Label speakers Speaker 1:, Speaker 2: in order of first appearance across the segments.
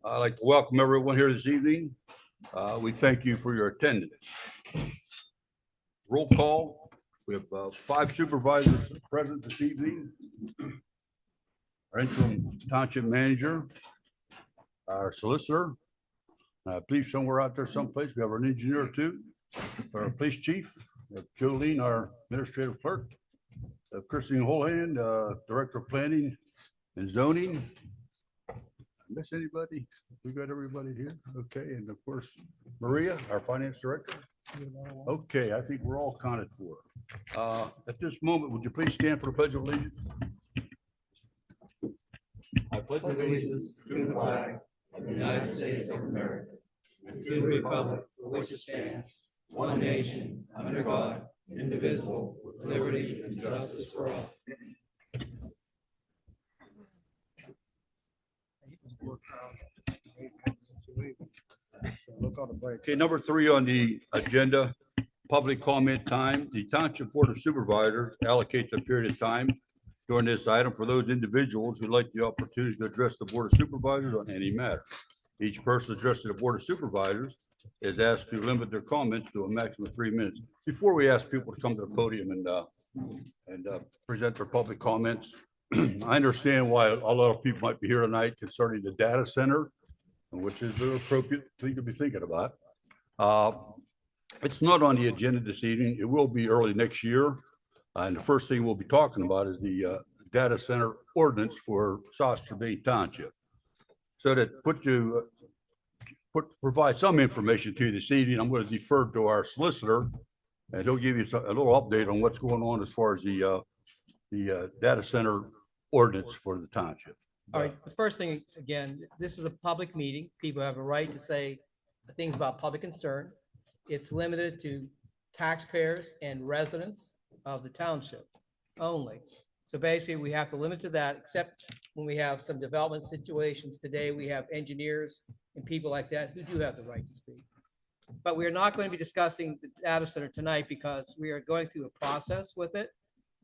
Speaker 1: I'd like to welcome everyone here this evening. We thank you for your attendance. Roll call. We have 5 supervisors present this evening. Our interim township manager, our solicitor, I believe somewhere out there someplace, we have an engineer too, our police chief, Jolene, our administrative clerk, Christine Holhand, director of planning and zoning. Miss anybody? We got everybody here. Okay, and of course, Maria, our finance director. Okay, I think we're all accounted for. At this moment, would you please stand for the Pledge of Allegiance? I pledge
Speaker 2: allegiance to the flag of the United States of America, and to the republic for which it stands, one nation, under God, indivisible, with liberty and justice for all.
Speaker 1: Okay, number 3 on the agenda, public comment time. The Township Board of Supervisors allocates a period of time during this item for those individuals who like the opportunity to address the Board of Supervisors on any matter. Each person addressing the Board of Supervisors is asked to limit their comments to a maximum of 3 minutes. Before we ask people to come to the podium and present their public comments, I understand why a lot of people might be here tonight concerning the data center, which is the appropriate thing to be thinking about. It's not on the agenda this evening. It will be early next year. And the first thing we'll be talking about is the data center ordinance for South Strabane Township. So that provide some information to you this evening, I'm going to defer to our solicitor, and he'll give you a little update on what's going on as far as the data center ordinance for the township.
Speaker 3: All right, the first thing, again, this is a public meeting. People have a right to say things about public concern. It's limited to taxpayers and residents of the township only. So basically, we have to limit to that, except when we have some development situations. Today, we have engineers and people like that who do have the right to speak. But we're not going to be discussing the data center tonight because we are going through a process with it.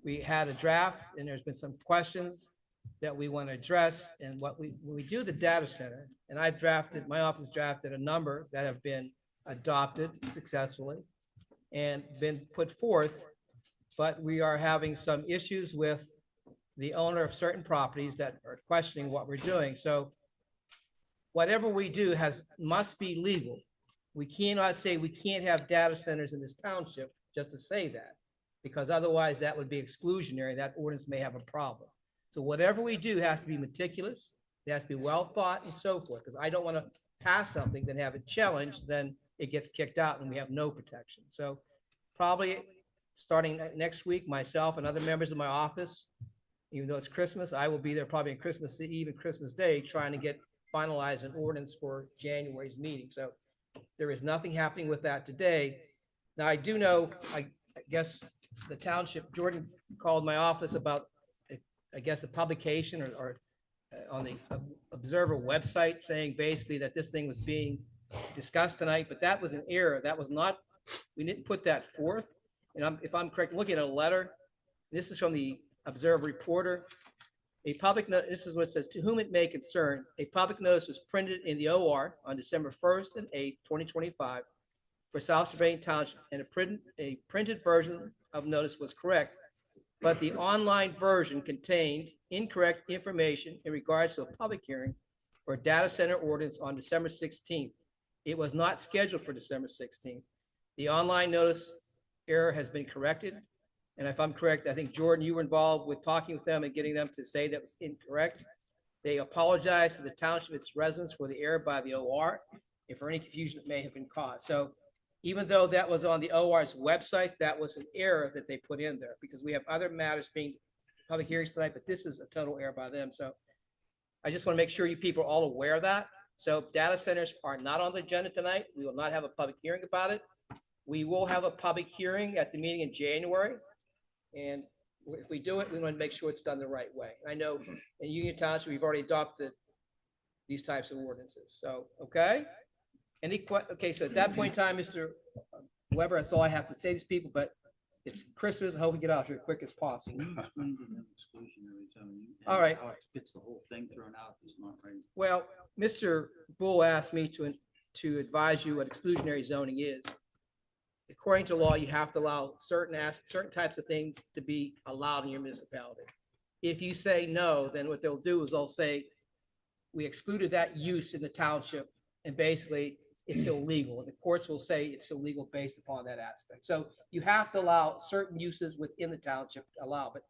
Speaker 3: We had a draft and there's been some questions that we want to address. And when we do the data center, and my office drafted a number that have been adopted successfully and been put forth, but we are having some issues with the owner of certain properties that are questioning what we're doing. So whatever we do must be legal. We cannot say we can't have data centers in this township just to say that, because otherwise that would be exclusionary. That ordinance may have a problem. So whatever we do has to be meticulous. It has to be well thought and so forth, because I don't want to pass something, then have it challenged, then it gets kicked out and we have no protection. So probably starting next week, myself and other members of my office, even though it's Christmas, I will be there probably on Christmas Eve and Christmas Day trying to get finalized an ordinance for January's meeting. So there is nothing happening with that today. Now, I do know, I guess the township, Jordan called my office about, I guess, a publication or on the Observer website saying basically that this thing was being discussed tonight, but that was an error. That was not, we didn't put that forth. And if I'm correct, looking at a letter, this is from the Observer reporter. A public note, this is what it says: to whom it may concern, a public notice was printed in the OR on December 1st and 8th, 2025 for South Strabane Township, and a printed version of notice was correct, but the online version contained incorrect information in regards to a public hearing for data center ordinance on December 16th. It was not scheduled for December 16th. The online notice error has been corrected. And if I'm correct, I think, Jordan, you were involved with talking with them and getting them to say that was incorrect. They apologized to the township, its residents, for the error by the OR and for any confusion that may have been caused. So even though that was on the OR's website, that was an error that they put in there, because we have other matters being public hearings tonight, but this is a total error by them. So I just want to make sure you people are all aware of that. So data centers are not on the agenda tonight. We will not have a public hearing about it. We will have a public hearing at the meeting in January. And if we do it, we want to make sure it's done the right way. And I know in Union Township, we've already adopted these types of ordinances. So, okay. Okay, so at that point in time, Mr. Weber, that's all I have to say to these people. But It's Christmas. I hope we get out here as quick as possible. All right.
Speaker 2: Gets the whole thing thrown out. It's not right.
Speaker 3: Well, Mr. Bull asked me to advise you what exclusionary zoning is. According to law, you have to allow certain types of things to be allowed in your municipality. If you say no, then what they'll do is they'll say, we excluded that use in the township, and basically it's illegal. And the courts will say it's illegal based upon that aspect. So you have to allow certain uses within the township to allow. But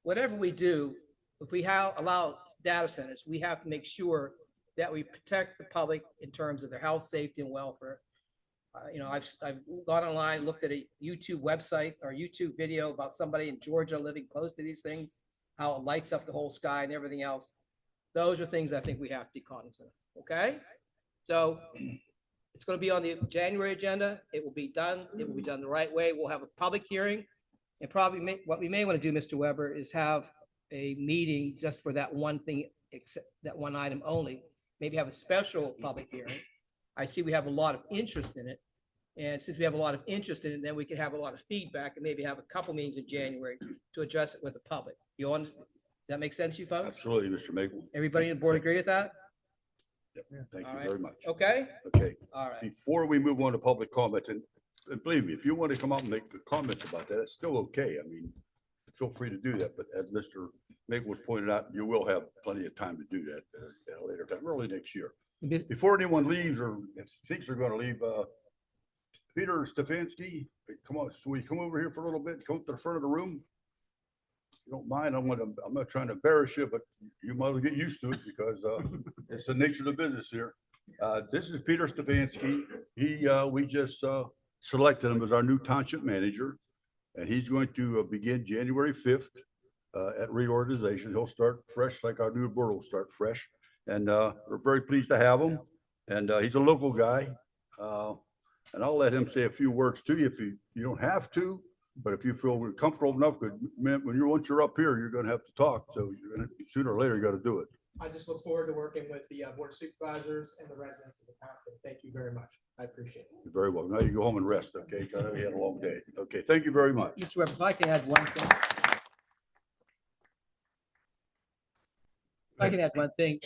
Speaker 3: whatever we do, if we allow data centers, we have to make sure that we protect the public in terms of their health, safety, and welfare. I've gone online, looked at a YouTube website or YouTube video about somebody in Georgia living close to these things, how it lights up the whole sky and everything else. Those are things I think we have to be cognizant of. Okay, so it's going to be on the January agenda. It will be done. It will be done the right way. We'll have a public hearing, and probably what we may want to do, Mr. Weber, is have a meeting just for that one thing, except that one item only. Maybe have a special public hearing. I see we have a lot of interest in it. And since we have a lot of interest in it, then we can have a lot of feedback and maybe have a couple meetings in January to address it with the public. Does that make sense to you folks?
Speaker 1: Absolutely, Mr. Maple.
Speaker 3: Everybody on board agree with that?
Speaker 1: Yep. Thank
Speaker 3: All
Speaker 1: you
Speaker 3: right.
Speaker 1: very much.
Speaker 3: Okay,
Speaker 1: Okay,
Speaker 3: all right.
Speaker 1: before we move on to public comment, and believe me, if you want to come up and make comments about that, it's still okay. I mean, feel free to do that, but as Mr. Maple was pointed out, you will have plenty of time to do that at a later time, early next year. Before anyone leaves or thinks they're going to leave, Peter Stefanski, come on, will you come over here for a little bit? Come up to the front of the room. If you don't mind, I'm not trying to embarrass you, but you might as well get used to it because it's the nature of the business here. This is Peter Stefanski. We just selected him as our new township manager, and he's going to begin January 5th at reorganization. He'll start fresh, like our new board will start fresh. And we're very pleased to have him. And he's a local guy. And I'll let him say a few words to you if you don't have to, but if you feel comfortable enough, because once you're up here, you're going to have to talk. So sooner or later, you got to do it.
Speaker 4: I just look forward to working with the board of supervisors and the residents of the township. Thank you very much. I appreciate it.
Speaker 1: You're very well. Now you go home and rest, okay? I know you had a long day. Okay, thank you very much.
Speaker 3: Mr. Weber, if I can add one thing. If I can add one thing.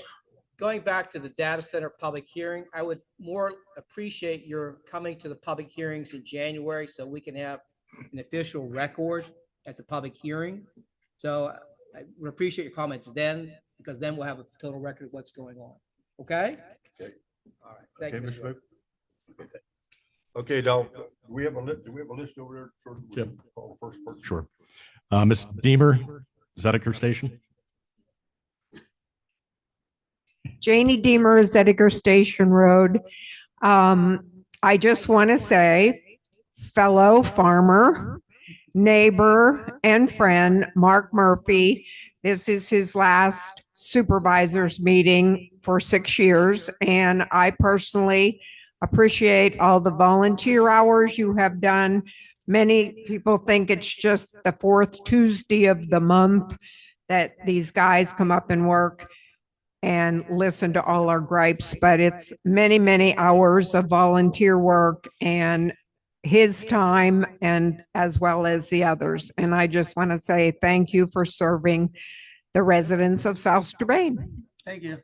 Speaker 3: Going back to the data center public hearing, I would more appreciate your coming to the public hearings in January so we can have an official record at the public hearing. So I would appreciate your comments then, because then we'll have a total record of what's going on. Okay?
Speaker 1: Okay.
Speaker 3: All right. Thank you, Mr. Weber.
Speaker 1: Okay, now, do we have a list over there? Sort of,
Speaker 5: Yep.
Speaker 1: call the first person.
Speaker 5: Sure. Ms. Deemer, Zediker Station.
Speaker 6: Janie Deemer, Zediger Station Road. I just want to say, fellow farmer, neighbor, and friend, Mark Murphy, this is his last supervisors meeting for 6 years, and I personally appreciate all the volunteer hours you have done. Many people think it's just the fourth Tuesday of the month that these guys come up and work and listen to all our gripes, but it's many, many hours of volunteer work and his time, and as well as the others. And I just want to say thank you for serving the residents of South Strabane.
Speaker 3: Thank you.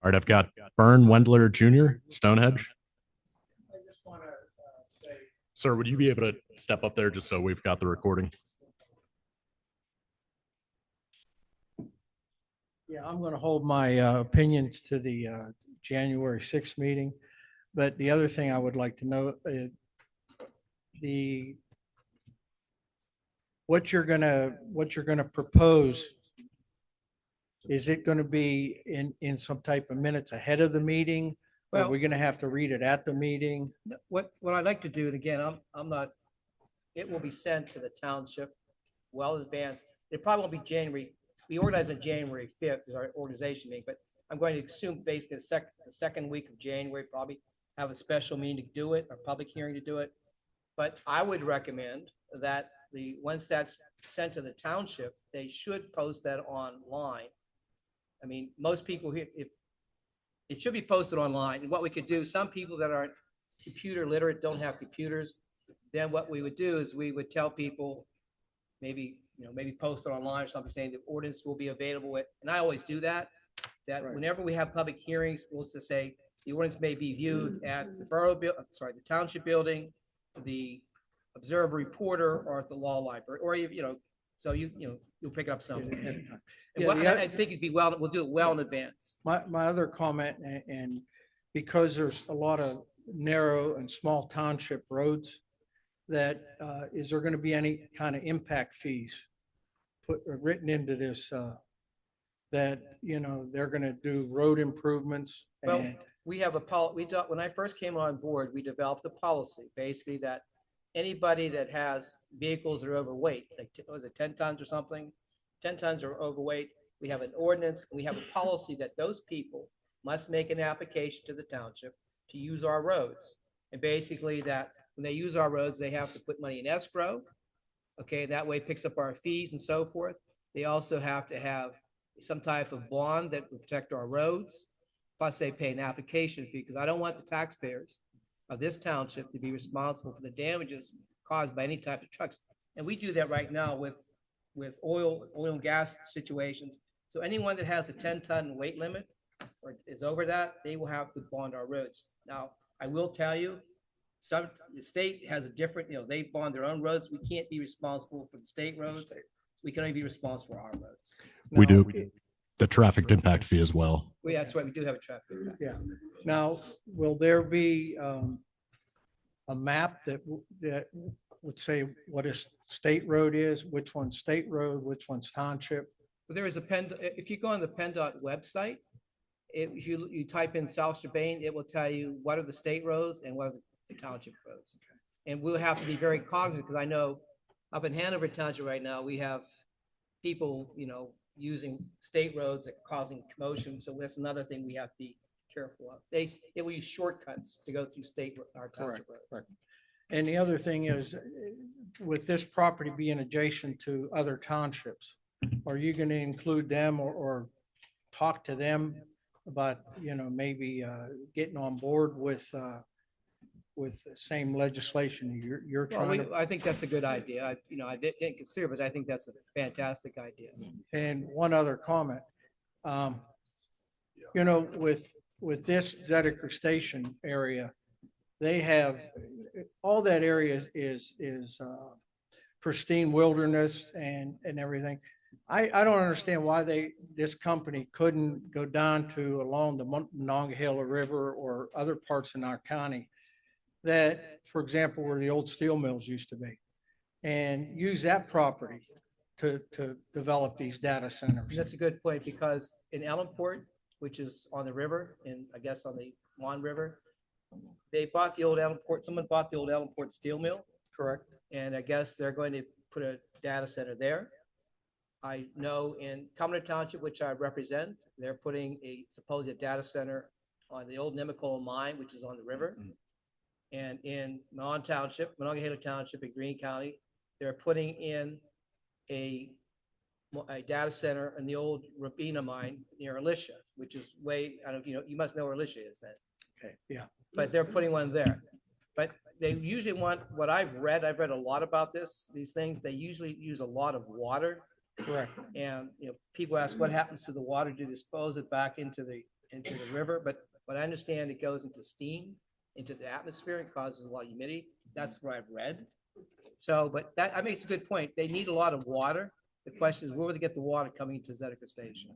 Speaker 5: All right, I've got Bern Wendler Jr., Stonehenge.
Speaker 4: I just want to say,
Speaker 5: Sir, would you be able to step up there just so we've got the recording?
Speaker 4: yeah, I'm going to hold my opinions to the January 6th meeting. But the other thing I would like to know, what you're gonna propose, is it going to be in some type of minutes ahead of the meeting? Or are
Speaker 3: Well-
Speaker 4: we going to have to read it at the meeting?
Speaker 3: What I'd like to do, and again, I'm not, it will be sent to the township well in advance. It probably won't be January. We organize on January 5th is our organization meeting, but I'm going to assume basically the second week of January, probably have a special meeting to do it, or public hearing to do it. But I would recommend that once that's sent to the township, they should post that online. I mean, most people here, it should be posted online. And what we could do, some people that aren't computer literate, don't have computers, then what we would do is we would tell people, maybe, maybe post it online or something saying the ordinance will be available at, and I always do that,
Speaker 4: Right.
Speaker 3: whenever we have public hearings, we'll just say the ordinance may be viewed at the the township building, the Observer Reporter, or at the law library, or so you'll pick it up somewhere. And
Speaker 4: Yeah,
Speaker 3: what-
Speaker 4: the
Speaker 3: I think it'd be we'll do it well in advance.
Speaker 4: My other comment, and because there's a lot of narrow and small township roads, that, is there going to be any kind of impact fees written into this, that, they're going to do road improvements?
Speaker 3: Well,
Speaker 4: and
Speaker 3: we have when I first came on board, we developed a policy, basically that anybody that has vehicles that are overweight, like, was it 10 tons or something? 10 tons or overweight, we have an ordinance, and we have a policy that those people must make an application to the township to use our roads. And basically that when they use our roads, they have to put money in escrow. Okay, that way it picks up our fees and so forth. They also have to have some type of bond that will protect our roads. Plus they pay an application fee, because I don't want the taxpayers of this township to be responsible for the damages caused by any type of trucks. And we do that right now with oil and gas situations. So anyone that has a 10-ton weight limit or is over that, they will have to bond our roads. Now, I will tell you, the state has a different, they bond their own roads. We can't be responsible for the state roads. We can only be responsible for our roads.
Speaker 5: We
Speaker 4: now-
Speaker 5: do the traffic impact fee as well.
Speaker 3: That's right, we do have a traffic impact.
Speaker 4: Yeah. Now, will there be, a map that would say what a state road is, which one's state road, which one's township?
Speaker 3: But there is if you go on the PennDOT website, if you type in South Strabane, it will tell you what are the state roads and what are the township roads. And we'll have to be very cognizant, because I know up in Hanover Township right now, we have people, using state roads that are causing commotion. So that's another thing we have to be careful of. They will use shortcuts to go through our township roads.
Speaker 4: Correct. And the other thing is, with this property being adjacent to other townships, are you going to include them or talk to them about, maybe getting on board with the same legislation you're
Speaker 3: Well,
Speaker 4: trying to?
Speaker 3: I think that's a good idea. I didn't consider, but I think that's a fantastic idea.
Speaker 4: And one other comment, with this Zediker Station area, they have, all that area is pristine wilderness and everything. I don't understand why this company couldn't go down to along the Monongahela River or other parts in our county that, for example, where the old steel mills used to be, and use that property to develop these data centers.
Speaker 3: That's a good point, because in Ellenport, which is on the river, and I guess on the Mon River, someone bought the old Ellenport steel mill.
Speaker 4: Correct.
Speaker 3: And I guess they're going to put a data center there. I know in Cumberland Township, which I represent, they're putting a supposed data center on the old Nemacolin mine, which is on the river. And in Monongahela Township in Greene County, they're putting in a data center in the old Rabina mine near Alicia, which is I don't know if you must know where Alicia is then.
Speaker 4: Okay, yeah.
Speaker 3: But they're putting one there. But they usually want, what I've read a lot about these things, they usually use a lot of water.
Speaker 4: Correct.
Speaker 3: And, people ask what happens to the water to dispose it back into the river. But I understand it goes into steam, into the atmosphere, and causes a lot of humidity. That's what I've read. So, but that makes a good point. They need a lot of water. The question is, where will they get the water coming into Zediker Station?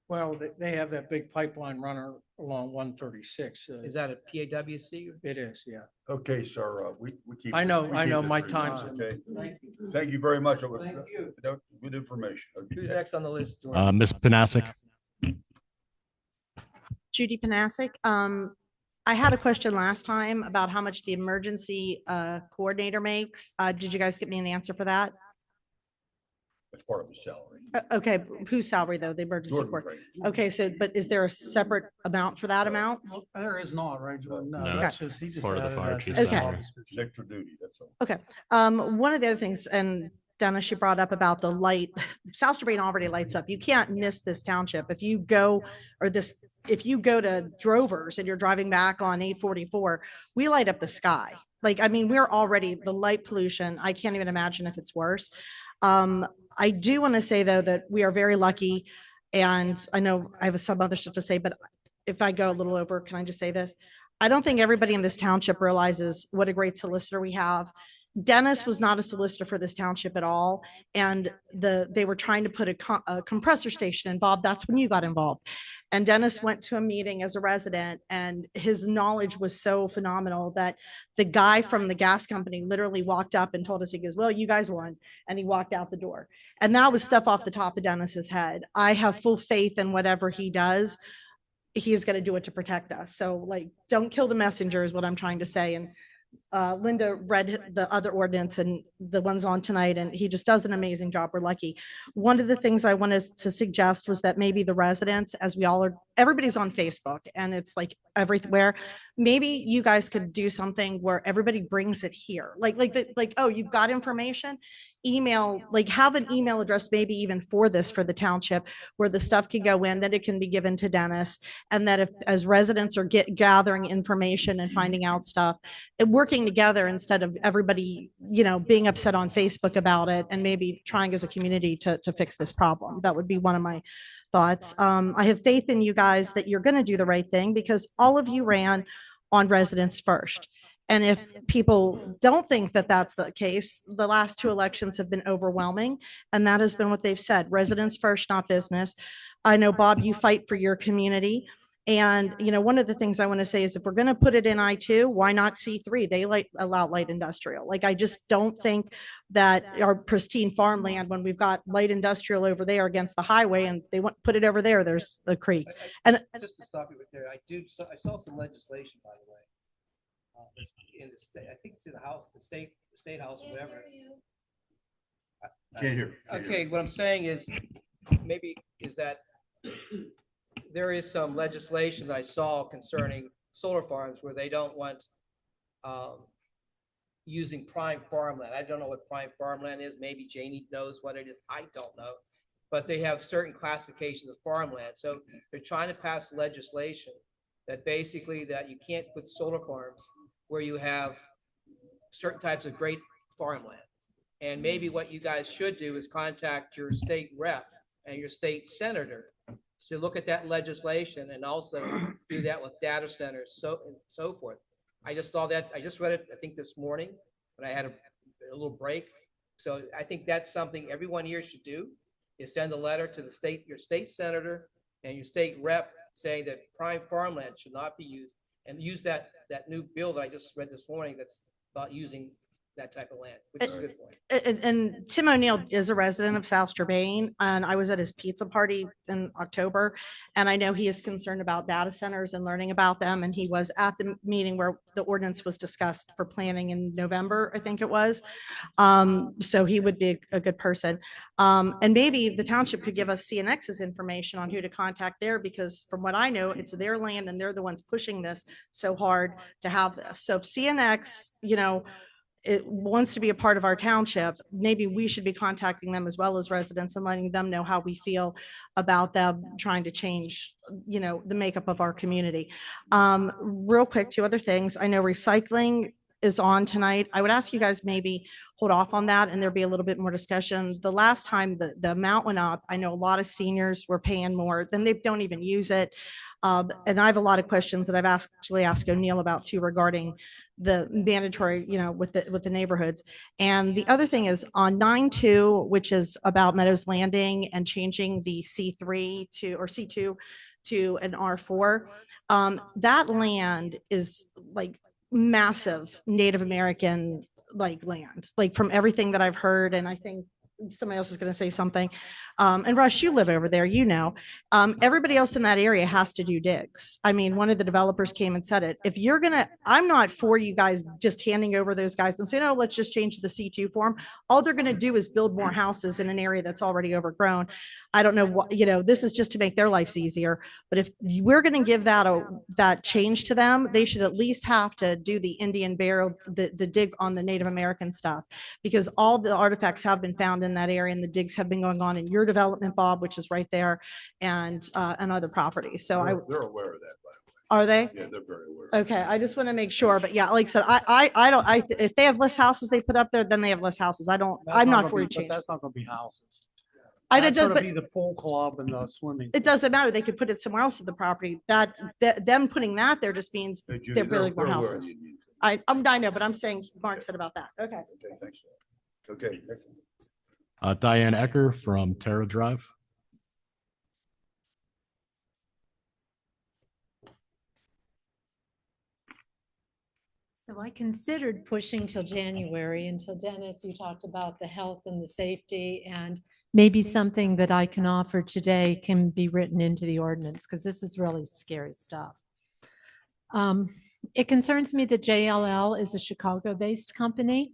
Speaker 4: Well, they have that big pipeline runner along 136.
Speaker 3: Is that a PAWC?
Speaker 4: It is, yeah.
Speaker 1: Okay, sir, we keep.
Speaker 4: I know,
Speaker 1: we
Speaker 4: I
Speaker 1: keep
Speaker 4: know,
Speaker 1: this
Speaker 4: my
Speaker 1: pretty
Speaker 4: time's
Speaker 1: much,
Speaker 4: in.
Speaker 1: Okay,
Speaker 4: Thank you.
Speaker 1: thank you very much.
Speaker 4: Thank you.
Speaker 1: Good information. Okay.
Speaker 3: Who's next on the list, George?
Speaker 5: Ms. Panasic,
Speaker 7: Judy Panasic. I had a question last time about how much the emergency coordinator makes. Did you guys get me an answer for that?
Speaker 1: That's part of the salary.
Speaker 7: Okay, whose salary though? The emergency
Speaker 1: Jordan
Speaker 7: coordinator.
Speaker 1: Frank.
Speaker 7: Okay, so, but is there a separate amount for that amount?
Speaker 8: Well, there is not, right, Jordan?
Speaker 5: No,
Speaker 8: No, that's just, he just.
Speaker 5: part of the
Speaker 8: added
Speaker 5: fire
Speaker 8: that to
Speaker 5: chief's
Speaker 8: his
Speaker 7: Okay.
Speaker 8: job
Speaker 5: salary.
Speaker 8: description.
Speaker 1: It's extra duty, that's all.
Speaker 7: One of the other things, and Dennis, you brought up about the light. South Strabane already lights up. You can't miss this township. If you go, if you go to Drovers and you're driving back on 844, we light up the sky. Like, I mean, we're already the light pollution. I can't even imagine if it's worse. I do want to say though, that we are very lucky, and I know I have some other stuff to say, but if I go a little over, can I just say this? I don't think everybody in this township realizes what a great solicitor we have. Dennis was not a solicitor for this township at all. And they were trying to put a compressor station in. Bob, that's when you got involved. And Dennis went to a meeting as a resident, and his knowledge was so phenomenal that the guy from the gas company literally walked up and told us, he goes, well, you guys won. And he walked out the door. And that was stuff off the top of Dennis's head. I have full faith in whatever he does. He is going to do it to protect us. So like, don't kill the messenger is what I'm trying to say. And Linda read the other ordinance and the ones on tonight, and he just does an amazing job. We're lucky. One of the things I wanted to suggest was that maybe the residents, as we all are, everybody's on Facebook and it's like everywhere. Maybe you guys could do something where everybody brings it here. Like, oh, you've got information, email, like have an email address, maybe even for this, for the township, where the stuff can go in, that it can be given to Dennis. And that if, as residents are gathering information and finding out stuff, and working together instead of everybody, you know, being upset on Facebook about it, and maybe trying as a community to fix this problem. That would be one of my thoughts. I have faith in you guys that you're going to do the right thing, because all of you ran on residents first. And if people don't think that that's the case, the last two elections have been overwhelming. And that has been what they've said: residents first, not business. I know, Bob, you fight for your community. And, you know, one of the things I want to say is, if we're going to put it in I2, why not C3? They allow light industrial. Like, I just don't think that our pristine farmland, when we've got light industrial over there against the highway and they want to put it over there, there's the creek. And
Speaker 3: Just to stop you right there, I saw some legislation, by the way. It's in the state, I think it's in the house, the state house, whatever.
Speaker 1: Can't hear.
Speaker 3: Okay, what I'm saying is, maybe is that there is some legislation that I saw concerning solar farms where they don't want using prime farmland. I don't know what prime farmland is. Maybe Janie knows what it is. I don't know. But they have certain classifications of farmland. So they're trying to pass legislation that basically that you can't put solar farms where you have certain types of great farmland. And maybe what you guys should do is contact your state rep and your state senator to look at that legislation, and also do that with data centers, so forth. I just saw that. I just read it, I think this morning, when I had a little break. So I think that's something everyone here should do, is send a letter to your state senator and your state rep saying that prime farmland should not be used, and use that new bill that I just read this morning that's about using that type of land, which is a good point.
Speaker 7: And Tim O'Neill is a resident of South Strabane, and I was at his pizza party in October, and I know he is concerned about data centers and learning about them. And he was at the meeting where the ordinance was discussed for planning in November, I think it was. So he would be a good person. And maybe the township could give us CNX's information on who to contact there, because from what I know, it's their land and they're the ones pushing this so hard to have this. So if CNX, you know, it wants to be a part of our township, maybe we should be contacting them as well as residents and letting them know how we feel about them trying to change, you know, the makeup of our community. Real quick, two other things. I know recycling is on tonight. I would ask you guys maybe hold off on that and there'll be a little bit more discussion. The last time the amount went up, I know a lot of seniors were paying more, then they don't even use it. And I have a lot of questions that I've actually asked O'Neill about too, regarding the mandatory, you know, with the neighborhoods. And the other thing is on 9-2, which is about Meadows Landing and changing the C3 to, or C2 to an R4. That land is like massive Native American like land, like from everything that I've heard. And I think somebody else is going to say something. And Rush, you live over there, you know, everybody else in that area has to do digs. I mean, one of the developers came and said it. If you're going to, I'm not for you guys just handing over those guys and saying, oh, let's just change the C2 form. All they're going to do is build more houses in an area that's already overgrown. I don't know what, you know, this is just to make their lives easier. But if we're going to give that change to them, they should at least have to do the Indian burial, the dig on the Native American stuff, because all the artifacts have been found in that area and the digs have been going on in your development, Bob, which is right there, and other properties. So
Speaker 1: They're aware of that, by the way.
Speaker 7: are they?
Speaker 1: Yeah, they're very aware.
Speaker 7: Okay, I just want to make sure, but yeah, like I said, I don't, if they have less houses they put up there, then they have less houses. I'm not for a change.
Speaker 8: That's not gonna be houses.
Speaker 7: I
Speaker 8: That's
Speaker 7: just,
Speaker 8: gonna
Speaker 7: but
Speaker 8: be the pool club and the swimming.
Speaker 7: it doesn't matter. They could put it somewhere else at the property. That them putting that there just means
Speaker 1: Hey, Judy,
Speaker 7: they're building more
Speaker 1: aware of
Speaker 7: houses.
Speaker 1: the Indian.
Speaker 7: I know, but I'm saying Mark said about that. Okay.
Speaker 1: Okay, thanks. Okay, next one.
Speaker 5: Diane Ecker from Terra Drive.
Speaker 9: So I considered pushing till January until Dennis, you talked about the health and the safety, and maybe something that I can offer today can be written into the ordinance, because this is really scary stuff. It concerns me that JLL is a Chicago-based company,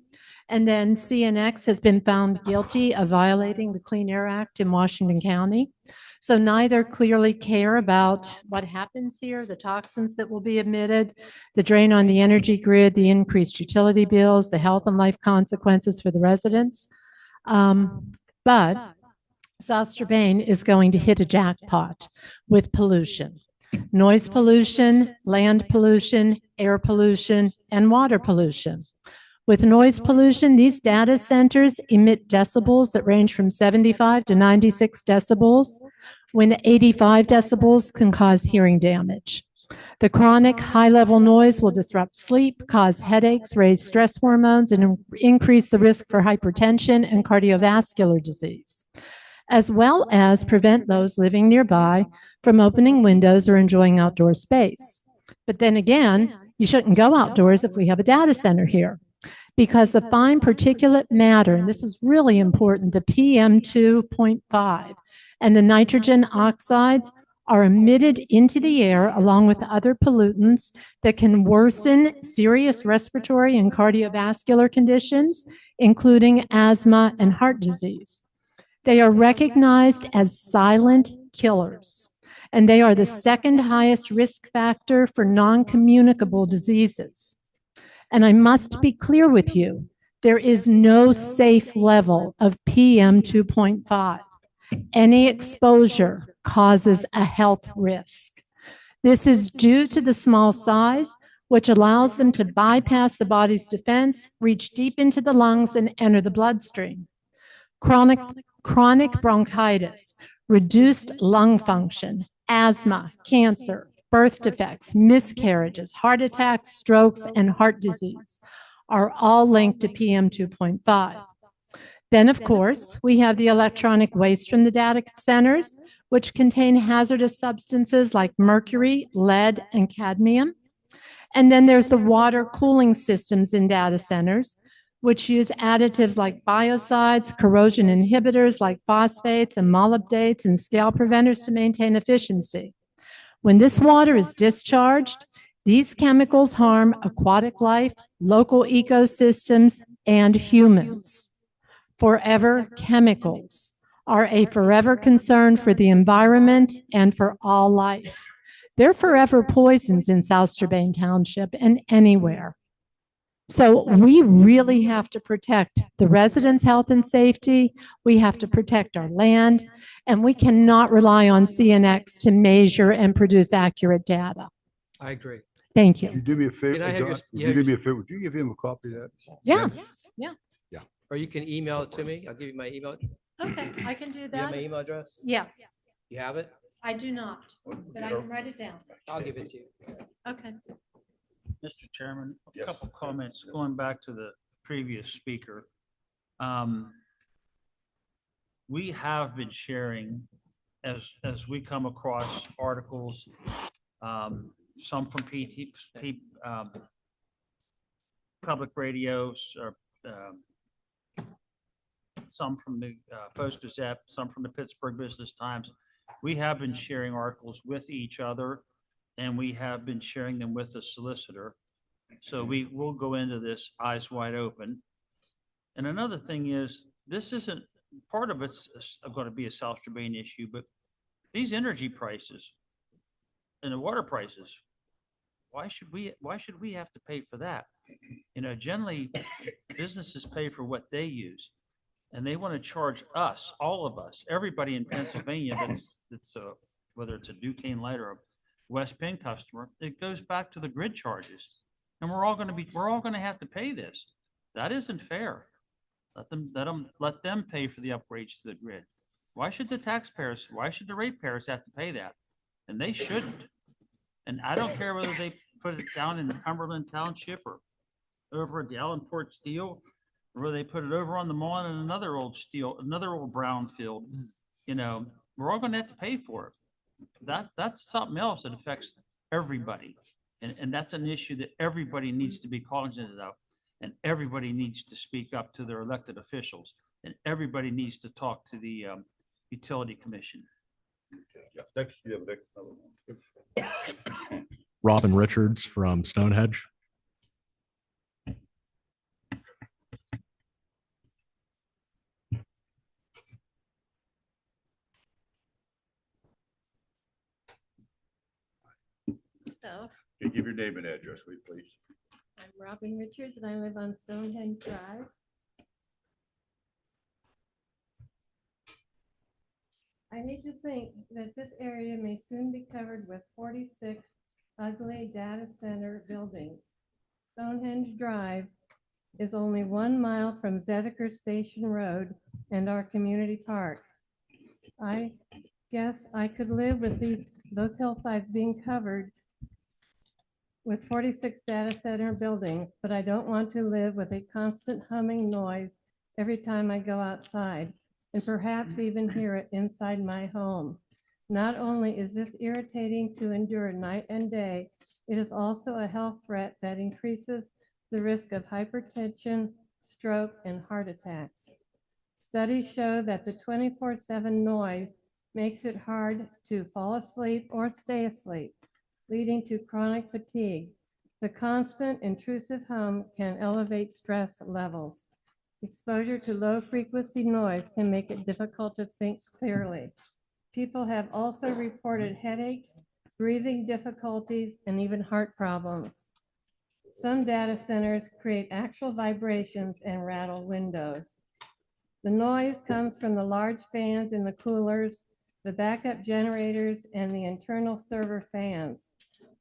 Speaker 9: and then CNX has been found guilty of violating the Clean Air Act in Washington County. So neither clearly care about what happens here, the toxins that will be emitted, the drain on the energy grid, the increased utility bills, the health and life consequences for the residents. But South Strabane is going to hit a jackpot with pollution. Noise pollution, land pollution, air pollution, and water pollution. With noise pollution, these data centers emit decibels that range from 75 to 96 decibels, when 85 decibels can cause hearing damage. The chronic high-level noise will disrupt sleep, cause headaches, raise stress hormones, and increase the risk for hypertension and cardiovascular disease, as well as prevent those living nearby from opening windows or enjoying outdoor space. But then again, you shouldn't go outdoors if we have a data center here, because the fine particulate matter, and this is really important, the PM2.5 and the nitrogen oxides are emitted into the air along with other pollutants that can worsen serious respiratory and cardiovascular conditions, including asthma and heart disease. They are recognized as silent killers, and they are the second highest risk factor for non-communicable diseases. And I must be clear with you, there is no safe level of PM 2.5. Any exposure causes a health risk. This is due to the small size, which allows them to bypass the body's defense, reach deep into the lungs, and enter the bloodstream. Chronic bronchitis, reduced lung function, asthma, cancer, birth defects, miscarriages, heart attacks, strokes, and heart disease are all linked to PM 2.5. Then, of course, we have the electronic waste from the data centers, which contain hazardous substances like mercury, lead, and cadmium. And then there's the water cooling systems in data centers, which use additives like biocides, corrosion inhibitors like phosphates and molybdates, and scale preventers to maintain efficiency. When this water is discharged, these chemicals harm aquatic life, local ecosystems, and humans. Forever chemicals are a forever concern for the environment and for all life. They're forever poisons in South Strabane Township and anywhere. So we really have to protect the residents' health and safety. We have to protect our land, and we cannot rely on CNX to measure and produce accurate data.
Speaker 3: I agree.
Speaker 1: Would
Speaker 9: Thank
Speaker 1: you
Speaker 9: you.
Speaker 1: do me a favor?
Speaker 3: Can I have your-
Speaker 1: Don? Would
Speaker 3: yeah,
Speaker 1: you do
Speaker 3: your-
Speaker 1: me a favor? Would you give him a copy of that?
Speaker 9: Yeah,
Speaker 3: Or you can email it to me. I'll give you my email. Do
Speaker 9: okay, I can do
Speaker 3: you have my
Speaker 9: that.
Speaker 3: email address?
Speaker 9: Yes,
Speaker 3: You have it?
Speaker 9: I do not, but I can write it down.
Speaker 3: I'll give it to you.
Speaker 9: Okay.
Speaker 8: Mr. Chairman, a
Speaker 1: Yes.
Speaker 8: couple comments going back to the previous speaker. We have been sharing as we come across articles, some from public radios or some from the Post-Gazette, some from the Pittsburgh Business Times. We have been sharing articles with each other, and we have been sharing them with the solicitor. So we will go into this eyes wide open. And another thing is, this isn't, part of it's going to be a South Strabane issue, but these energy prices and the water prices, why should we have to pay for that? You know, generally businesses pay for what they use, and they want to charge us, all of us, everybody in Pennsylvania that's whether it's a Duquesne Light or a West Penn customer, it goes back to the grid charges. And we're all going to have to pay this. That isn't fair. Let them pay for the upgrades to the grid. Why should the ratepayers have to pay that? And they shouldn't. And I don't care whether they put it down in Cumberland Township or over at the Allenport Steel, or whether they put it over on the Mullen and another old brown field. You know, we're all going to have to pay for it. That's something else that affects everybody. And that's an issue that everybody needs to be cognizant of. And everybody needs to speak up to their elected officials. And everybody needs to talk to the Utility Commission.
Speaker 1: Jeff, next, you have another one.
Speaker 5: Robin Richards from Stonehenge.
Speaker 10: Hello,
Speaker 1: Can you give your name and address, will you, please?
Speaker 10: I'm Robin Richards and I live on Stonehenge Drive. I hate to think that this area may soon be covered with 46 ugly data center buildings. Stonehenge Drive is only 1 mile from Zedeker Station Road and our community park. I guess I could live with those hillsides being covered with 46 data center buildings, but I don't want to live with a constant humming noise every time I go outside, and perhaps even hear it inside my home. Not only is this irritating to endure night and day, it is also a health threat that increases the risk of hypertension, stroke, and heart attacks. Studies show that the 24/7 noise makes it hard to fall asleep or stay asleep, leading to chronic fatigue. The constant intrusive hum can elevate stress levels. Exposure to low-frequency noise can make it difficult to think clearly. People have also reported headaches, breathing difficulties, and even heart problems. Some data centers create actual vibrations and rattle windows. The noise comes from the large fans in the coolers, the backup generators, and the internal server fans.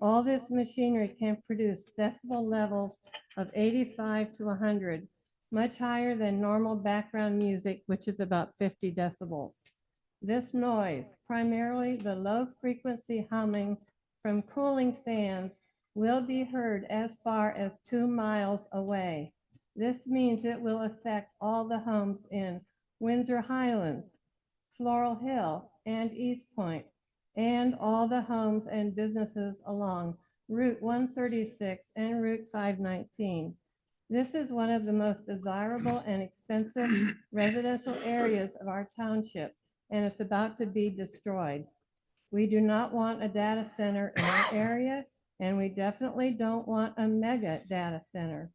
Speaker 10: All this machinery can produce decibel levels of 85 to 100, much higher than normal background music, which is about 50 decibels. This noise, primarily the low-frequency humming from cooling fans, will be heard as far as 2 miles away. This means it will affect all the homes in Windsor Highlands, Floral Hill, and East Point, and all the homes and businesses along Route 136 and Route 519. This is one of the most desirable and expensive residential areas of our township, and it's about to be destroyed. We do not want a data center in our area, and we definitely don't want a mega data center.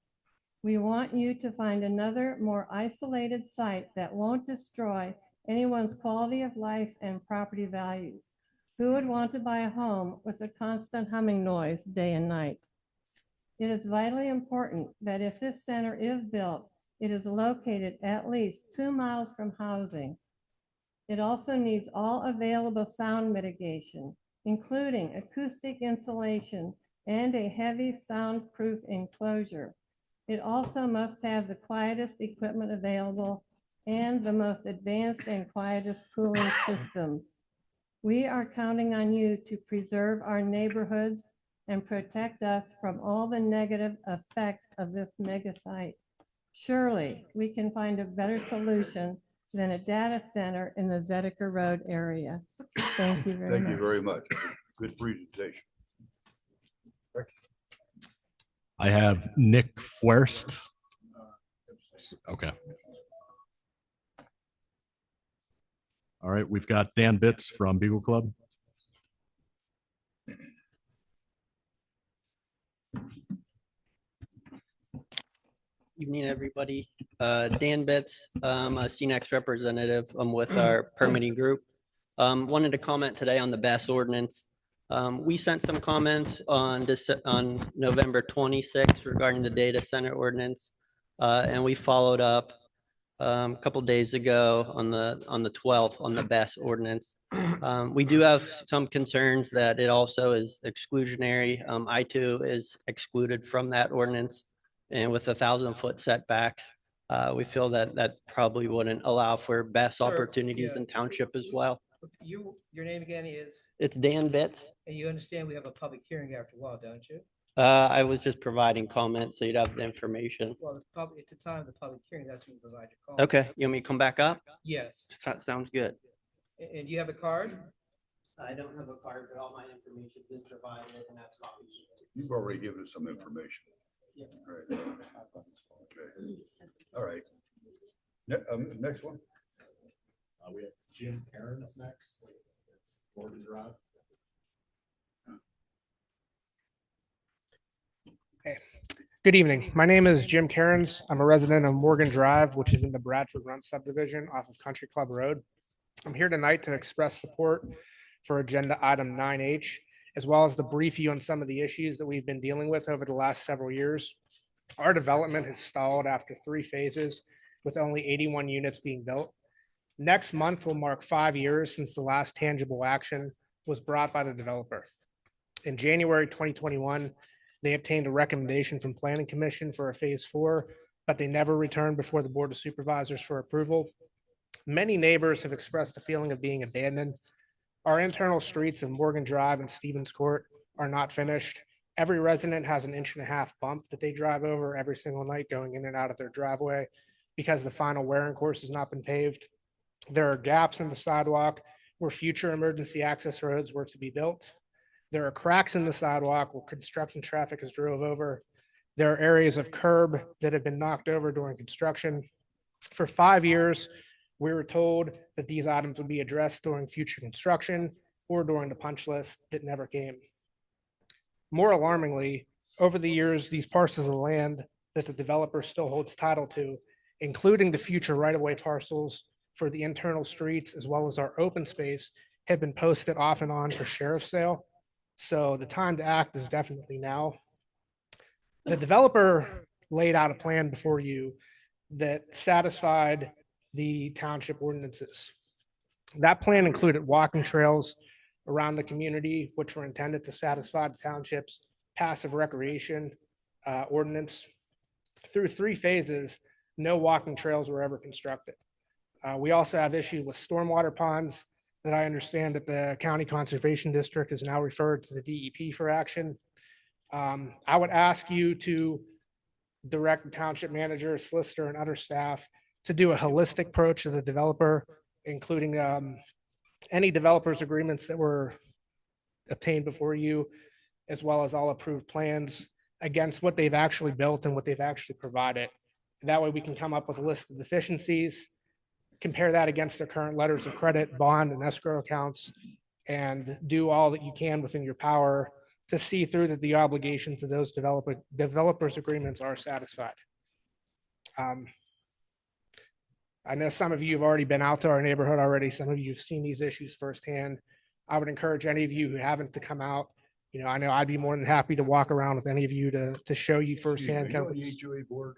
Speaker 10: We want you to find another, more isolated site that won't destroy anyone's quality of life and property values. Who would want to buy a home with a constant humming noise day and night? It is vitally important that if this center is built, it is located at least 2 miles from housing. It also needs all available sound mitigation, including acoustic insulation and a heavy soundproof enclosure. It also must have the quietest equipment available and the most advanced and quietest cooling systems. We are counting on you to preserve our neighborhoods and protect us from all the negative effects of this mega site. Surely we can find a better solution than a data center in the Zedeker Road area. Thank you very much.
Speaker 1: Thank you very much. Good presentation.
Speaker 5: I have Nick Fuerst. Okay. All right, we've got Dan Bitts from Beagle Club.
Speaker 11: Evening, everybody. Dan Betts, I'm a CNX representative. I'm with our permitting group. Wanted to comment today on the BES ordinance. We sent some comments on November 26th regarding the data center ordinance. And we followed up a couple days ago on the 12th on the BES ordinance. We do have some concerns that it also is exclusionary. I-2 is excluded from that ordinance. And with 1,000-foot setbacks, we feel that that probably wouldn't allow for best
Speaker 3: Sir,
Speaker 11: opportunities
Speaker 3: yeah.
Speaker 11: in township as well.
Speaker 3: Your name again is,
Speaker 11: It's Dan Bitts.
Speaker 3: and you understand we have a public hearing after a while, don't you?
Speaker 11: I was just providing comments so you'd have the information.
Speaker 3: Well, at the time of the public hearing, that's when you provide your call.
Speaker 11: Okay, you want me to come back up?
Speaker 3: Yes.
Speaker 11: Sounds good.
Speaker 3: And you have a card?
Speaker 11: I don't have a card, but all my information is provided and that's copies.
Speaker 1: You've already given us some information. Right. Okay. All right. Next one.
Speaker 5: We have Jim Cairns next. It's Morgan Drive.
Speaker 12: Good evening. My name is Jim Cairns. I'm a resident of Morgan Drive, which is in the Bradford Run subdivision off of Country Club Road. I'm here tonight to express support for agenda item 9H, as well as to brief you on some of the issues that we've been dealing with over the last several years. Our development has stalled after 3 phases, with only 81 units being built. Next month will mark 5 years since the last tangible action was brought by the developer. In January 2021, they obtained a recommendation from Planning Commission for a phase 4, but they never returned before the Board of Supervisors for approval. Many neighbors have expressed a feeling of being abandoned. Our internal streets of Morgan Drive and Stevens Court are not finished. Every resident has an 1.5-inch bump that they drive over every single night going in and out of their driveway because the final wearing course has not been paved. There are gaps in the sidewalk where future emergency access roads were to be built. There are cracks in the sidewalk where construction traffic has drove over. There are areas of curb that have been knocked over during construction. For 5 years, we were told that these items would be addressed during future construction or during the punch list that never came. More alarmingly, over the years, these parcels of land that the developer still holds title to, including the future right-of-way parcels for the internal streets as well as our open space, have been posted off and on for sheriff's sale. So the time to act is definitely now. The developer laid out a plan before you that satisfied the township ordinances. That plan included walking trails around the community, which were intended to satisfy the township's passive recreation ordinance. Through 3 phases, no walking trails were ever constructed. We also have issue with stormwater ponds that I understand that the County Conservation District is now referred to the DEP for action. I would ask you to direct the township manager, solicitor, and other staff to do a holistic approach to the developer, including any developers agreements that were obtained before you, as well as all approved plans against what they've actually built and what they've actually provided. That way we can come up with a list of deficiencies, compare that against their current letters of credit, bond, and escrow accounts, and do all that you can within your power to see through that the obligations of those developers agreements are satisfied. I know some of you have already been out to our neighborhood already. Some of you have seen these issues firsthand. I would encourage any of you who haven't to come out. You know, I know I'd be more than happy to walk around with any of you to show you firsthand.
Speaker 1: Are you on the HOA board?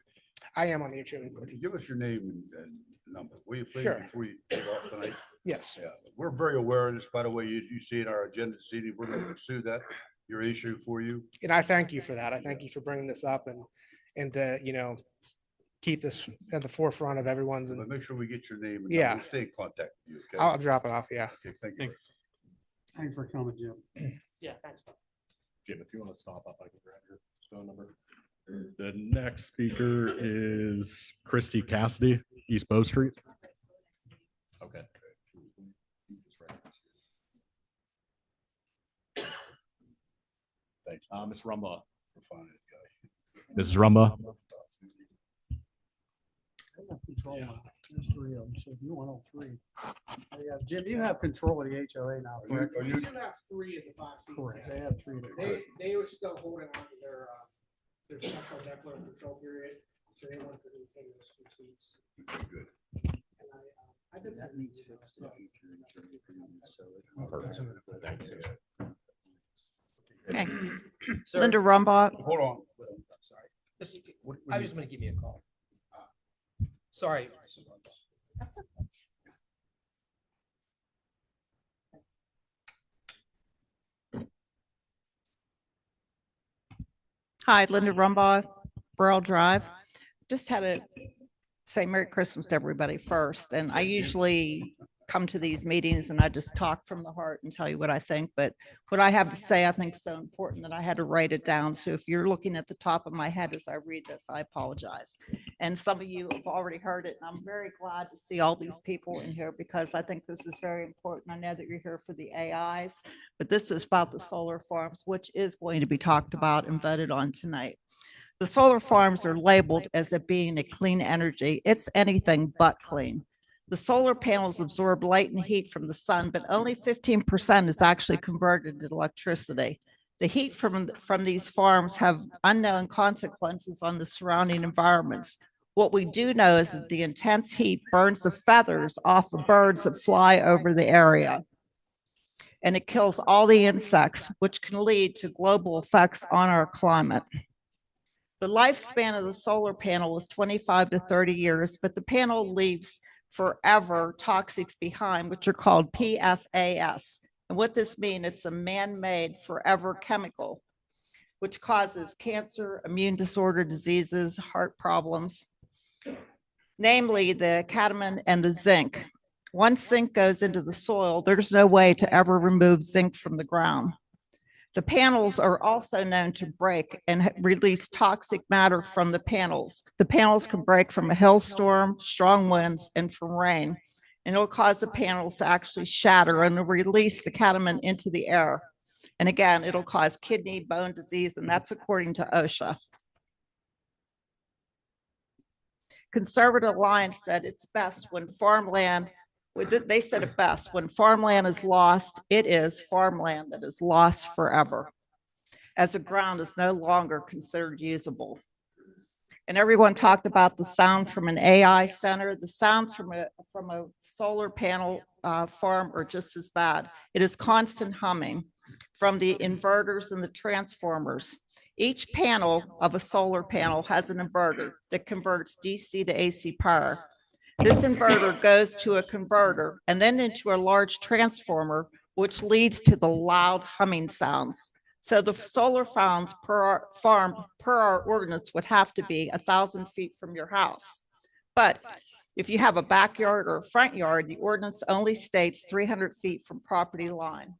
Speaker 12: I am on the HOA board.
Speaker 1: Give us your name and number, will you please,
Speaker 12: Sure.
Speaker 1: before you take off tonight?
Speaker 12: Yes.
Speaker 1: Yeah, we're very aware of this, by the way, as you see in our agenda this evening, we're going to pursue that, your issue for you.
Speaker 12: And I thank you for that. I thank you for bringing this up and to, you know, keep this at the forefront of everyone's.
Speaker 1: But make sure we get your name and
Speaker 12: Yeah.
Speaker 1: number. We'll stay in contact with you. Okay?
Speaker 12: I'll drop it off. Yeah.
Speaker 1: Okay, thank you.
Speaker 13: Thanks for coming, Jim.
Speaker 12: Yeah, thanks.
Speaker 5: Jim, if you want to stop up, I can grab your phone number. The next speaker is Christy Cassidy, East Bow Street. Okay. Thanks. Ms. Rumba. Mrs. Rumba.
Speaker 13: There's three of them, so if you want all three. Yeah, Jim, you have control of the HOA now, correct?
Speaker 1: Are you,
Speaker 4: have three of the 5 seats.
Speaker 13: Correct, they have three.
Speaker 4: They are still holding on to their special declarant control period, so they want to retain those 2 seats.
Speaker 1: good.
Speaker 4: I did that needs fixed.
Speaker 14: Okay.
Speaker 3: Sir,
Speaker 14: Linda Rumbaugh.
Speaker 1: Hold on.
Speaker 3: Sorry. I was just gonna give you a call. Sorry.
Speaker 14: Hi, Linda Rumbaugh, Burrell Drive. Just had to say Merry Christmas to everybody first. And I usually come to these meetings and I just talk from the heart and tell you what I think. But what I have to say, I think is so important that I had to write it down. So if you're looking at the top of my head as I read this, I apologize. And some of you have already heard it. And I'm very glad to see all these people in here because I think this is very important. I know that you're here for the AIs, but this is about the solar farms, which is going to be talked about and voted on tonight. The solar farms are labeled as it being a clean energy. It's anything but clean. The solar panels absorb light and heat from the sun, but only 15% is actually converted to electricity. The heat from these farms have unknown consequences on the surrounding environments. What we do know is that the intense heat burns the feathers off of birds that fly over the area. And it kills all the insects, which can lead to global effects on our climate. The lifespan of the solar panel is 25 to 30 years, but the panel leaves forever toxics behind, which are called PFAS. And what this means, it's a man-made forever chemical, which causes cancer, immune disorder diseases, heart problems, namely the cadmium and the zinc. Once zinc goes into the soil, there's no way to ever remove zinc from the ground. The panels are also known to break and release toxic matter from the panels. The panels can break from a hailstorm, strong winds, and from rain. And it'll cause the panels to actually shatter and release the cadmium into the air. And again, it'll cause kidney, bone disease, and that's according to OSHA. Conservative Alliance said it's best when farmland, they said it best, when farmland is lost, it is farmland that is lost forever, as the ground is no longer considered usable. And everyone talked about the sound from an AI center. The sounds from a solar panel farm are just as bad. It is constant humming from the inverters and the transformers. Each panel of a solar panel has an inverter that converts DC to AC power. This inverter goes to a converter and then into a large transformer, which leads to the loud humming sounds. So the solar farms per our ordinance would have to be 1,000 feet from your house. But if you have a backyard or a front yard, the ordinance only states 300 feet from property line.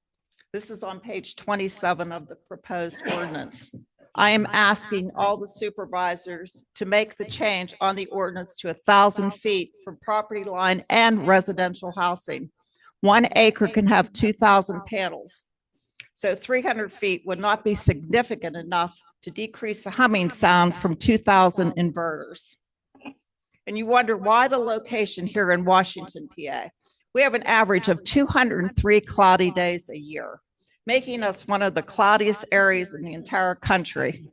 Speaker 14: This is on page 27 of the proposed ordinance. I am asking all the supervisors to make the change on the ordinance to 1,000 feet from property line and residential housing. 1 acre can have 2,000 panels. So 300 feet would not be significant enough to decrease the humming sound from 2,000 inverters. And you wonder why the location here in Washington, PA. We have an average of 203 cloudy days a year, making us one of the cloudiest areas in the entire country.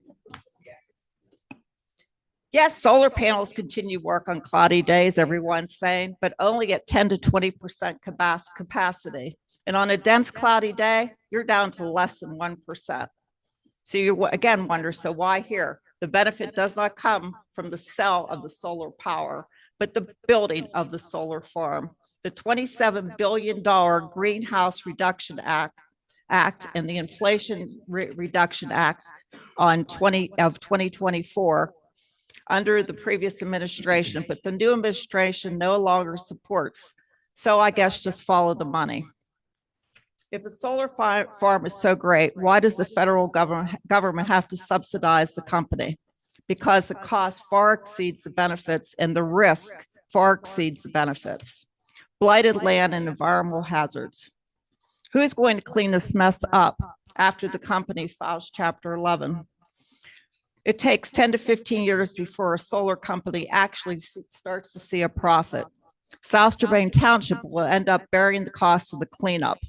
Speaker 14: Yes, solar panels continue work on cloudy days, everyone's saying, but only at 10 to 20% capacity. And on a dense cloudy day, you're down to less than 1%. So you again wonder, so why here? The benefit does not come from the sale of the solar power, but the building of the solar farm. The $27 billion Greenhouse Reduction Act and the Inflation Reduction Act of 2024 under the previous administration, but the new administration no longer supports. So I guess just follow the money. If the solar farm is so great, why does the federal government have to subsidize the company? Because the cost far exceeds the benefits and the risk far exceeds the benefits. Blighted land and environmental hazards. Who is going to clean this mess up after the company files Chapter 11? It takes 10 to 15 years before a solar company actually starts to see a profit. South Strabane Township will end up bearing the cost of the cleanup.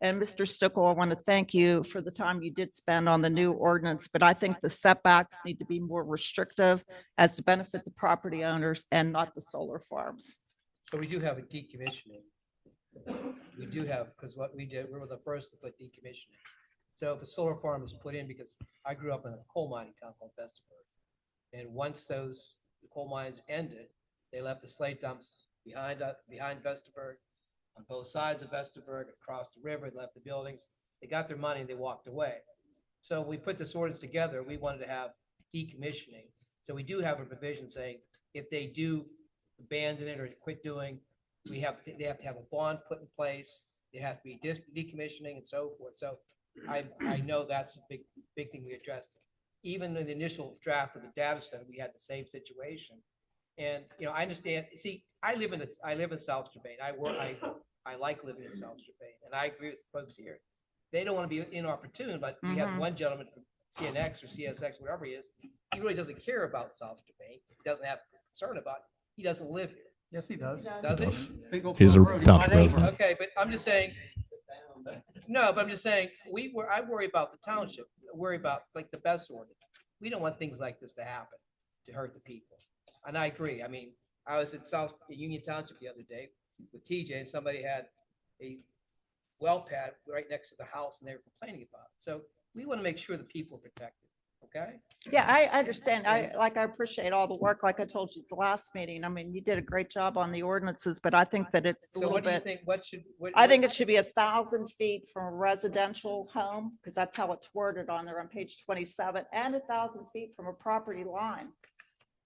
Speaker 14: And Mr. Stokel, I want to thank you for the time you did spend on the new ordinance, but I think the setbacks need to be more restrictive as to benefit the property owners and not the solar farms.
Speaker 3: So we do have a decommissioning. We do have, because what we did, we were the first to put decommissioning. So if a solar farm is put in, because I grew up in a coal mining town called Vesterburg. And once those coal mines ended, they left the slate dumps behind Vesterburg, on both sides of Vesterburg, across the river, they left the buildings. They got their money, they walked away. So we put this ordinance together, we wanted to have decommissioning. So we do have a provision saying if they do abandon it or quit doing, they have to have a bond put in place. There has to be decommissioning and so forth. So I know that's a big thing we addressed. Even in the initial draft of the data center, we had the same situation. And I understand. See, I live in South Strabane. I like living in South Strabane, and I agree with the folks here. They don't want to be inopportune, but we have one gentleman from CNX or CSX, whatever he is. He really doesn't care about South Strabane. He doesn't have concern about it. He doesn't live here.
Speaker 13: Yes, he does.
Speaker 3: Does he?
Speaker 5: He's a township resident.
Speaker 3: Okay, but I'm just saying. No, but I'm just saying I worry about the township. I worry about like the best ordinance. We don't want things like this to happen to hurt the people. And I agree. I mean, I was at Union Township the other day with TJ, and somebody had a well pad right next to the house, and they were complaining about it. So we want to make sure the people are protected. Okay.
Speaker 14: Yeah, I understand. I appreciate all the work. Like I told you at the last meeting, I mean, you did a great job on the ordinances, but I think that it's a
Speaker 3: So
Speaker 14: little
Speaker 3: what do you
Speaker 14: bit.
Speaker 3: think?
Speaker 14: I think it should be 1,000 feet from a residential home, because that's how it's worded on there on page 27, and 1,000 feet from a property line.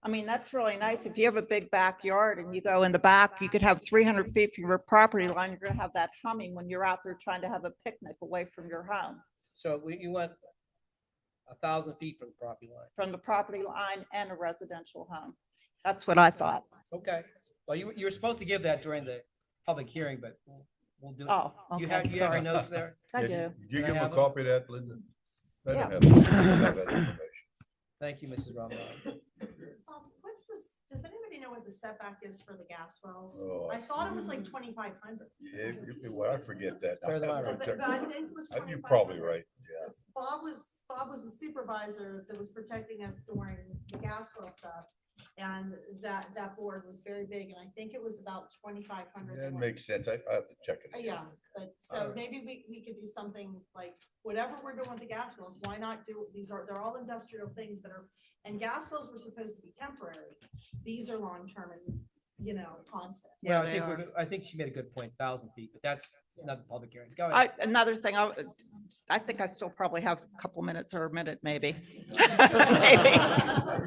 Speaker 14: I mean, that's really nice. If you have a big backyard and you go in the back, you could have 300 feet from your property line. You're going to have that humming when you're out there trying to have a picnic away from your home.
Speaker 3: So you want 1,000 feet from the property line?
Speaker 14: From the property line and a residential home. That's what I thought.
Speaker 3: Okay. Well, you were supposed to give that during the public hearing, but we'll do it.
Speaker 14: Oh, okay.
Speaker 3: You have your notes there?
Speaker 14: I do.
Speaker 1: Did you
Speaker 3: Can I
Speaker 1: give him a
Speaker 3: have them?
Speaker 1: copy of that, Linda? I
Speaker 14: Yeah.
Speaker 1: don't have that information.
Speaker 3: Thank you, Mrs. Ramadan.
Speaker 7: What's this, does anybody know what the setback is for the gas wells?
Speaker 1: Oh.
Speaker 7: I thought it was like 2,500.
Speaker 1: Yeah, well, I forget that.
Speaker 3: Better than I
Speaker 1: I'll
Speaker 3: would.
Speaker 1: check.
Speaker 7: But I think it was
Speaker 1: You're probably
Speaker 7: 2,500.
Speaker 1: right, yeah.
Speaker 7: Bob was a supervisor that was protecting us during the gas well stuff. And that board was very big, and I think it was about 2,500.
Speaker 1: That makes sense. I have to check it.
Speaker 7: Yeah, but so maybe we could do something like whatever we're doing with the gas wells, why not do, they're all industrial things that are, and gas wells were supposed to be temporary. These are long-term and, constant.
Speaker 3: Well,
Speaker 14: Yeah,
Speaker 3: I think she made a good point, 1,000 feet, but that's another public hearing. Go ahead.
Speaker 14: Another thing, I think I still probably have a couple minutes or a minute, maybe. Maybe.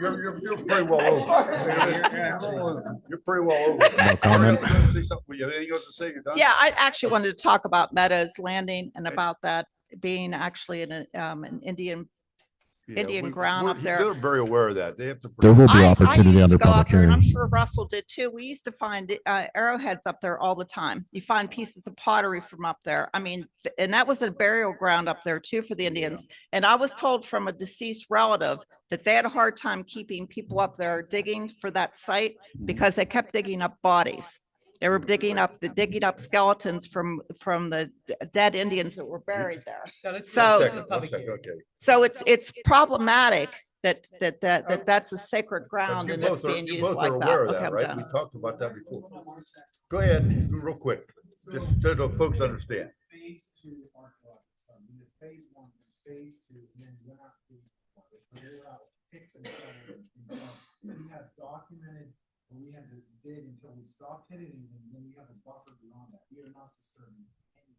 Speaker 1: You're pretty well over. You're pretty well over.
Speaker 5: No comment.
Speaker 1: You have anything else to say? You're done?
Speaker 14: Yeah, I actually wanted to talk about Meadows Landing and about that being actually an Indian ground up there.
Speaker 1: They're very aware of that. They have to.
Speaker 5: There will be
Speaker 14: I
Speaker 5: opportunity
Speaker 14: used
Speaker 5: under
Speaker 14: to go up
Speaker 5: public
Speaker 14: there, and I'm
Speaker 5: hearing.
Speaker 14: sure Russell did too. We used to find arrowheads up there all the time. You find pieces of pottery from up there. I mean, and that was a burial ground up there too for the Indians. And I was told from a deceased relative that they had a hard time keeping people up there digging for that site because they kept digging up bodies. They were digging up skeletons from the dead Indians that were buried there.
Speaker 3: No, let's-
Speaker 14: So-
Speaker 3: this is a public hearing.
Speaker 1: Okay.
Speaker 14: So it's problematic that's a sacred ground
Speaker 1: You
Speaker 14: and it's
Speaker 1: both are-
Speaker 14: being
Speaker 1: you
Speaker 14: used
Speaker 1: both
Speaker 14: like
Speaker 1: are
Speaker 14: that.
Speaker 1: aware of
Speaker 14: Okay,
Speaker 1: that,
Speaker 14: I'm
Speaker 1: right?
Speaker 14: done.
Speaker 1: We talked about that before. Go ahead, real quick, just so the folks understand.
Speaker 12: Phase 2 archaeological study. We did phase 1, phase 2, and then we went out to clear out pits and cellars and stuff. We have documented where we had to dig until we stopped hitting it, and then we have a buffer beyond that. We are not disturbing anything.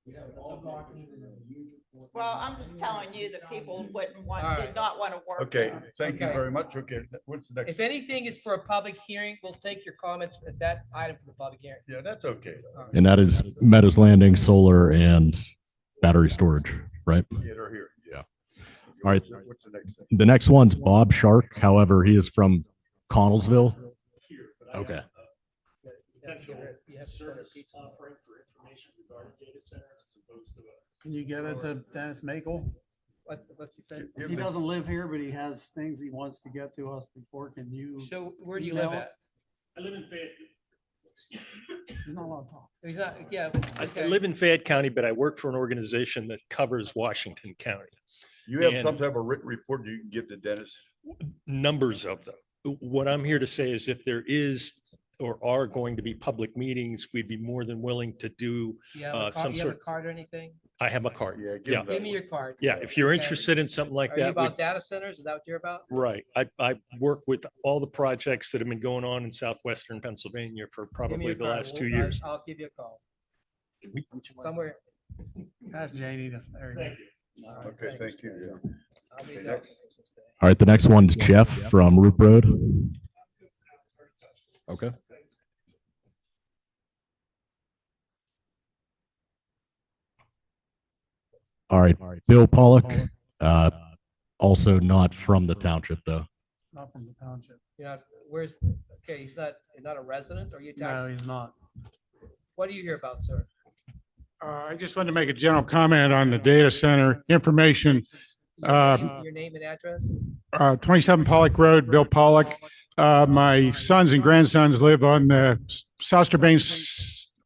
Speaker 12: We have it all documented in a huge report.
Speaker 14: Well, I'm just telling you that people did
Speaker 3: All
Speaker 14: not
Speaker 3: right.
Speaker 14: want to work
Speaker 1: Okay,
Speaker 14: there.
Speaker 1: thank you
Speaker 3: Okay.
Speaker 1: very much. Okay, what's the next?
Speaker 3: If anything is for a public hearing, we'll take your comments at that item for the public hearing.
Speaker 1: Yeah, that's okay.
Speaker 5: And that is Meadows Landing, solar and battery storage, right?
Speaker 1: Yeah, they're here.
Speaker 5: Yeah. All right.
Speaker 1: What's the next thing?
Speaker 5: The next one's Bob Shark. However, he is from Connellsville. Okay.
Speaker 13: Can you get it to Dennis Makel?
Speaker 3: What's he say?
Speaker 13: He doesn't live here, but he has things he wants to get to us before. Can you?
Speaker 3: So where do you
Speaker 13: email
Speaker 3: live
Speaker 13: it?
Speaker 3: at?
Speaker 15: I live in Fayette.
Speaker 13: He's not allowed to talk.
Speaker 3: He's not, yeah.
Speaker 15: I
Speaker 3: okay.
Speaker 15: live in Fayette County, but I work for an organization that covers Washington County.
Speaker 1: You have
Speaker 15: And-
Speaker 1: some type of written report you can give to Dennis?
Speaker 15: Numbers of them. What I'm here to say is if there is or are going to be public meetings, we'd be more than willing to do
Speaker 3: You have a card,
Speaker 15: some
Speaker 3: you have a
Speaker 15: sort.
Speaker 3: card or anything?
Speaker 15: I have a card.
Speaker 1: Yeah,
Speaker 15: Yeah.
Speaker 3: Give me your card.
Speaker 15: Yeah. If you're
Speaker 3: Okay.
Speaker 15: interested in something like
Speaker 3: Are you
Speaker 15: that.
Speaker 3: about
Speaker 15: we'd-
Speaker 3: data centers? Is that what you're about?
Speaker 15: Right. I work with all the projects that have been going on in southwestern Pennsylvania for
Speaker 3: Give me
Speaker 15: probably
Speaker 3: your
Speaker 15: the
Speaker 3: card.
Speaker 15: last 2
Speaker 3: We'll-
Speaker 15: years.
Speaker 3: I'll give you a call. Somewhere.
Speaker 13: That's Janie. There you go.
Speaker 3: All right,
Speaker 1: Okay,
Speaker 3: thanks.
Speaker 1: thank you. Yeah.
Speaker 3: I'll be
Speaker 1: Okay,
Speaker 3: there.
Speaker 1: next.
Speaker 5: All right, the next one's Jeff from Roop Road. Okay. All right, Bill Pollock, also not from the township though.
Speaker 13: Not from the township.
Speaker 3: You're not, where's, okay, he's not a resident or you
Speaker 13: No,
Speaker 3: tax?
Speaker 13: he's not.
Speaker 3: What do you hear about, sir?
Speaker 16: I just wanted to make a general comment on the data center information.
Speaker 3: Your name and address?
Speaker 16: 27 Pollock Road, Bill Pollock. My sons and grandsons live on the South Strabane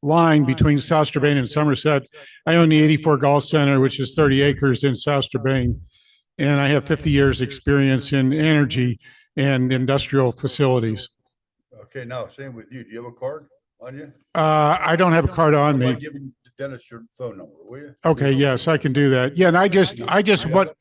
Speaker 16: line between South Strabane and Somerset. I own the 84 Golf Center, which is 30 acres in South Strabane. And I have 50 years experience in energy and industrial facilities.
Speaker 1: Okay, now, same with you. Do you have a card on you?
Speaker 16: I don't have a card on
Speaker 1: How
Speaker 16: me.
Speaker 1: about giving Dennis your phone number, will you?
Speaker 16: Okay, yes, I can do that. Yeah, and I just what,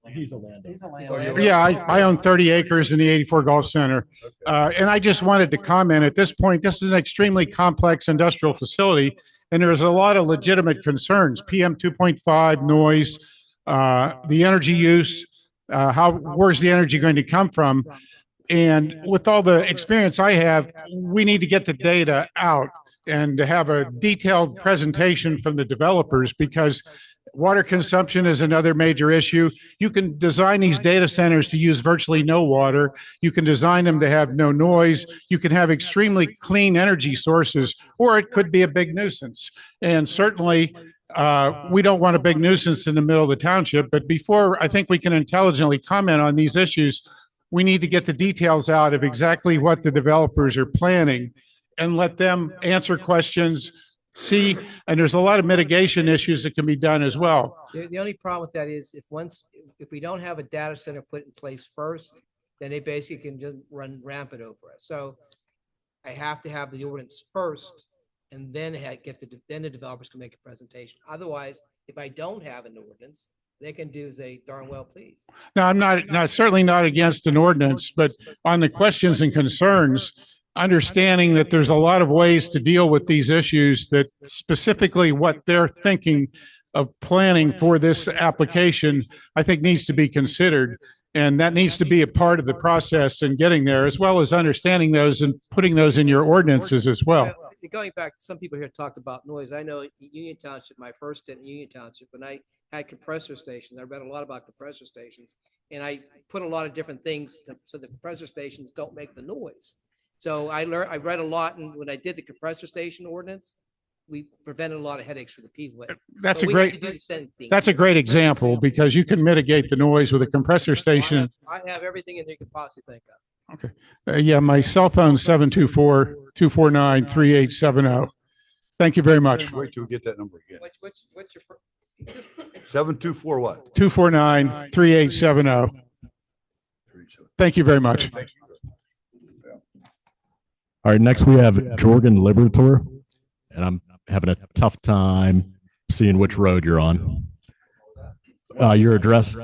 Speaker 15: He's a landowner.
Speaker 3: He's a landlord.
Speaker 16: yeah, I own 30 acres in the 84 Golf Center. And I just wanted to comment at this point, this is an extremely complex industrial facility. And there's a lot of legitimate concerns, PM 2.5 noise, the energy use, where's the energy going to come from? And with all the experience I have, we need to get the data out and to have a detailed presentation from the developers because water consumption is another major issue. You can design these data centers to use virtually no water. You can design them to have no noise. You can have extremely clean energy sources, or it could be a big nuisance. And certainly, we don't want a big nuisance in the middle of the township. But before I think we can intelligently comment on these issues, we need to get the details out of exactly what the developers are planning and let them answer questions, see, and there's a lot of mitigation issues that can be done as well.
Speaker 3: The only problem with that is if we don't have a data center put in place first, then they basically can just run rampant over us. So I have to have the ordinance first and then then the developers can make a presentation. Otherwise, if I don't have an ordinance, they can do as they darn well please.
Speaker 16: Now, I'm not certainly not against an ordinance, but on the questions and concerns, understanding that there's a lot of ways to deal with these issues, that specifically what they're thinking of planning for this application, I think needs to be considered. And that needs to be a part of the process in getting there, as well as understanding those and putting those in your ordinances as well.
Speaker 3: Going back, some people here talked about noise. I know Union Township, my first stint in Union Township, when I had compressor stations, I read a lot about compressor stations, and I put a lot of different things so the compressor stations don't make the noise. So I read a lot, and when I did the compressor station ordinance, we prevented a lot of headaches for the people.
Speaker 16: That's
Speaker 3: But
Speaker 16: a
Speaker 3: we have
Speaker 16: great,
Speaker 3: to do the same thing.
Speaker 16: that's a great example because you can mitigate the noise with a compressor station.
Speaker 3: I have everything in there you could possibly think of.
Speaker 16: Okay. Yeah, my cell phone 724-249-3870. Thank you very much.
Speaker 1: Wait till we get that number again.
Speaker 3: What's your?
Speaker 1: 724 what?
Speaker 16: 249-3870. Thank you very much.
Speaker 1: Thank you.
Speaker 5: All right, next we have Jorgen Liberator, and I'm having a tough time seeing which road you're on. Your address?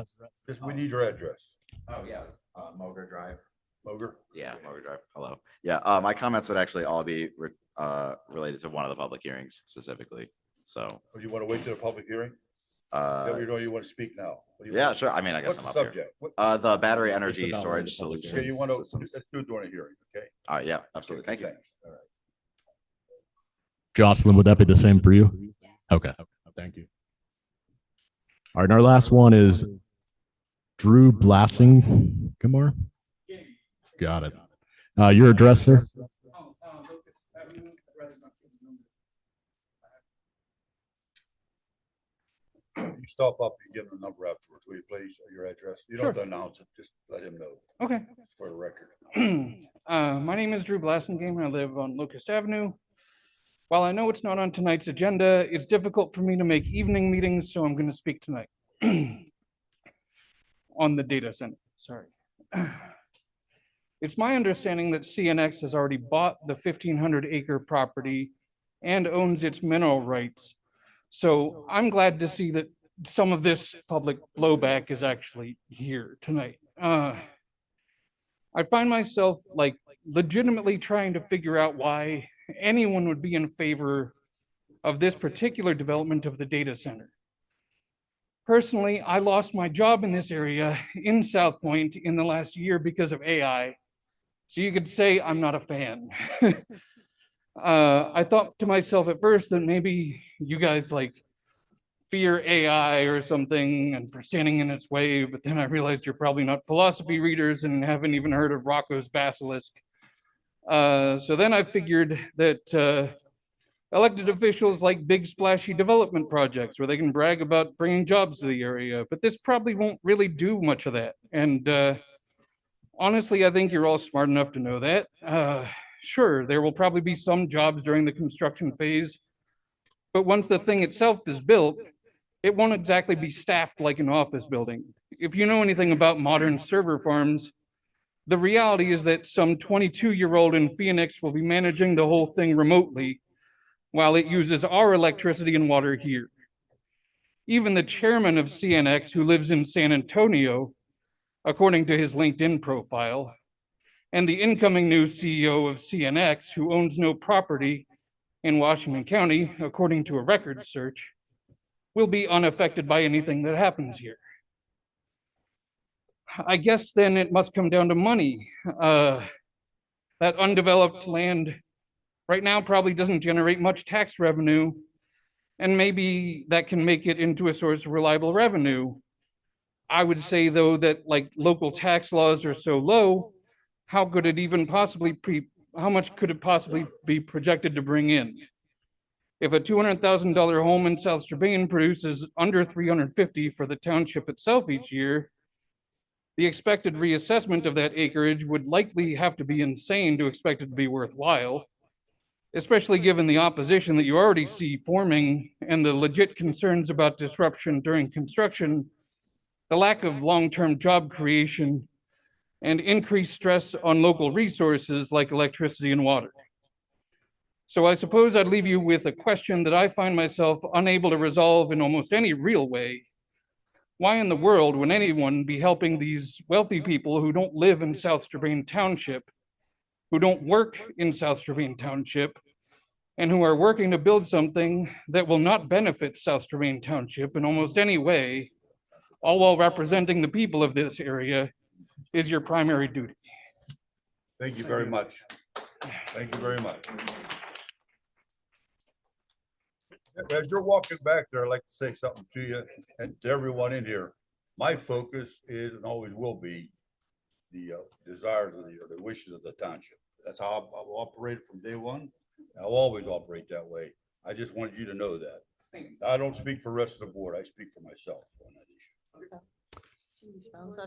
Speaker 1: Just we need your address.
Speaker 17: Oh, yes, Moger Drive.
Speaker 1: Moger?
Speaker 17: Yeah, Moger Drive. Hello. Yeah, my comments would actually all be related to one of the public hearings specifically. So.
Speaker 1: Would you want to wait till the public hearing? You want to speak now?
Speaker 17: Yeah, sure. I mean, I guess
Speaker 1: What's
Speaker 17: I'm
Speaker 1: the
Speaker 17: up here.
Speaker 1: subject?
Speaker 17: The battery energy
Speaker 5: about
Speaker 17: storage
Speaker 5: the public
Speaker 17: solution.
Speaker 1: Okay, you want to,
Speaker 17: systems.
Speaker 1: let's do it during a hearing, okay?
Speaker 17: All right, yeah, absolutely. Thank you.
Speaker 1: Thanks. All right.
Speaker 5: Jocelyn, would that be the same for you? Okay, thank you. All right, and our last one is Drew Blassing. Kumar? Got it. Your address, sir?
Speaker 1: you stop up, you give him the number afterwards, will you please, your address? You don't have to
Speaker 18: Sure.
Speaker 1: announce it, just let him know
Speaker 18: Okay.
Speaker 1: for the record.
Speaker 18: My name is Drew Blassingame. I live on Locust Avenue. While I know it's not on tonight's agenda, it's difficult for me to make evening meetings, so I'm going to speak tonight on the data center. Sorry. It's my understanding that CNX has already bought the 1,500 acre property and owns its mineral rights. So I'm glad to see that some of this public blowback is actually here tonight. I find myself like legitimately trying to figure out why anyone would be in favor of this particular development of the data center. Personally, I lost my job in this area in South Point in the last year because of AI. So you could say I'm not a fan. I thought to myself at first that maybe you guys like fear AI or something and for standing in its way, but then I realized you're probably not philosophy readers and haven't even heard of Rocco's Basilisk. So then I figured that elected officials like big splashy development projects where they can brag about bringing jobs to the area, but this probably won't really do much of that. And honestly, I think you're all smart enough to know that. Sure, there will probably be some jobs during the construction phase, but once the thing itself is built, it won't exactly be staffed like an office building. If you know anything about modern server farms, the reality is that some 22-year-old in Phoenix will be managing the whole thing remotely while it uses our electricity and water here. Even the chairman of CNX, who lives in San Antonio, according to his LinkedIn profile, and the incoming new CEO of CNX, who owns no property in Washington County, according to a record search, will be unaffected by anything that happens here. I guess then it must come down to money. That undeveloped land right now probably doesn't generate much tax revenue, and maybe that can make it into a source of reliable revenue. I would say though that like local tax laws are so low, how could it even possibly how much could it possibly be projected to bring in? If a $200,000 home in South Strabane produces under $350 for the township itself each year, the expected reassessment of that acreage would likely have to be insane to expect it to be worthwhile, especially given the opposition that you already see forming and the legit concerns about disruption during construction, the lack of long-term job creation, and increased stress on local resources like electricity and water. So I suppose I'd leave you with a question that I find myself unable to resolve in almost any real way. Why in the world would anyone be helping these wealthy people who don't live in South Strabane Township, who don't work in South Strabane Township, and who are working to build something that will not benefit South Strabane Township in almost any way, all while representing the people of this area, is your primary duty.
Speaker 1: Thank you very much. Thank you very much. As you're walking back there, I'd like to say something to you and to everyone in here. My focus is and always will be the desires of the wishes of the township. That's how I've operated from day one. I'll always operate that way. I just wanted you to know that. I don't speak for the rest of the board. I speak for myself on that issue.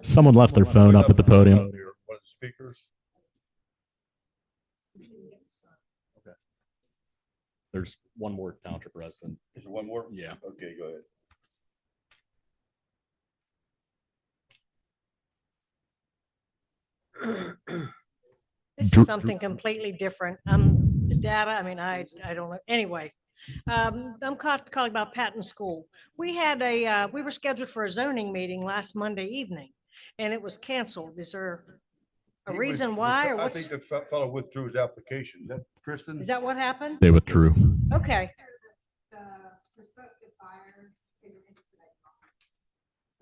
Speaker 5: Someone left their phone up at the podium.
Speaker 1: One of the speakers.
Speaker 5: Okay. There's one more township resident.
Speaker 1: Is there one more?
Speaker 5: Yeah.
Speaker 1: Okay, go ahead.
Speaker 19: This is something completely different. The data, I mean, I don't know. Anyway, I'm calling about Patton School. We were scheduled for a zoning meeting last Monday evening and it was canceled. Is there a reason why or what's?
Speaker 1: I think the fellow withdrew his application. Is that Kristen?
Speaker 19: Is that what happened?
Speaker 5: They withdrew.
Speaker 19: Okay.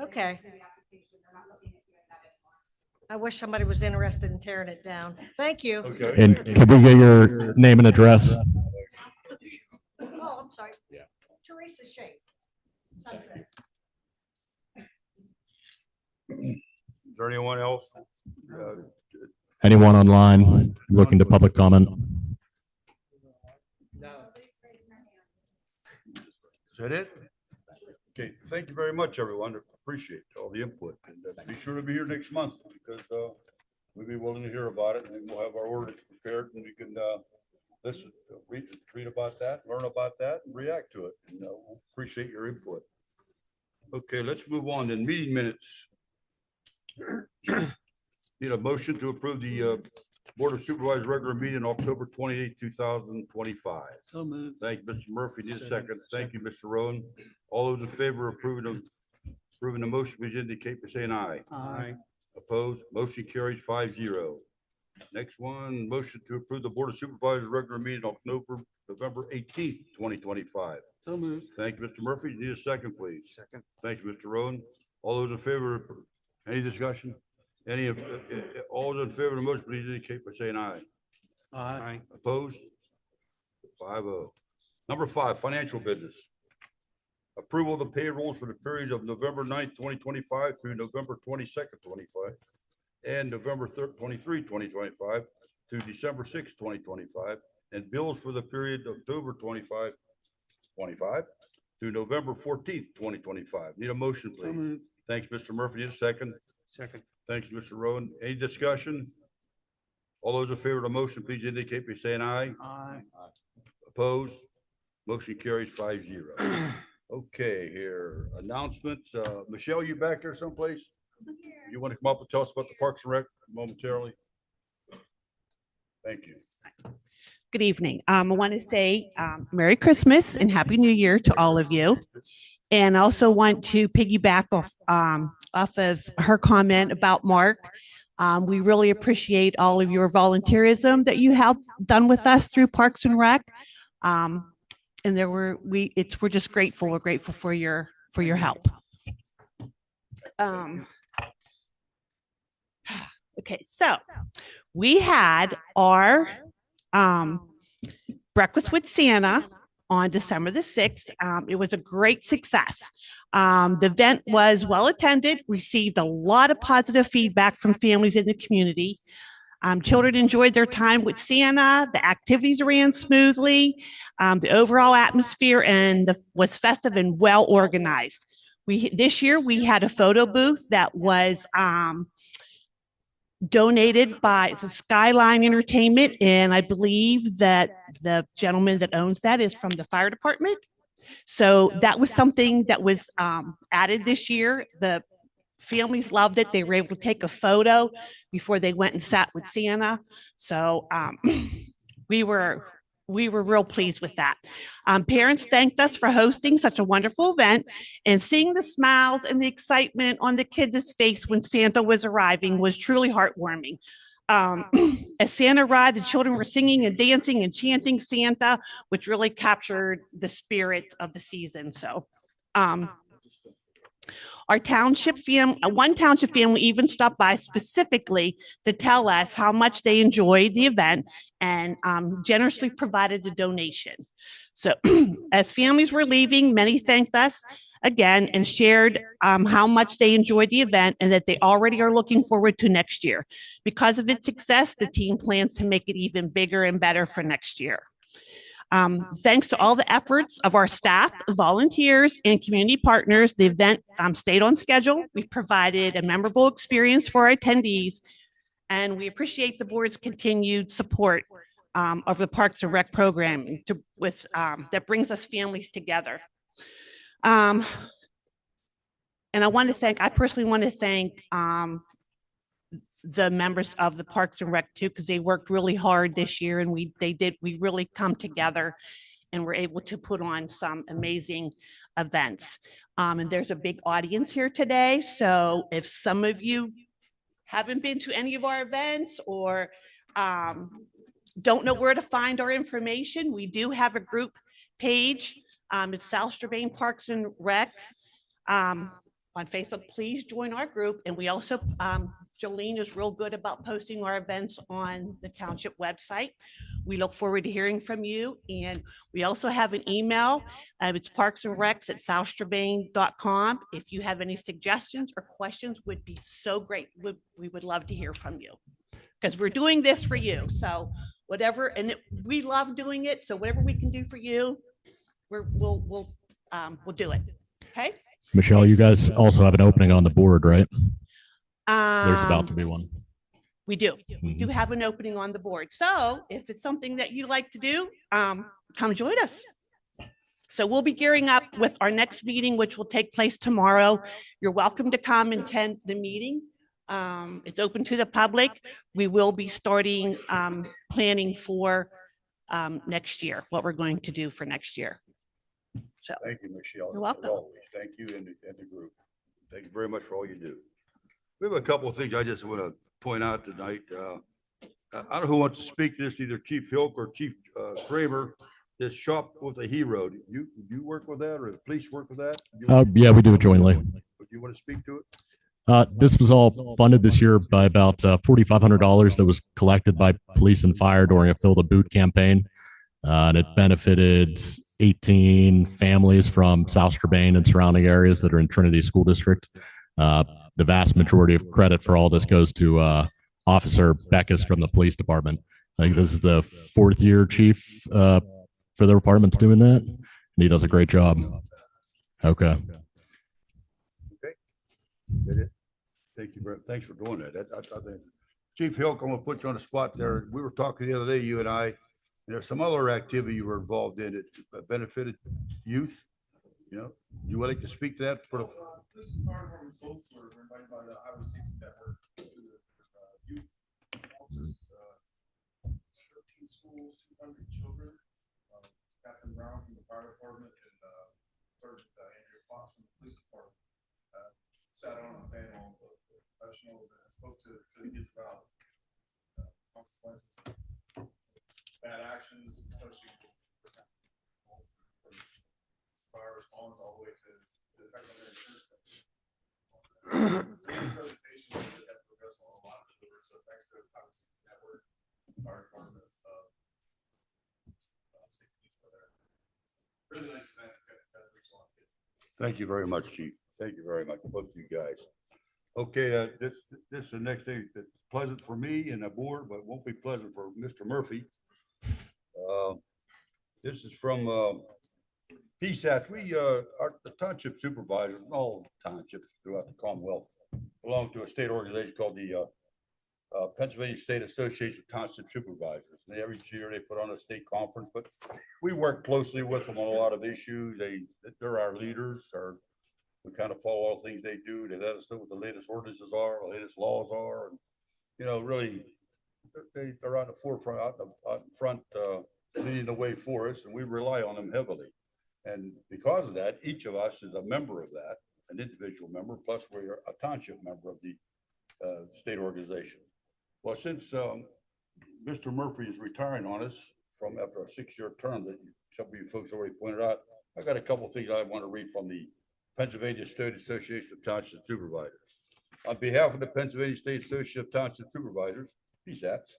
Speaker 19: Okay. I wish somebody was interested in tearing it down. Thank you.
Speaker 1: Okay.
Speaker 5: And can we get your name and address?
Speaker 19: Oh, I'm sorry. Yeah. Teresa Shape. Sunset.
Speaker 1: Is there anyone else?
Speaker 5: Anyone online looking to public comment?
Speaker 1: Is that it? Okay, thank you very much, everyone. Appreciate all the input. And be sure to be here next month because we'll be willing to hear about it and we'll have our orders prepared and we can listen, read about that, learn about that and react to it. And we'll appreciate your input. Okay, let's move on to meeting minutes. Need a motion to approve the Board of Supervisors regular meeting October 28, 2025.
Speaker 13: So moved.
Speaker 1: Thank you, Mr. Murphy. Need a second. Thank you, Mr. Rowan. All those in favor of approving the motion, please indicate by saying aye.
Speaker 13: Aye.
Speaker 1: Opposed? Motion carries 5-0. Next one, motion to approve the Board of Supervisors regular meeting November 18th, 2025.
Speaker 13: So moved.
Speaker 1: Thank you, Mr. Murphy. Need a second, please.
Speaker 13: Second.
Speaker 1: Thank you, Mr. Rowan. All those in favor, any discussion? Any of, all those in favor of the motion, please indicate by saying aye.
Speaker 13: Aye.
Speaker 1: Opposed? 5-0. Number 5, financial business. Approval of the payrolls for the periods of November 9th, 2025 through November 22nd, 25, and November 23, 2025 to December 6, 2025, and bills for the period of October 25 through November 14th, 2025. Need a motion, please. Thanks, Mr. Murphy. Need a second.
Speaker 13: Second.
Speaker 1: Thanks, Mr. Rowan. Any discussion? All those in favor of the motion, please indicate by saying aye.
Speaker 13: Aye.
Speaker 1: Opposed? Motion carries 5-0. Okay, here, announcements. Michelle, you back there someplace? You want to come up and tell us about the Parks and Rec momentarily? Thank you.
Speaker 20: Good evening. I want to say Merry Christmas and Happy New Year to all of you. And I also want to piggyback off of her comment about Mark. We really appreciate all of your volunteerism that you have done with us through Parks and Rec. And we're just grateful. We're grateful for your help. Okay, so we had our Breakfast with Santa on December the 6th. It was a great success. The event was well attended, received a lot of positive feedback from families in the community. Children enjoyed their time with Santa. The activities ran smoothly. The overall atmosphere was festive and well organized. This year we had a photo booth that was donated by Skyline Entertainment, and I believe that the gentleman that owns that is from the fire department. So that was something that was added this year. The families loved it. They were able to take a photo before they went and sat with Santa. So we were real pleased with that. Parents thanked us for hosting such a wonderful event, and seeing the smiles and the excitement on the kids' face when Santa was arriving was truly heartwarming. As Santa arrived, the children were singing and dancing and chanting Santa, which really captured the spirit of the season. So our township one township family even stopped by specifically to tell us how much they enjoyed the event and generously provided a donation. So as families were leaving, many thanked us again and shared how much they enjoyed the event and that they already are looking forward to next year. Because of its success, the team plans to make it even bigger and better for next year. Thanks to all the efforts of our staff, volunteers, and community partners, the event stayed on schedule. We provided a memorable experience for our attendees, and we appreciate the board's continued support of the Parks and Rec program that brings us families together. And I personally want to thank the members of the Parks and Rec too, because they worked really hard this year, and we really come together and were able to put on some amazing events. And there's a big audience here today. So if some of you haven't been to any of our events or don't know where to find our information, we do have a group page. It's South Strabane Parks and Rec on Facebook. Please join our group. And we also, Jolene is real good about posting our events on the township website. We look forward to hearing from you. And we also have an email. It's parksandrecs@southstrabane.com. If you have any suggestions or questions, would be so great. We would love to hear from you because we're doing this for you. So whatever, and we love doing it. So whatever we can do for you, we'll do it. Okay.
Speaker 5: Michelle, you guys also have an opening on the board, right? There's about to be
Speaker 20: Um,
Speaker 5: one.
Speaker 20: We do. We do have an opening on the board. So if it's something that you like to do, come join us. So we'll be gearing up with our next meeting, which will take place tomorrow. You're welcome to come and attend the meeting. It's open to the public. We will be starting planning for next year, what we're going to do for next year. So
Speaker 1: Thank you, Michelle.
Speaker 20: You're welcome.
Speaker 1: As always. Thank you and the group. Thank you very much for all you do. We have a couple of things I just want to point out tonight. I don't know who wants to speak to this, either Chief Hilk or Chief Kramer. This shop with a hero. You work with that, or the police work with that?
Speaker 5: Yeah, we do it jointly.
Speaker 1: Do you want to speak to it?
Speaker 5: This was all funded this year by about $4,500 that was collected by police and fire during a Fill the Boot campaign. And it benefited 18 families from South Strabane and surrounding areas that are in Trinity School District. The vast majority of credit for all this goes to Officer Beckus from the police department. I think this is the 4th year chief for the department's doing that, and he does a great job. Okay.
Speaker 1: Okay. Did it? Thank you thanks for doing that. I think Chief Hilk, I'm gonna put you on the spot there. We were talking the other day, you and I, and there's some other activity you were involved in that benefited youth. You know, you willing to speak to that for the?
Speaker 21: This is part of our results. We're invited by the Iowa Safety Network to the youth. 13 schools, 200 children. Captain Brown from the fire department and Sergeant Andrea Fox from the police department sat on a panel of professionals and spoke to the kids about consequences of bad actions, especially from fire response all the way to the effect on their insurance company. Presentation that progressed on a lot of children. So thanks to Iowa Safety Network, fire department. Really nice event.
Speaker 1: Thank you very much, Chief. Thank you very much, both of you guys. Okay, this is the next thing that's pleasant for me and the board, but won't be pleasant for Mr. Murphy. This is from PSATs. We the township supervisors, all townships throughout the Commonwealth belong to a state organization called the Pennsylvania State Association of Township Supervisors. And every year they put on a state conference, but we work closely with them on a lot of issues. They're our leaders. We kind of follow all the things they do. They let us know what the latest ordinances are, the latest laws are, and you know, really, they're on the forefront, out in front, leading the way for us, and we rely on them heavily. And because of that, each of us is a member of that, an individual member, plus we're a township member of the state organization. Well, since Mr. Murphy is retiring on us from after a 6-year term that some of you folks already pointed out, I got a couple of things I want to read from the Pennsylvania State Association of Township Supervisors. On behalf of the Pennsylvania State Association of Township Supervisors, PSATs,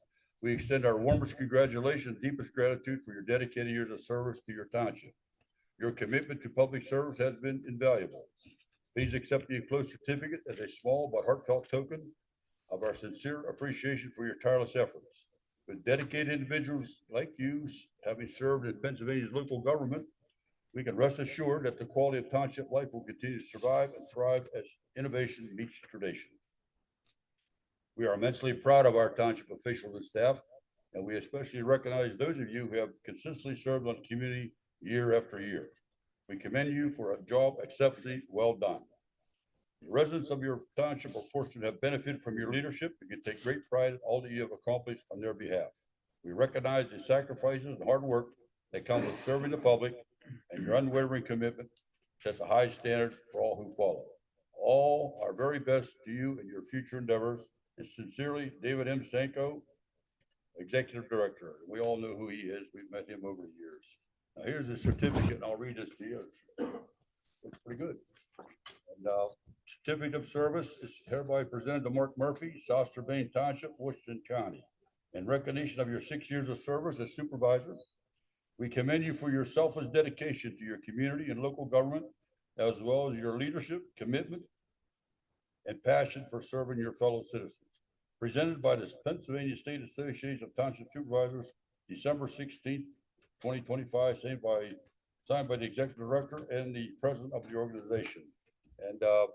Speaker 1: we extend our warmest congratulations, deepest gratitude for your dedicated years of service to your township. Your commitment to public service has been invaluable. Please accept the enclosed certificate as a small but heartfelt token of our sincere appreciation for your tireless efforts. With dedicated individuals like you, having served in Pennsylvania's local government, we can rest assured that the quality of township life will continue to survive and thrive as innovation meets tradition. We are immensely proud of our township officials and staff, and we especially recognize those of you who have consistently served on the community year after year. We commend you for a job exceptionally well done. The residents of your township are fortunate to have benefited from your leadership and can take great pride in all that you have accomplished on their behalf. We recognize the sacrifices and hard work that come with serving the public, and your unwavering commitment sets a high standard for all who follow. All our very best to you and your future endeavors. And sincerely, David M. Sanko, Executive Director. We all know who he is. We've met him over the years. Now here's the certificate, and I'll read this to you. It's pretty good. And certificate of service is hereby presented to Mark Murphy, South Strabane Township, Washington County. In recognition of your 6 years of service as supervisor, we commend you for your selfless dedication to your community and local government, as well as your leadership, commitment, and passion for serving your fellow citizens. Presented by the Pennsylvania State Association of Township Supervisors, December 16th, 2025, signed by signed by the executive director and the president of the organization. And I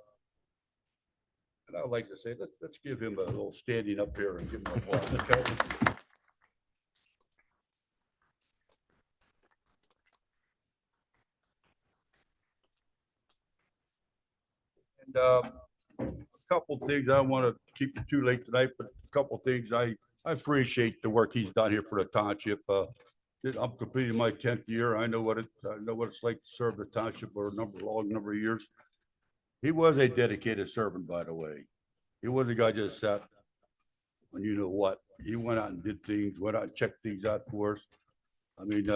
Speaker 1: would like to say, let's give him a little standing up here and give him applause. Okay? And a couple things, I don't want to keep it too late tonight, but a couple things, I appreciate the work he's done here for the township. I'm completing my 10th year. I know what it's like to serve the township for a long number of years. He was a dedicated servant, by the way. He wasn't a guy just sat on you know what. He went out and did things, went out and checked things out for us. I mean,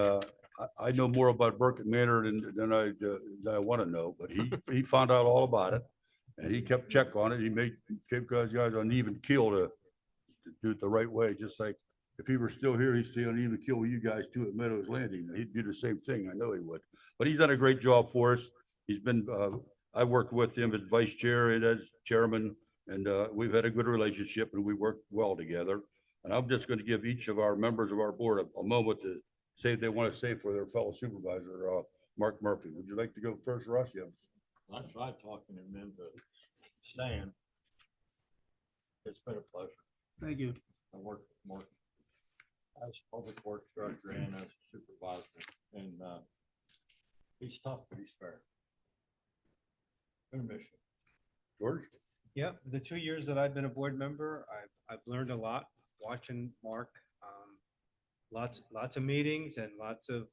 Speaker 1: I know more about Burkett Manor than I want to know, but he found out all about it, and he kept check on it. He made guys on an even keel to do it the right way. Just like if he were still here, he'd stay on an even keel with you guys too at Meadows Landing. He'd do the same thing. I know he would. But he's done a great job for us. He's been. I worked with him as vice chair and as chairman, and we've had a good relationship, and we work well together. And I'm just going to give each of our members of our board a moment to say they want to say for their fellow supervisor, Mark Murphy. Would you like to go first, Russ? Yes.
Speaker 2: I tried talking him into staying. It's been a pleasure.
Speaker 13: Thank you.
Speaker 2: I worked with Mark as public works director and as supervisor, and he's tough, but he's fair. Good mission.
Speaker 1: George?
Speaker 22: Yeah, the 2 years that I've been a board member, I've learned a lot watching Mark. Lots of meetings and lots of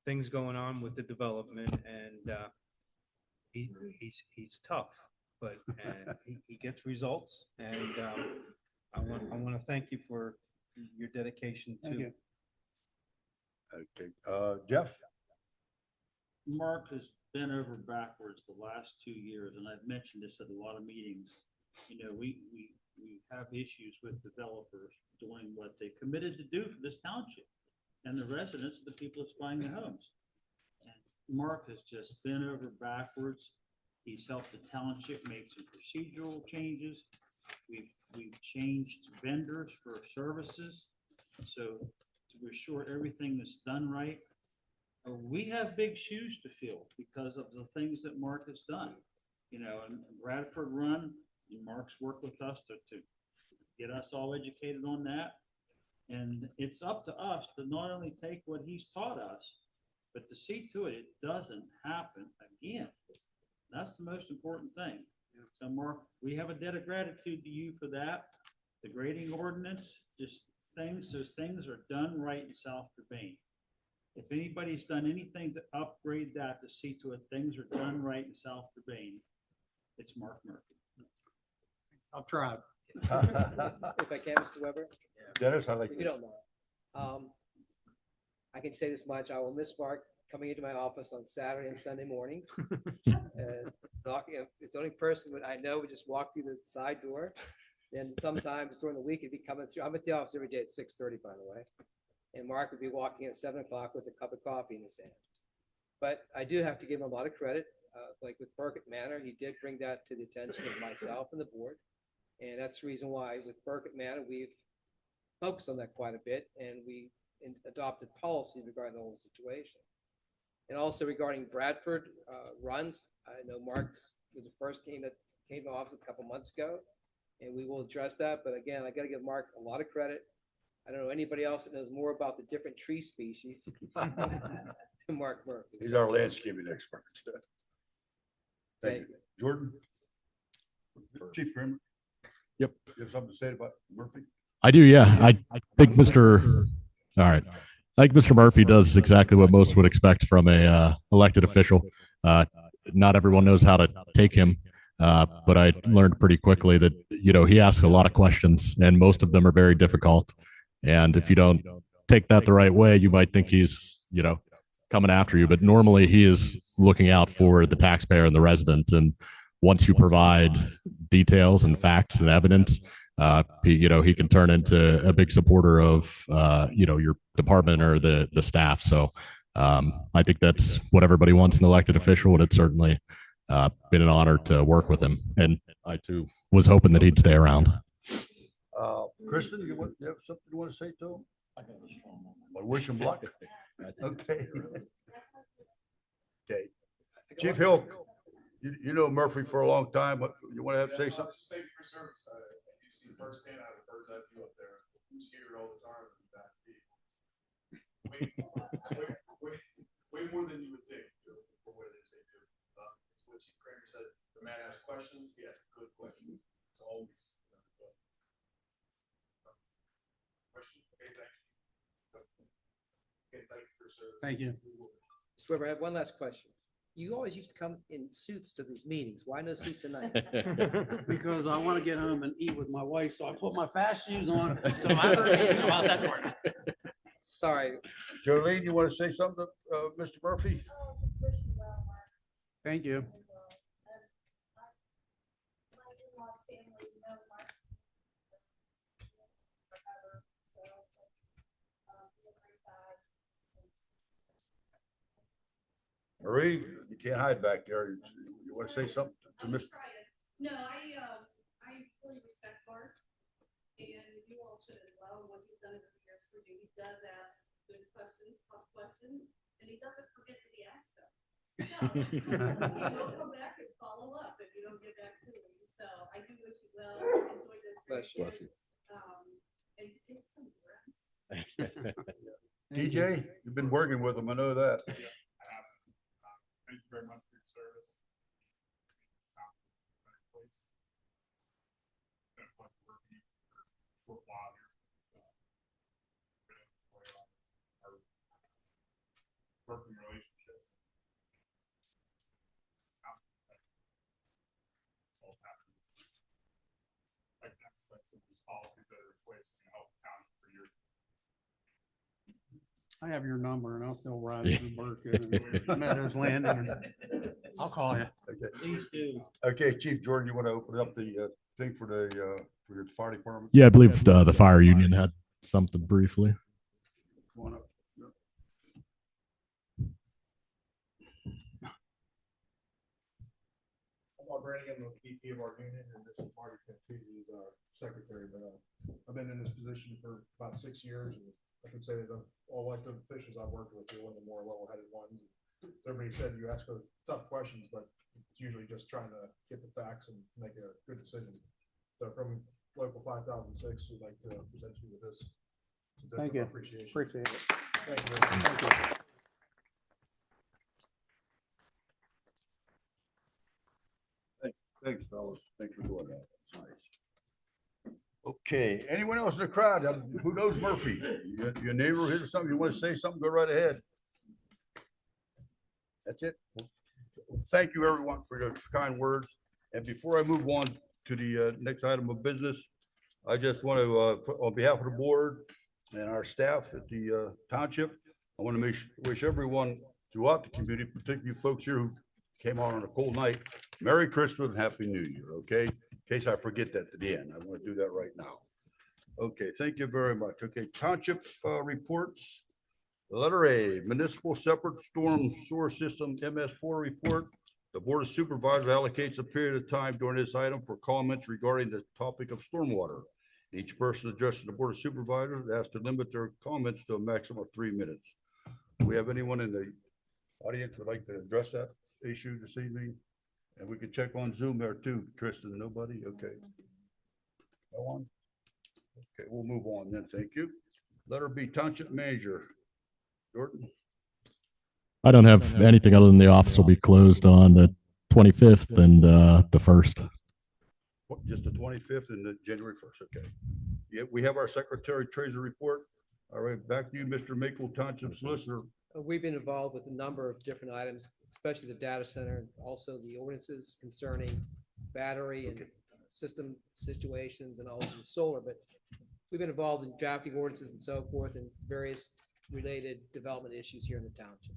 Speaker 22: things going on with the development, and he's tough, but he gets results, and I want to thank you for your dedication to.
Speaker 1: Okay, Jeff?
Speaker 8: Mark has been over backwards the last 2 years, and I've mentioned this at a lot of meetings. You know, we have issues with developers doing what they committed to do for this township and the residents, the people that's buying the homes. And Mark has just been over backwards. He's helped the township make some procedural changes. We've changed vendors for services, so to assure everything is done right. We have big shoes to fill because of the things that Mark has done. You know, and Bradford Run, Mark's worked with us to get us all educated on that. And it's up to us to not only take what he's taught us, but to see to it doesn't happen again. That's the most important thing. So Mark, we have a debt of gratitude to you for that. The grading ordinance, just those things are done right in South Urbane. If anybody's done anything to upgrade that, to see to it things are done right in South Urbane, it's Mark Murphy.
Speaker 13: I'll try.
Speaker 23: If I can, Mr. Weber?
Speaker 1: Dennis, I like
Speaker 23: If you don't mind. I can say this much, I will miss Mark coming into my office on Saturday and Sunday mornings. It's the only person that I know would just walk through the side door. And sometimes during the week, he'd be coming through. I'm at the office every day at 6:30, by the way. And Mark would be walking at 7 o'clock with a cup of coffee in his hand. But I do have to give him a lot of credit. Like with Burkett Manor, he did bring that to the attention of myself and the board. And that's the reason why with Burkett Manor, we've focused on that quite a bit, and we adopted policies regarding the whole situation. And also regarding Bradford runs, I know Mark's was the first came to office a couple months ago, and we will address that. But again, I got to give Mark a lot of credit. I don't know anybody else that knows more about the different tree species than Mark Murphy.
Speaker 1: He's our landscaping expert. Thank you.
Speaker 23: you.
Speaker 1: Jordan? Chief Kramer?
Speaker 5: Yep.
Speaker 1: You have something to say about Murphy?
Speaker 5: I do, yeah. I think all right. I think Mr. Murphy does exactly what most would expect from a elected official. Not everyone knows how to take him, but I learned pretty quickly that, you know, he asks a lot of questions, and most of them are very difficult. And if you don't take that the right way, you might think he's, you know, coming after you. But normally he is looking out for the taxpayer and the resident. And once you provide details and facts and evidence, he can turn into a big supporter of, your department or the staff. So I think that's what everybody wants in an elected official, and it's certainly been an honor to work with him. And I too was hoping that he'd stay around.
Speaker 1: Kristen, you have something you want to say to him? I wish him luck. Okay. Okay. Chief Hill, you know Murphy for a long time. What, you want to have to say something?
Speaker 21: Just thank you for service. You see firsthand out of the bird's eye view up there. Who's here all the time. Way more than you would think for what it is they do. What Chief Kramer said, the man asks questions, he asks good questions. It's always. Questions? Okay, thank you. Okay, thank you for service.
Speaker 13: Thank you.
Speaker 3: Mr. Weber, I have one last question. You always used to come in suits to these meetings. Why no suit tonight?
Speaker 13: Because I want to get home and eat with my wife, so I put my fast shoes on. So I heard anything about that part.
Speaker 3: Sorry.
Speaker 1: Jolene, you want to say something, Mr. Murphy?
Speaker 13: Thank you.
Speaker 1: Marie, you can't hide back there. You want to say something to Mr.?
Speaker 6: No, I really respect Bart, and you all should as well, what he's done over the years for you. He does ask good questions, tough questions, and he doesn't forget to be asked them. So, he will come back and follow up if you don't get back to him. So I do wish you well, enjoy those
Speaker 1: Bless you.
Speaker 6: and get some rest.
Speaker 1: DJ, you've been working with him. I know that.
Speaker 21: Thank you very much for your service. Been a pleasure working for a while here. Our working relationship. Like that's some of these policies that are in place to help the township for years.
Speaker 13: I have your number and I'll still ride through Burkett and Meadows Landing. And I'll call you.
Speaker 1: Okay.
Speaker 8: Please do.
Speaker 1: Okay, Chief Jordan, you want to open up the thing for your fire department?
Speaker 5: Yeah, I believe the fire union had something briefly.
Speaker 1: Come on up.
Speaker 21: I'm Bob Brannigan, I'm the VP of our union, and this is Marty Cantucci, he's our secretary. But I've been in this position for about 6 years, and I can say that all elected officials I've worked with are one of the more level-headed ones. As everybody said, you ask for tough questions, but it's usually just trying to get the facts and make a good decision. So from Local 5006, we'd like to present you with this.
Speaker 13: Thank you.
Speaker 21: Appreciation.
Speaker 13: Appreciate it.
Speaker 21: Thank you.
Speaker 13: Thank you.
Speaker 1: Thanks, fellas. Thanks for doing that. That's nice. Okay, anyone else in the crowd? Who knows Murphy? Your neighbor here or something? You want to say something? Go right ahead. That's it. Thank you, everyone, for your kind words. And before I move on to the next item of business, I just want to, on behalf of the board and our staff at the township, I want to wish everyone throughout the community, particularly you folks here who came on a cold night, Merry Christmas and Happy New Year, okay? In case I forget that at the end, I want to do that right now. Okay, thank you very much. Okay, township reports. Letter A, municipal separate storm sewer system MS4 report. The Board of Supervisors allocates a period of time during this item for comments regarding the topic of stormwater. Each person addressing the Board of Supervisors has to limit their comments to a maximum of 3 minutes. Do we have anyone in the audience who would like to address that issue this evening? And we can check on Zoom there too. Tristan, nobody? Okay. No one? Okay, we'll move on then. Thank you. Letter B, Township Manager. Jordan?
Speaker 5: I don't have anything other than the office will be closed on the 25th and the 1st.
Speaker 1: Just the 25th and the January 1st. Okay. Yeah, we have our Secretary Treasurer report. All right, back to you, Mr. Maple Township Solicitor.
Speaker 3: We've been involved with a number of different items, especially the data center, and also the ordinances concerning battery and system situations and also solar. But we've been involved in drafting ordinances and so forth and various related development issues here in the township.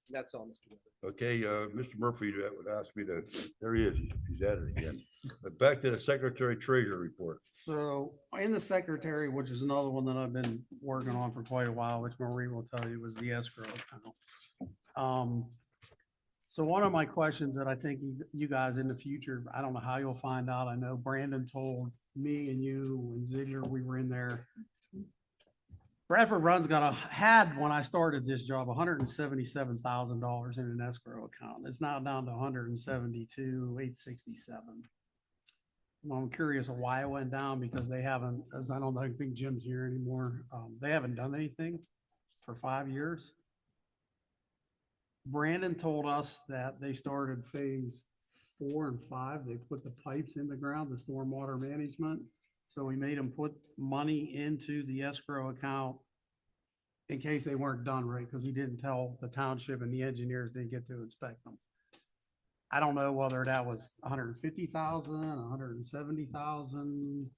Speaker 3: And that's all, Mr. Weber.
Speaker 1: Okay, Mr. Murphy would ask me to, there he is, he's at it again. But back to the Secretary Treasurer report.
Speaker 13: So in the secretary, which is another one that I've been working on for quite a while, which Marie will tell you was the escrow account. So one of my questions that I think you guys in the future, I don't know how you'll find out. I know Brandon told me and you and Ziegler, we were in there Bradford Run's had, when I started this job, $177,000 in an escrow account. It's now down to 172,867. I'm curious of why it went down, because they haven't, as I don't think Jim's here anymore. They haven't done anything for 5 years. Brandon told us that they started phase 4 and 5. They put the pipes in the ground, the stormwater management. So we made them put money into the escrow account in case they weren't done right, because he didn't tell the township and the engineers didn't get to inspect them. I don't know whether that was 150,000, 170,000.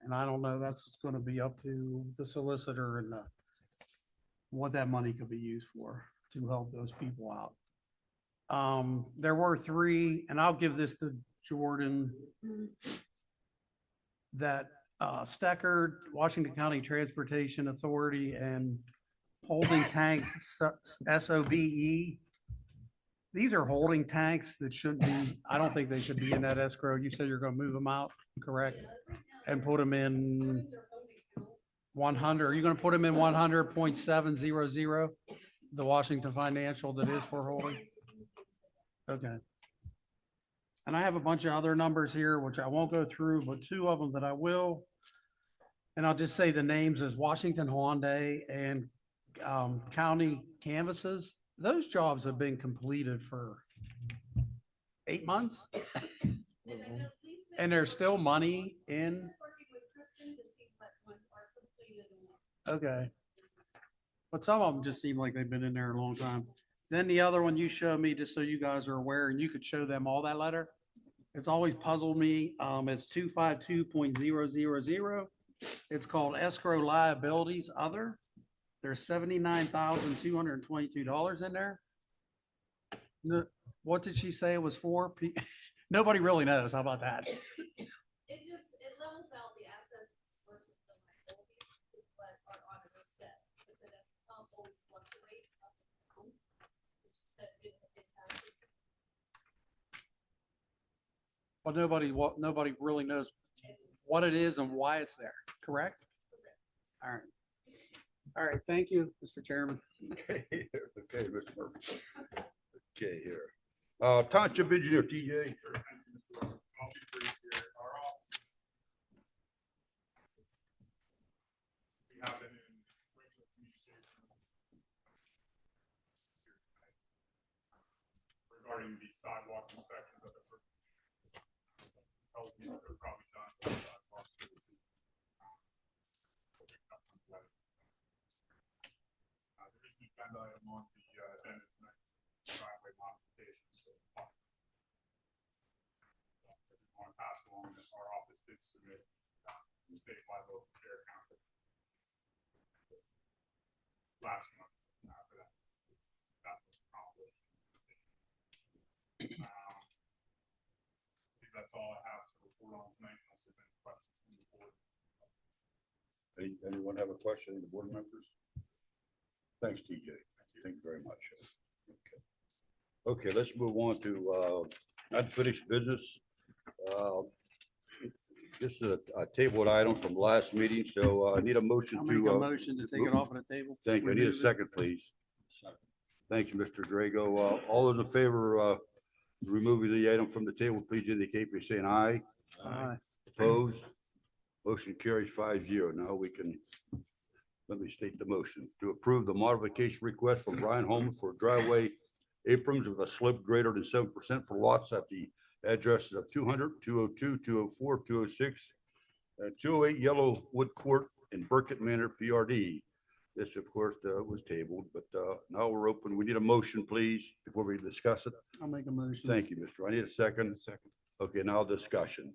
Speaker 13: And I don't know, that's going to be up to the solicitor and what that money could be used for to help those people out. There were 3, and I'll give this to Jordan, that Stecker, Washington County Transportation Authority, and Holding Tank SOBE. These are holding tanks that shouldn't be, I don't think they should be in that escrow. You said you're going to move them out, correct? And put them in 100. Are you going to put them in 100.700? The Washington Financial that is for holding? Okay. And I have a bunch of other numbers here, which I won't go through, but 2 of them that I will. And I'll just say the names as Washington Hyundai and County Canvases. Those jobs have been completed for 8 months. And there's still money in. Okay. But some of them just seem like they've been in there a long time. Then the other one you showed me, just so you guys are aware, and you could show them all that letter. It's always puzzled me. It's 252.000. It's called escrow liabilities other. There's $79,222 in there. What did she say it was for? Nobody really knows. How about that?
Speaker 6: It levels out the assets versus the liabilities, what our auditor said. It said that always fluctuate up and down.
Speaker 13: Well, nobody really knows what it is and why it's there, correct? All right. All right, thank you, Mr. Chairman.
Speaker 1: Okay, Mr. Murphy. Okay, here. Township Engineer, TJ.
Speaker 9: We have been in regular communication regarding the sidewalk inspections that are tells me that they're probably done for the sidewalks for the city. There is an agenda item on the agenda tonight, driveway modifications. So, on pass along that our office did submit statewide local share count last month. For that was accomplished. I think that's all I have to report on tonight, unless there's any questions from the board.
Speaker 1: Anyone have a question, the board members? Thanks, TJ. Thank you very much. Okay, let's move on to unfinished business. This is a tabled item from last meeting, so I need a motion
Speaker 13: I'll
Speaker 1: to.
Speaker 13: make a motion to take it off of the table.
Speaker 1: Thank you. I need a
Speaker 13: Remove it.
Speaker 1: second, please. Thank you, Mr. Drago. All those in favor of removing the item from the table, please indicate by saying aye.
Speaker 13: Aye.
Speaker 1: Opposed? Motion carries 5-0. Now we can, let me state the motion. To approve the modification request from Brian Holman for driveway aprons with a slope greater than 7% for lots at the addresses of 200, 202, 204, 206, 208 Yellowwood Court in Burkett Manor, PRD. This, of course, was tabled, but now we're open. We need a motion, please, before we discuss it.
Speaker 13: I'll make a motion.
Speaker 1: Thank you, Mr. I need a second. Second. Okay, now discussion.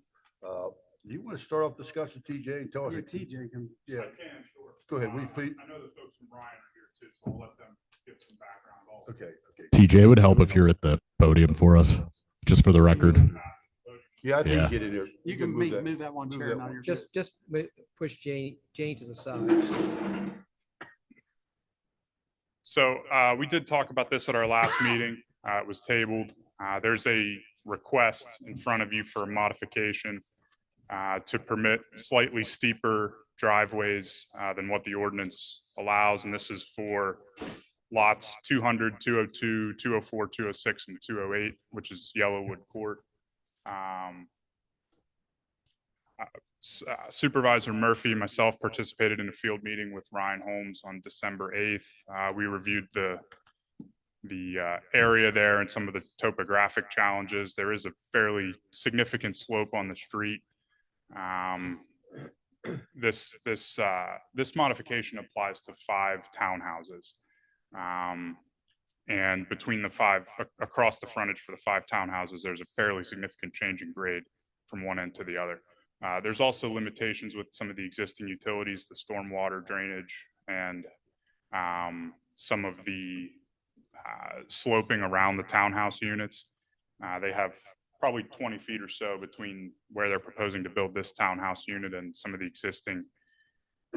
Speaker 1: Do you want to start off discussion, TJ, and tell us?
Speaker 13: Yeah, TJ can.
Speaker 1: Yeah.
Speaker 9: I can, sure.
Speaker 1: Go ahead, will you please?
Speaker 9: I know the folks from Bryan are here too, so I'll let them give some background also.
Speaker 1: Okay, okay.
Speaker 5: TJ would help if you're at the podium for us, just for the record.
Speaker 1: Yeah, I think
Speaker 5: Yeah.
Speaker 1: get in there.
Speaker 13: You can move that one chair now. You're
Speaker 3: Just push Jane to the side.
Speaker 9: So we did talk about this at our last meeting. It was tabled. There's a request in front of you for a modification to permit slightly steeper driveways than what the ordinance allows, and this is for lots 200, 202, 204, 206, and 208, which is Yellowwood Court. Supervisor Murphy and myself participated in a field meeting with Ryan Holmes on December 8th. We reviewed the area there and some of the topographic challenges. There is a fairly significant slope on the street. This modification applies to 5 townhouses. And between the 5, across the frontage for the 5 townhouses, there's a fairly significant change in grade from one end to the other. There's also limitations with some of the existing utilities, the stormwater drainage, and some of the sloping around the townhouse units. They have probably 20 feet or so between where they're proposing to build this townhouse unit and some of the existing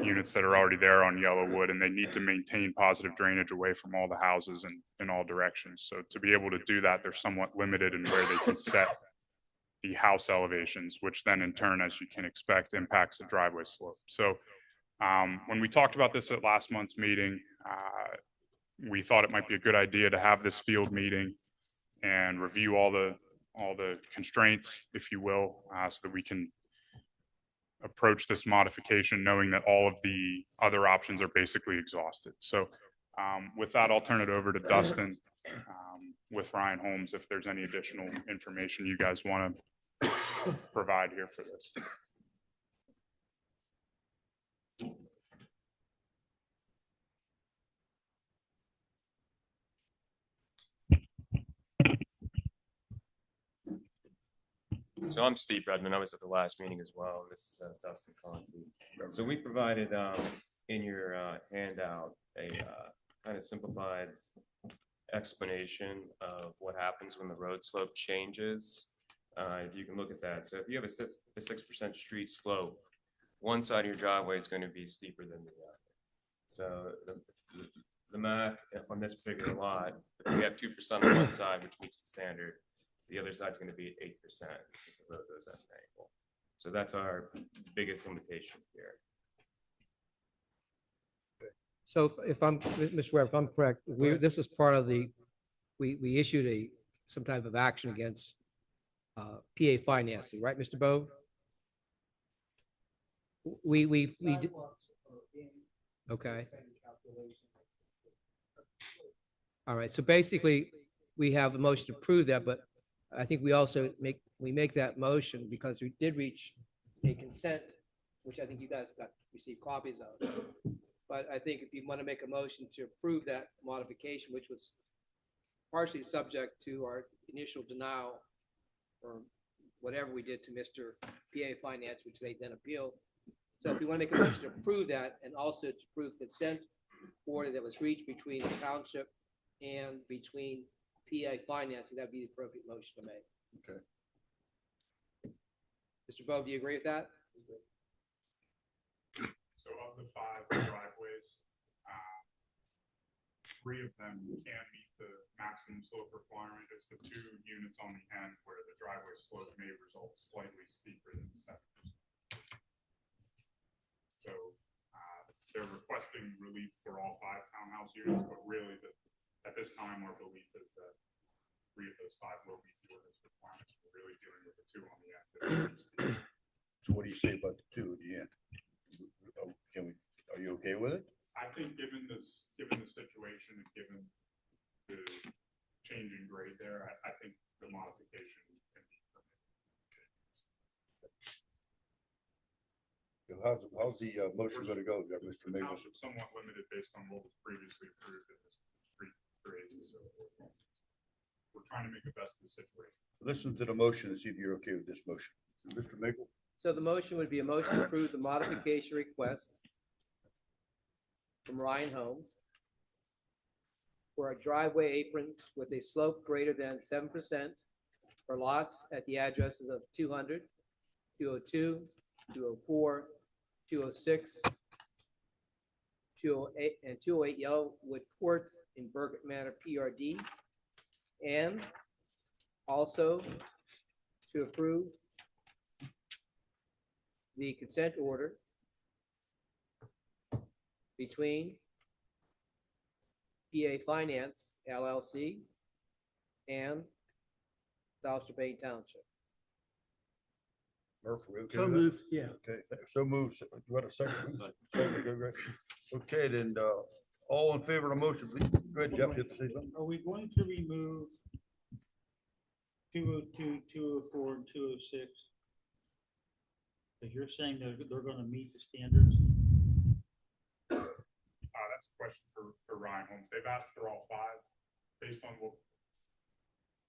Speaker 9: units that are already there on Yellowwood, and they need to maintain positive drainage away from all the houses and in all directions. So to be able to do that, they're somewhat limited in where they can set the house elevations, which then in turn, as you can expect, impacts the driveway slope. So when we talked about this at last month's meeting, we thought it might be a good idea to have this field meeting and review all the constraints, if you will, so that we can approach this modification knowing that all of the other options are basically exhausted. So with that, I'll turn it over to Dustin with Ryan Holmes if there's any additional information you guys want to provide here for this.
Speaker 4: So I'm Steve Redmond. I was at the last meeting as well. This is Dustin Conti. So we provided in your handout a kind of simplified explanation of what happens when the road slope changes. If you can look at that. So if you have a 6% street slope, one side of your driveway is going to be steeper than the other. So the math on this particular lot, if you have 2% on one side, which meets the standard, the other side's going to be 8% because the road goes at an angle. So that's our biggest limitation here.
Speaker 23: So if I'm, Mr. Webb, if I'm correct, this is part of the, we issued some type of action against PA financing, right, Mr. Bove? We did. Okay. All right. So basically, we have a motion to approve that, but I think we also make that motion because we did reach a consent, which I think you guys received copies of. But I think if you want to make a motion to approve that modification, which was partially subject to our initial denial or whatever we did to Mr. PA Finance, which they then appealed. So if you want to make a motion to approve that and also to approve consent order that was reached between the township and between PA Financing, that'd be the appropriate motion to make.
Speaker 1: Okay.
Speaker 9: Mr. Bove, do you agree with that? So of the 5 driveways, 3 of them can meet the maximum slope requirement. It's the 2 units on the end where the driveway slope may result slightly steeper than the 7%. So they're requesting relief for all 5 townhouse units, but really at this time, our belief is that 3 of those 5 will meet the ordinance requirements. We're really dealing with the 2 on the end.
Speaker 1: So what do you say about the 2 at the end? Are you okay with it?
Speaker 9: I think given the situation and given the change in grade there, I think the modification can be permitted.
Speaker 1: How's the motion going to go there, Mr.
Speaker 9: The
Speaker 1: Mabel?
Speaker 9: township's somewhat limited based on what was previously approved in this street grades. So we're trying to make the best of the situation.
Speaker 1: Listen to the motion and see if you're okay with this motion. Mr. Mabel?
Speaker 23: So the motion would be a motion to approve the modification request from Ryan Holmes for a driveway aprons with a slope greater than 7% for lots at the addresses of 200, 202, 204, 206, 208, and 208 Yellowwood Court in Burgett Manor, PRD, and also to approve the consent order between PA Finance LLC and South Bay Township.
Speaker 1: Murphy, we okay
Speaker 13: So
Speaker 1: with that?
Speaker 13: moved, yeah.
Speaker 1: Okay, so moved. You want a second? Second, go, Greg. Okay, then, all in favor of the motion, please. Go ahead, Jeff, you have to say something.
Speaker 8: Are we going to remove 202, 204, and 206? Because you're saying they're going to meet the standards?
Speaker 9: That's a question for Ryan Holmes. They've asked for all five. Based on what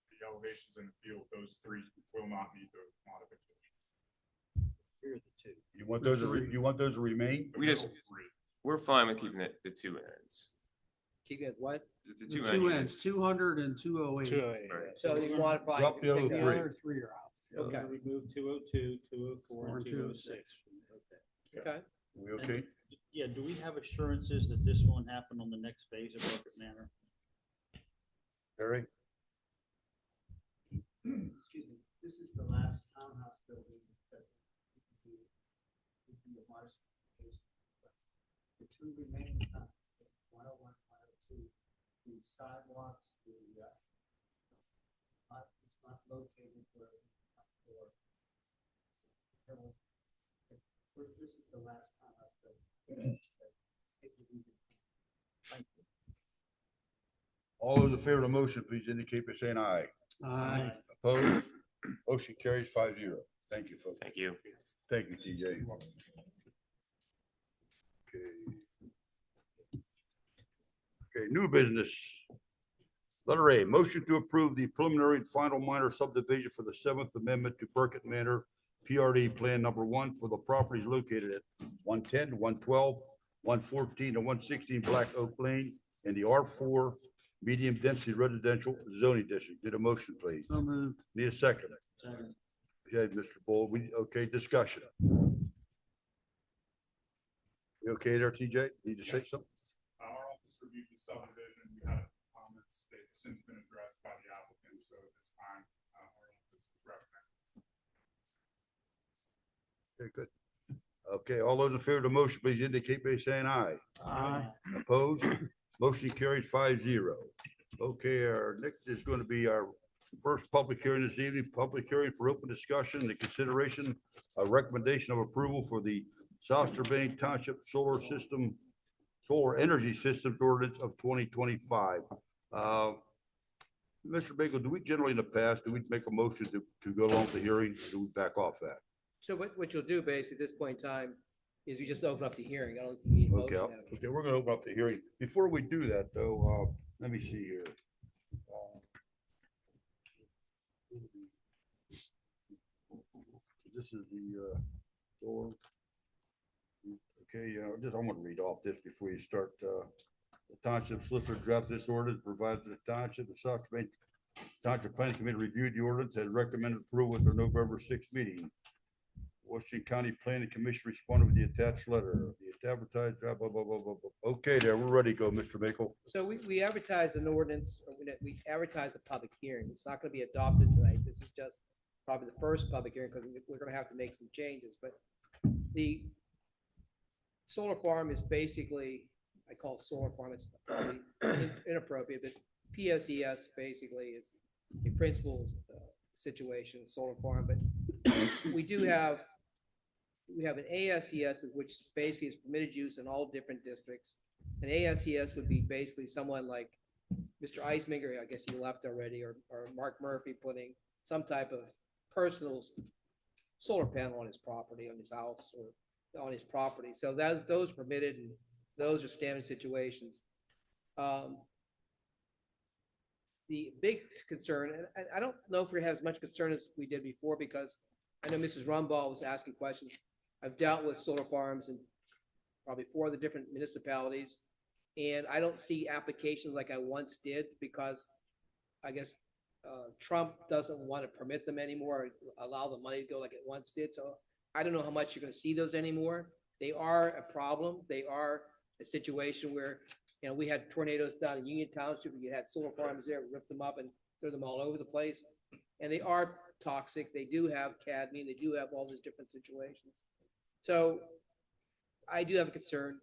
Speaker 9: the elevations in the field, those three will not meet the modification.
Speaker 8: Here are the two.
Speaker 1: You want those, you want those to remain?
Speaker 4: We're fine with keeping the two ends.
Speaker 23: Keep it what?
Speaker 4: The
Speaker 13: The
Speaker 4: two
Speaker 13: two
Speaker 4: end
Speaker 13: ends,
Speaker 4: units.
Speaker 13: 200 and 208.
Speaker 23: So you modify.
Speaker 1: Drop the other
Speaker 23: take
Speaker 1: three.
Speaker 23: other
Speaker 13: Three are out.
Speaker 23: Okay.
Speaker 8: Remove 202, 204, and 206.
Speaker 23: Okay.
Speaker 1: We okay?
Speaker 8: Yeah, do we have assurances that this won't happen on the next phase of Market Manor?
Speaker 1: Harry?
Speaker 7: Excuse me, this is the last townhouse building that would be a modification. The two remaining towns, 101, 102, the sidewalks, it's not located where this is the last townhouse building. Thank you.
Speaker 1: All those in favor of the motion, please indicate by saying aye.
Speaker 13: Aye.
Speaker 1: Opposed? Motion carries 5-0. Thank you, folks.
Speaker 4: Thank you.
Speaker 1: Thank you, TJ. Okay. Okay, new business. Letter A, motion to approve the preliminary and final minor subdivision for the Seventh Amendment to Burkett Manor PRD Plan Number 1 for the properties located at 110, 112, 114, and 116 Black Oak Lane in the R4 medium density residential zoning district. Need a motion, please?
Speaker 13: So moved.
Speaker 1: Need a second?
Speaker 8: Second.
Speaker 1: Okay, Mr. Bull, okay, discussion. You okay there, TJ? Need to say something?
Speaker 9: Our office reviewed the subdivision. We had comments. They've since been addressed by the applicant, so at this time, our office is recommending.
Speaker 1: Okay, good. Okay, all those in favor of the motion, please indicate by saying aye.
Speaker 13: Aye.
Speaker 1: Opposed? Motion carries 5-0. Okay, our next is going to be our first public hearing this evening, public hearing for open discussion, the consideration of recommendation of approval for the South Strabane Township Solar Energy Systems Ordinance of 2025. Mr. Bagel, do we generally in the past, do we make a motion to go along with the hearing? Do we back off that?
Speaker 23: So what you'll do basically at this point in time is we just open up the hearing. I don't think you need a
Speaker 1: Okay,
Speaker 23: motion.
Speaker 1: okay, we're gonna open up the hearing. Before we do that, though, let me see here. This is the solar. Okay, I want to read off this before you start. The township solicitor drafted this ordinance, provided the township, the South Strabane Township Planning Committee reviewed the ordinance, has recommended approval at their November 6th meeting. Washington County Planning Commission responded with the attached letter, the advertised, blah, blah, blah, blah, blah, blah. Okay, there, we're ready to go, Mr. Bakel.
Speaker 23: So we advertised an ordinance, or we advertised a public hearing. It's not going to be adopted tonight. This is just probably the first public hearing because we're going to have to make some changes. But the solar farm is basically, I call it solar farm, it's probably inappropriate, but PSES basically is a principal situation, solar farm. But we have an ASES, which basically is permitted use in all different districts. An ASES would be basically someone like Mr. Eisminger, I guess he left already, or Mark Murphy putting some type of personal solar panel on his property, on his house, or on his property. So those are permitted, and those are standard situations. The big concern, and I don't know if we have as much concern as we did before, because I know Mrs. Rumball was asking questions. I've dealt with solar farms in probably 4 of the different municipalities, and I don't see applications like I once did, because I guess Trump doesn't want to permit them anymore, or allow the money to go like it once did. So I don't know how much you're going to see those anymore. They are a problem. They are a situation where, you know, we had tornadoes down in Union Township. You had solar farms there, rip them up and throw them all over the place. And they are toxic. They do have cadmium. They do have all these different situations. So I do have a concern.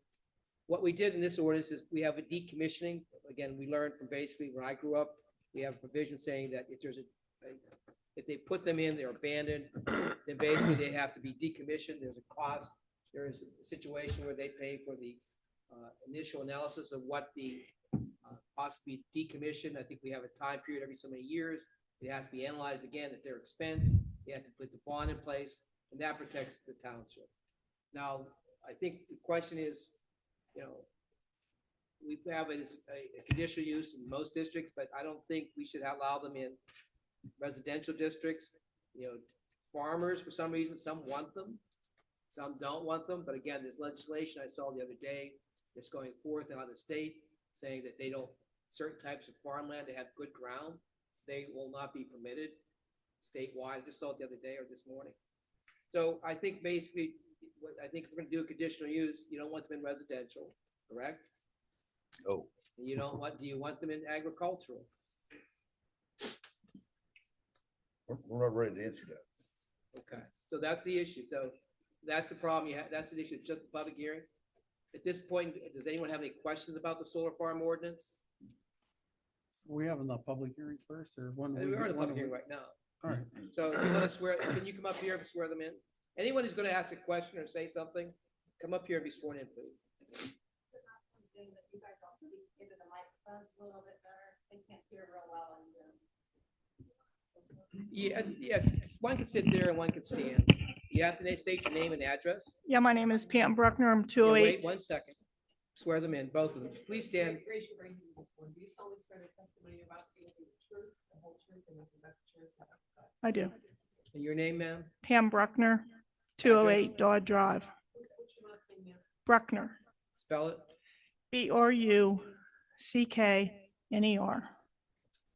Speaker 23: what we did in this ordinance is we have a decommissioning. Again, we learned from basically when I grew up, we have a provision saying that if there's if they put them in, they're abandoned, then basically they have to be decommissioned. There's a cost. There is a situation where they pay for the initial analysis of what the cost to be decommissioned. I think we have a time period every so many years. It has to be analyzed again at their expense. You have to put the bond in place, and that protects the township. Now, I think the question is, you know, we have it as a conditional use in most districts, but I don't think we should allow them in residential districts. You know, farmers, for some reason, some want them, some don't want them. But again, there's legislation I saw the other day that's going forth out of the state saying that they don't, certain types of farmland that have good ground, they will not be permitted statewide. I just saw it the other day or this morning. So I think basically, I think if we're going to do a conditional use, you don't want them in residential, correct?
Speaker 1: Oh.
Speaker 23: And you don't want, do you want them in agricultural?
Speaker 1: We're not ready to answer that.
Speaker 23: Okay, so that's the issue. So that's the problem you have. That's the issue, just a public hearing. At this point, does anyone have any questions about the solar farm ordinance?
Speaker 13: We having the public hearing first or one?
Speaker 23: We are in a public hearing right now.
Speaker 13: All right.
Speaker 23: So if you want to swear, can you come up here and swear them in? Anyone who's going to ask a question or say something, come up here and be sworn in, please. Yeah, yeah, one can sit there and one can stand. You have to state your name and address.
Speaker 10: Yeah, my name is Pam Bruckner. I'm
Speaker 23: Yeah,
Speaker 10: 208.
Speaker 23: wait 1 second. Swear them in, both of them. Please stand.
Speaker 6: Raise your right hand. Do you solemnly swear the testimony you're about to give is the truth, the whole truth, and nothing but the truth?
Speaker 10: I do.
Speaker 23: And your name, ma'am?
Speaker 10: Pam Bruckner, 208 Dodge Drive.
Speaker 6: What's your last name, ma'am?
Speaker 10: Bruckner,
Speaker 23: Spell it.
Speaker 10: Bruckner.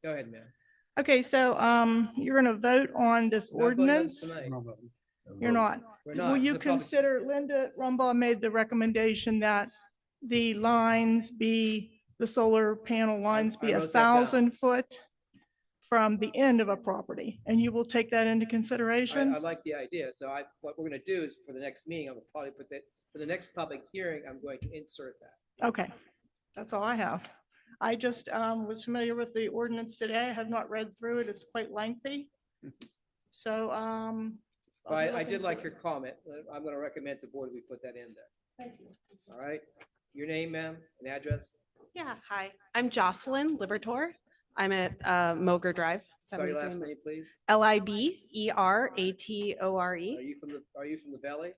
Speaker 23: Go ahead, ma'am.
Speaker 10: Okay, so you're gonna vote on this
Speaker 23: Not voting on
Speaker 10: ordinance?
Speaker 23: tonight.
Speaker 10: You're not.
Speaker 23: We're not.
Speaker 10: Will
Speaker 23: It's
Speaker 10: you
Speaker 23: a public-
Speaker 10: consider, Linda Rumbaugh made the recommendation that the lines be, the solar panel lines be
Speaker 23: I
Speaker 10: a
Speaker 23: wrote that down.
Speaker 10: 1,000 foot from the end of a property, and you will take that into consideration?
Speaker 23: I like the idea. So what we're going to do is for the next meeting, I'm going to probably put that, for the next public hearing, I'm going to insert that.
Speaker 10: Okay, that's all I have. I just was familiar with the ordinance today. I have not read through it. It's quite lengthy. So,
Speaker 23: But I did like your comment. I'm going to recommend to the board we put that in there.
Speaker 10: Thank you.
Speaker 23: All right. Your name, ma'am, and address?
Speaker 11: Yeah, hi, I'm Jocelyn Libertor. I'm at Moger Drive.
Speaker 23: Spell your last
Speaker 11: 73
Speaker 23: name, please.
Speaker 11: Liberatore.
Speaker 23: Are you from the Valley?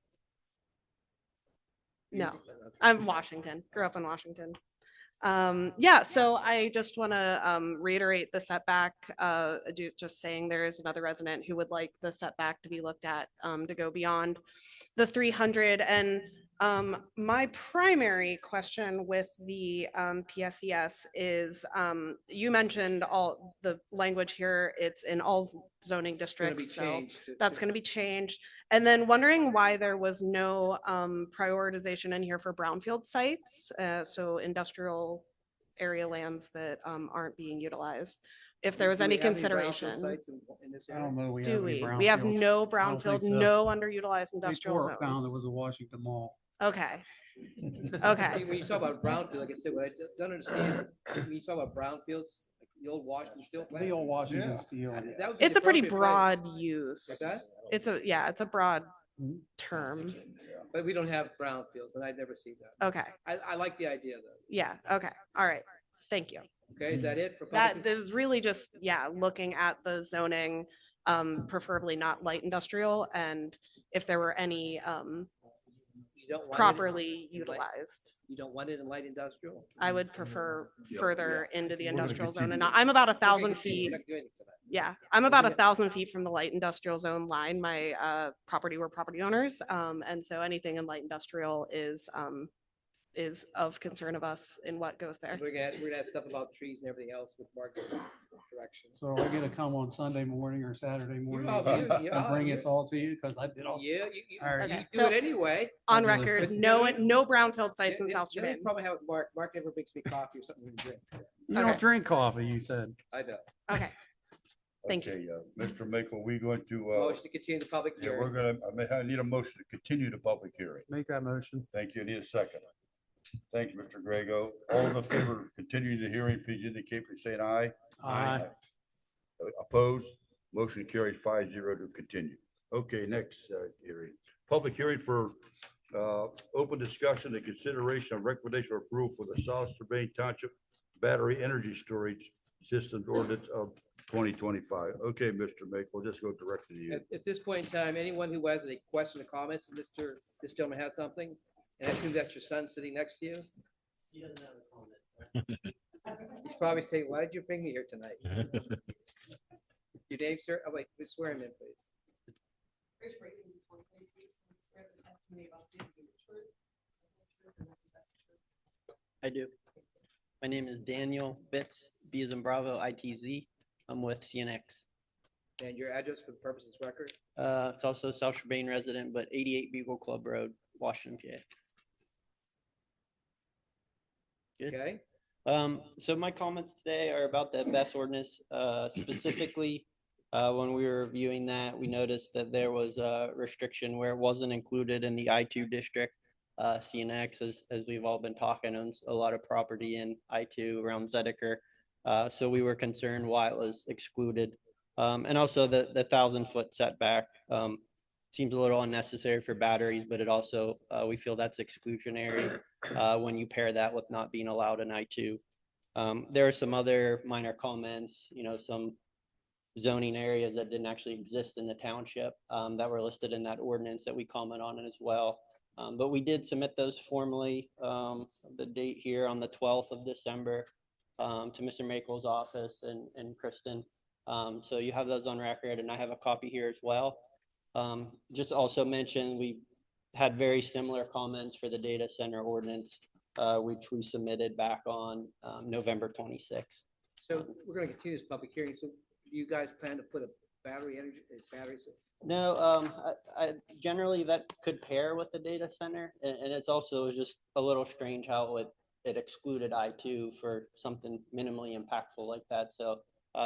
Speaker 11: No, I'm Washington, grew up in Washington. Yeah, so I just want to reiterate the setback, just saying there is another resident who would like the setback to be looked at to go beyond the 300. And my primary question with the PSES is, you mentioned all the language here, it's in all zoning districts, so that's going to be changed. And then wondering why there was no prioritization in here for brownfield sites, so industrial area lands that aren't being utilized. If there was
Speaker 23: Do we
Speaker 11: any
Speaker 23: have brownfield
Speaker 11: consideration.
Speaker 23: sites in this
Speaker 13: I
Speaker 23: area?
Speaker 13: don't know. We
Speaker 11: Do
Speaker 13: have any
Speaker 11: we? We have
Speaker 13: brownfields.
Speaker 11: no
Speaker 13: I don't think
Speaker 11: brownfield,
Speaker 13: so.
Speaker 11: no underutilized
Speaker 13: We
Speaker 11: industrial
Speaker 13: tore it down. There
Speaker 11: zones.
Speaker 13: was a Washington Mall.
Speaker 11: Okay. Okay.
Speaker 23: When you talk about brownfield, like I said, what I don't understand, when you talk about brownfields, like the old Washington Steel plant.
Speaker 13: The old Washington
Speaker 23: Yeah.
Speaker 13: Steel.
Speaker 23: That would be
Speaker 11: It's
Speaker 23: the
Speaker 11: a pretty
Speaker 23: appropriate place.
Speaker 11: broad use.
Speaker 23: What's that?
Speaker 11: It's a broad term.
Speaker 23: But we don't have brownfields, and I'd never seen that.
Speaker 11: Okay.
Speaker 23: I like the idea, though.
Speaker 11: Yeah, okay. All right. Thank you.
Speaker 23: Okay, is that it for
Speaker 11: That
Speaker 23: public?
Speaker 11: was really just, yeah, looking at the zoning, preferably not light industrial, and if there were any
Speaker 23: You don't want it in-
Speaker 11: properly
Speaker 23: in light-
Speaker 11: utilized.
Speaker 23: You don't want it in light industrial?
Speaker 11: I would prefer
Speaker 23: Yeah,
Speaker 11: further into the
Speaker 23: We're gonna
Speaker 11: industrial zone,
Speaker 23: continue
Speaker 11: and
Speaker 23: this.
Speaker 11: I'm about
Speaker 23: We're gonna
Speaker 11: 1,000
Speaker 23: continue.
Speaker 11: feet.
Speaker 23: We're not doing anything tonight.
Speaker 11: Yeah, I'm about
Speaker 23: Okay.
Speaker 11: 1,000 feet from the light industrial zone line. My property, we're property owners, and so anything in light industrial is of concern of us in what goes there.
Speaker 23: We're gonna have stuff about trees and everything else with Mark's direction.
Speaker 13: So I get to come on Sunday morning or Saturday morning
Speaker 23: are,
Speaker 13: and
Speaker 23: you
Speaker 13: and bring
Speaker 23: are.
Speaker 13: this all to you because I did all.
Speaker 23: Yeah,
Speaker 13: All right.
Speaker 23: you do
Speaker 11: So,
Speaker 23: it anyway.
Speaker 11: On
Speaker 13: Really?
Speaker 11: record,
Speaker 23: But
Speaker 11: no,
Speaker 23: the-
Speaker 11: no brownfield sites in
Speaker 23: The-
Speaker 11: South
Speaker 23: the only
Speaker 11: Jermaine.
Speaker 23: problem I have with Mark never makes me coffee or something to drink.
Speaker 13: You don't drink coffee, you said.
Speaker 23: I know.
Speaker 11: Okay. Thank
Speaker 1: you. Mr. Makel, we going to,
Speaker 23: Motion to continue the public
Speaker 1: yeah, we're
Speaker 23: hearing.
Speaker 1: gonna, I need a motion to continue the public hearing.
Speaker 13: Make that motion.
Speaker 1: Thank you. I need a second. Thank you, Mr. Grego. All in favor of continuing the hearing, please indicate by saying aye.
Speaker 13: Aye.
Speaker 1: Opposed? Motion carried 5-0 to continue. Okay, next hearing. Public hearing for open discussion and consideration of recommendation or approval for the South Strabane Township Battery Energy Storage Systems Ordinance of 2025. Okay, Mr. Make, we'll just go directly to you.
Speaker 23: At this point in time, anyone who has any question or comments, this gentleman has something, and I assume that's your son sitting next to you.
Speaker 7: He doesn't have a comment.
Speaker 23: He's probably saying, why did you bring me here tonight? Your name, sir? Oh, wait, please swear him in, please.
Speaker 12: I do. My name is Daniel Bitz, B as in Bravo, ITZ. I'm with CNX.
Speaker 23: And your address for the purposes of record?
Speaker 12: It's also South Strabane resident, but 88 Beagle Club Road, Washington, PA. Good.
Speaker 23: Okay.
Speaker 12: So my comments today are about the BES ordinance. Specifically, when we were reviewing that, we noticed that there was a restriction where it wasn't included in the I2 district. CNX, as we've all been talking, owns a lot of property in I2 around Zedeker. So we were concerned why it was excluded. And also the 1,000-foot setback seems a little unnecessary for batteries, but it also, we feel that's exclusionary when you pair that with not being allowed in I2. There are some other minor comments, some zoning areas that didn't actually exist in the township that were listed in that ordinance that we comment on as well. But we did submit those formally, the date here on the 12th of December to Mr. Makel's office and Kristen. So you have those on record, and I have a copy here as well. Just also mention, we had very similar comments for the data center ordinance, which we submitted back on November 26th.
Speaker 23: So we're going to continue this public hearing. So do you guys plan to put a batteries?
Speaker 12: No, I generally that could pair with the data center, and it's also just a little strange how it excluded I2 for something minimally impactful like that. So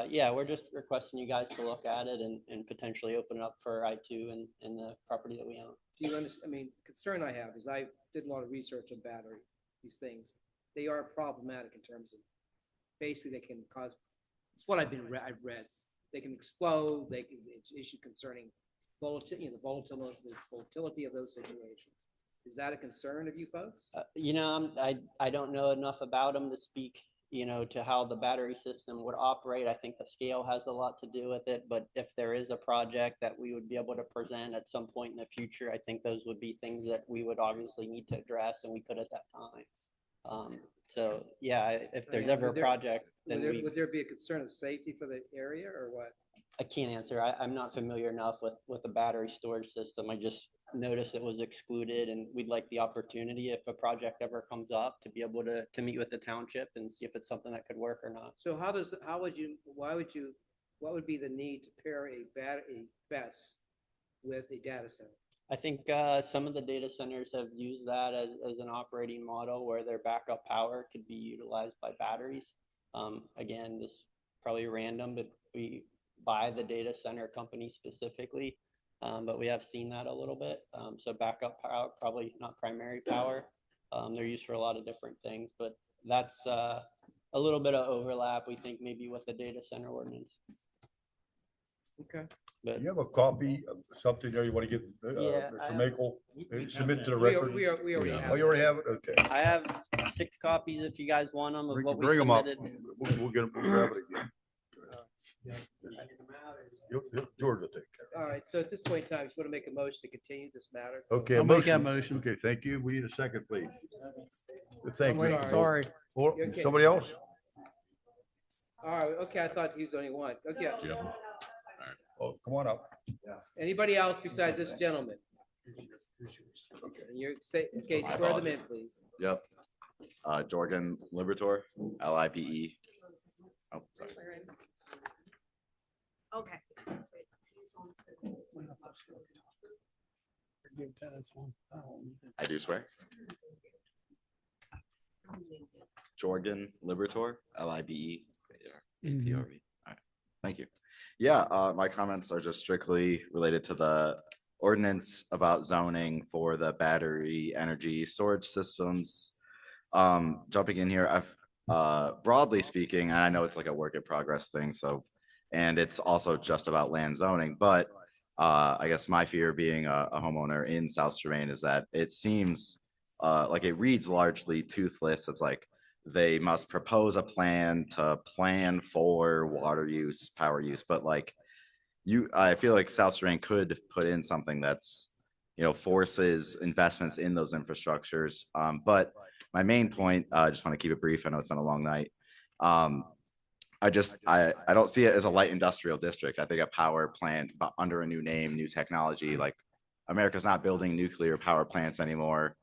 Speaker 12: yeah, we're just requesting you guys to look at it and potentially open it up for I2 in the property that we own.
Speaker 23: Do you understand? I mean, concern I have is I did a lot of research on battery, these things. They are problematic in terms of basically they can cause, it's what I've read. They can explode, it's issue concerning volatility, the volatility of those situations. Is that a concern of you folks?
Speaker 12: I don't know enough about them to speak, to how the battery system would operate. I think the scale has a lot to do with it, but if there is a project that we would be able to present at some point in the future, I think those would be things that we would obviously need to address, and we could at that time. So yeah, if there's ever a project, then
Speaker 23: would there be a concern of safety for the area or what?
Speaker 12: I can't answer. I'm not familiar enough with the battery storage system. I just noticed it was excluded, and we'd like the opportunity, if a project ever comes up, to be able to meet with the township and see if it's something that could work or not.
Speaker 23: So what would be the need to pair a BES with a data center?
Speaker 12: I think some of the data centers have used that as an operating model where their backup power could be utilized by batteries. Again, this is probably random, but we buy the data center company specifically, but we have seen that a little bit. So backup power, probably not primary power. They're used for a lot of different things, but that's a little bit of overlap, we think, maybe with the data center ordinance.
Speaker 23: Okay.
Speaker 12: But
Speaker 1: You have a copy of something there you want to give
Speaker 12: Yeah, I
Speaker 1: Mr.
Speaker 12: have-
Speaker 1: Makel? Submit to the
Speaker 23: We
Speaker 1: record?
Speaker 23: already have.
Speaker 1: Oh, you already have it? Okay.
Speaker 12: I have 6 copies if you guys want them of what we
Speaker 1: Bring them up.
Speaker 12: submitted.
Speaker 1: We'll get them, we'll grab it again. George will take care
Speaker 23: All right, so at this point in time, just want to make a motion to continue this matter.
Speaker 1: Okay.
Speaker 13: I'll make that motion.
Speaker 1: Okay, thank you. We need a second, please. Thank
Speaker 23: Wait,
Speaker 1: you.
Speaker 23: sorry.
Speaker 1: Or
Speaker 23: Okay.
Speaker 1: somebody else?
Speaker 23: All right, okay, I thought he was the only one. Okay.
Speaker 1: Oh, come on up.
Speaker 23: Anybody else besides this gentleman? You're, okay,
Speaker 17: My
Speaker 23: swear them in,
Speaker 17: apologies.
Speaker 23: please.
Speaker 17: Yep. Jorgen Libertor, LIBE. Oh, sorry.
Speaker 19: Okay.
Speaker 17: I do swear. Jorgen Libertor, LIBE. ATRE. All right. Thank you. Yeah, my comments are just strictly related to the ordinance about zoning for the battery energy storage systems. jumping in here, I've broadly speaking, and I know it's like a work in progress thing, so and it's also just about land zoning, but I guess my fear being a homeowner in South Germain is that it seems like it reads largely toothless. It's like they must propose a plan to plan for water use, power use, but like I feel like South Germain could put in something that's, forces investments in those infrastructures. But my main point, I just want to keep it brief. I know it's been a long night. I don't see it as a light industrial district. I think a power plant under a new name, new technology, like America's not building nuclear power plants anymore.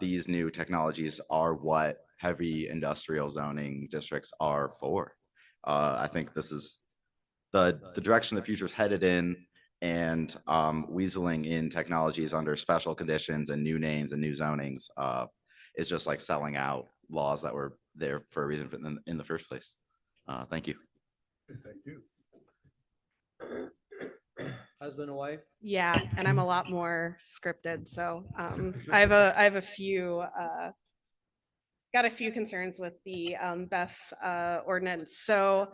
Speaker 17: These new technologies are what heavy industrial zoning districts are for. I think this is the direction the future is headed in, and weaseling in technologies under special conditions and new names and new zonings is just like selling out laws that were there for a reason in the first place. Thank you.
Speaker 1: Thank you.
Speaker 3: Husband and wife?
Speaker 11: Yeah, and I'm a lot more scripted, so I have a few got a few concerns with the BES ordinance. So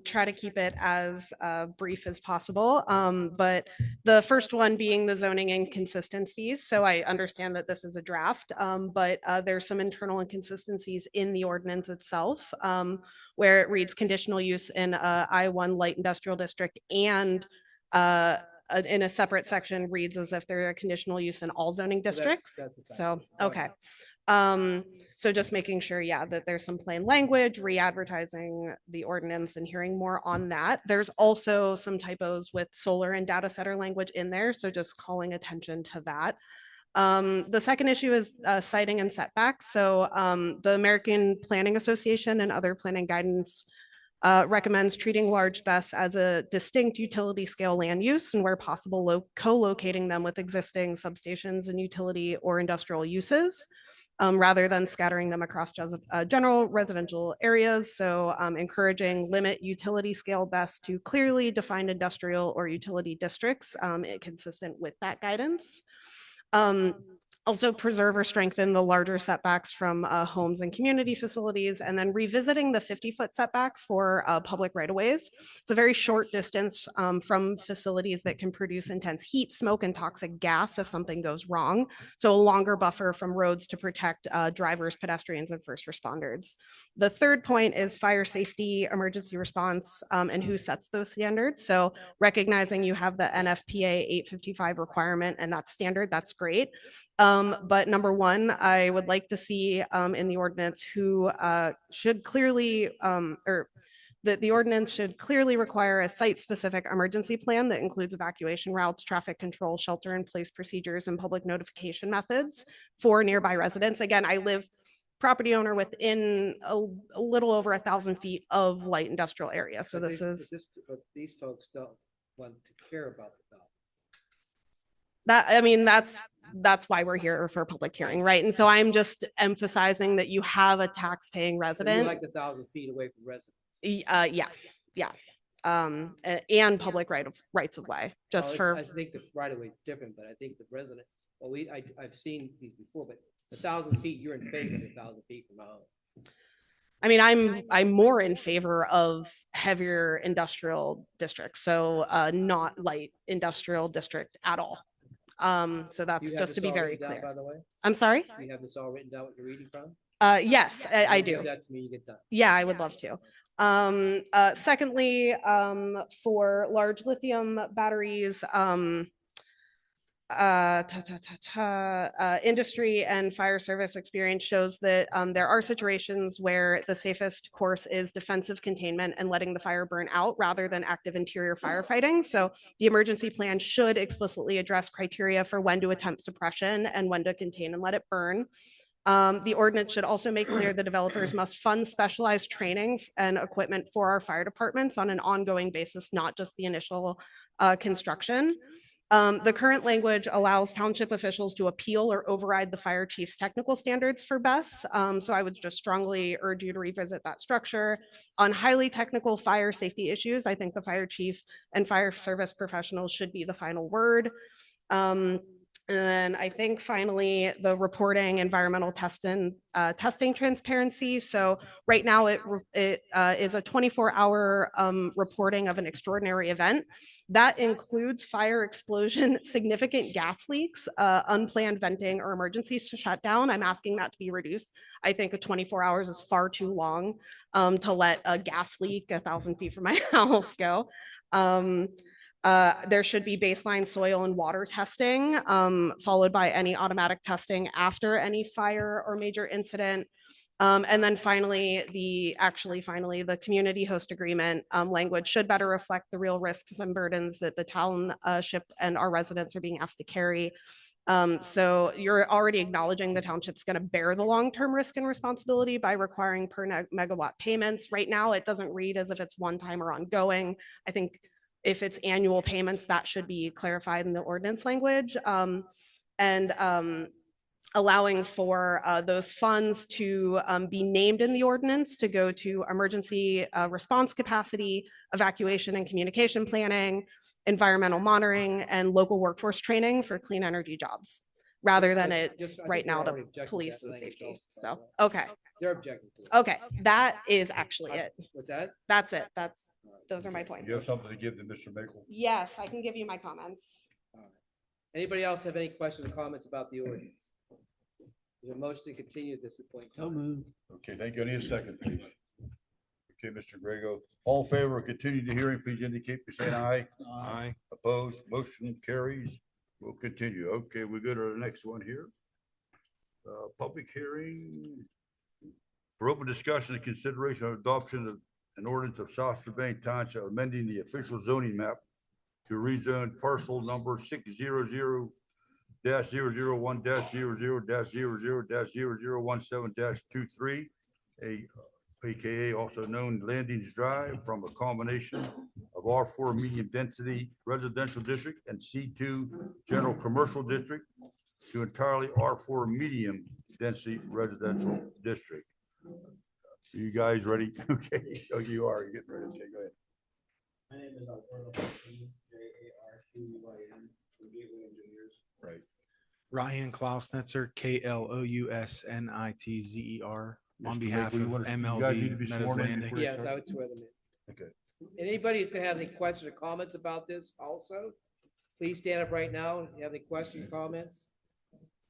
Speaker 11: try to keep it as brief as possible. But the first one being the zoning inconsistencies. So I understand that this is a draft, but there's some internal inconsistencies in the ordinance itself, where it reads conditional use in I-1 light industrial district and in a separate section reads as if they're a conditional use in all zoning districts. So, okay. So just making sure, yeah, that there's some plain language, re-advertising the ordinance and hearing more on that. There's also some typos with solar and data center language in there. So just calling attention to that. The second issue is siting and setbacks. So the American Planning Association and other planning guidance recommends treating large BES as a distinct utility scale land use and where possible co-locating them with existing substations and utility or industrial uses. Rather than scattering them across general residential areas. So encouraging limit utility scale BES to clearly defined industrial or utility districts, consistent with that guidance. Also preserve or strengthen the larger setbacks from homes and community facilities, and then revisiting the 50-foot setback for public right-of-ways. It's a very short distance from facilities that can produce intense heat, smoke, and toxic gas if something goes wrong. So a longer buffer from roads to protect drivers, pedestrians, and first responders. The third point is fire safety, emergency response, and who sets those standards. So recognizing you have the NFPA 855 requirement and that standard, that's great. But number one, I would like to see in the ordinance who should clearly, or that the ordinance should clearly require a site-specific emergency plan that includes evacuation routes, traffic control, shelter-in-place procedures, and public notification methods for nearby residents. Again, I live property owner within a little over 1,000 feet of light industrial area. So this is
Speaker 23: But these folks don't want to care about the dog.
Speaker 11: that. I mean, that's why we're here for a public hearing, right? And so I'm just emphasizing that you have a tax-paying
Speaker 23: So you
Speaker 11: resident.
Speaker 23: like the 1,000 feet away from residents.
Speaker 11: Yeah. And public rights of way, just for.
Speaker 23: I think the right of way is different, but I think the resident, well, I've seen these before, but 1,000 feet, you're in favor of 1,000 feet from a home.
Speaker 11: I mean, I'm more in favor of heavier industrial districts, so not light industrial district at all. So that's just to be very clear.
Speaker 23: By the way,
Speaker 11: I'm sorry?
Speaker 23: do you have this all written down what you're reading from?
Speaker 11: Yes, I do.
Speaker 23: Give that to me, you get done.
Speaker 11: Yeah, I would love to. Secondly, for large lithium batteries, industry and fire service experience shows that there are situations where the safest course is defensive containment and letting the fire burn out rather than active interior firefighting. So the emergency plan should explicitly address criteria for when to attempt suppression and when to contain and let it burn. The ordinance should also make clear the developers must fund specialized training and equipment for our fire departments on an ongoing basis, not just the initial construction. The current language allows township officials to appeal or override the fire chief's technical standards for BES. So I would just strongly urge you to revisit that structure. On highly technical fire safety issues, I think the fire chief and fire service professionals should be the final word. And then I think finally, the reporting environmental testing transparency. So right now it is a 24-hour reporting of an extraordinary event. That includes fire, explosion, significant gas leaks, unplanned venting or emergencies to shut down. I'm asking that to be reduced. I think a 24 hours is far too long to let a gas leak 1,000 feet from my house go. There should be baseline soil and water testing, followed by any automatic testing after any fire or major incident. And then finally, the community host agreement language should better reflect the real risks and burdens that the township and our residents are being asked to carry. So you're already acknowledging the township's going to bear the long-term risk and responsibility by requiring per megawatt payments. Right now, it doesn't read as if it's one time or ongoing. I think if it's annual payments, that should be clarified in the ordinance language. Allowing for those funds to be named in the ordinance to go to emergency response capacity, evacuation and communication planning, environmental monitoring, and local workforce training for clean energy jobs, rather than it's right now to police and safety. So, okay.
Speaker 23: They're objecting to it.
Speaker 11: Okay, that is actually it.
Speaker 23: What's that?
Speaker 11: That's it. Those are my points.
Speaker 1: You have something to give to Mr. Makel?
Speaker 11: Yes, I can give you my comments.
Speaker 23: Anybody else have any questions or comments about the ordinance? There's a motion to continue at this point.
Speaker 1: So moved. Okay, thank you. I need a second, please. Okay, Mr. Grego, all in favor of continuing the hearing, please indicate by saying aye.
Speaker 22: Aye.
Speaker 1: Opposed, motion carries. We'll continue. Okay, we go to the next one here. Public hearing for open discussion and consideration of adoption of an ordinance of South Strabane Township amending the official zoning map to rezone parcel number 600-01-00-00-00-0017-23, aka also known Landings Drive, from a combination of R4 medium density residential district and C2 general commercial district to entirely R4 medium density residential district. You guys ready? Okay, oh, you are. You're getting ready. Okay, go ahead.
Speaker 14: My name is Alberto Martin, J-A-R-Q-U-I-N, from Gateway Engineers.
Speaker 1: Right.
Speaker 14: Ryan Klausnitzer, K-L-O-U-S-N-I-T-Z-E-R, on
Speaker 1: Mr.
Speaker 14: behalf
Speaker 1: Maker,
Speaker 14: of
Speaker 1: you guys need to
Speaker 14: MLD
Speaker 1: be
Speaker 14: Meadows
Speaker 1: sworn in
Speaker 14: Landing.
Speaker 1: before you
Speaker 23: Yes,
Speaker 1: start?
Speaker 23: I would swear them in.
Speaker 1: Okay.
Speaker 23: Anybody who's gonna have any questions or comments about this also, please stand up right now if you have any questions, comments.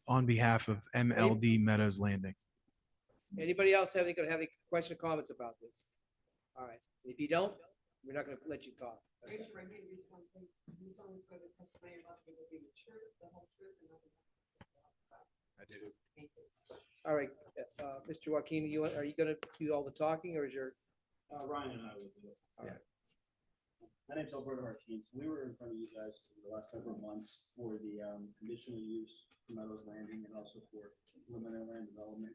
Speaker 14: On behalf of MLD Meadows Landing.
Speaker 23: Anybody else gonna have any question or comments about this? All right, if you don't, we're not gonna let you talk.
Speaker 14: I do.
Speaker 23: All right, Mr. Joaquin, are you gonna do all the talking, or is your?
Speaker 14: Ryan and I will do it.
Speaker 23: All right.
Speaker 14: My name's Alberto Martin. We were in front of you guys for the last several months for the conditional use for Meadows Landing and also for preliminary land development.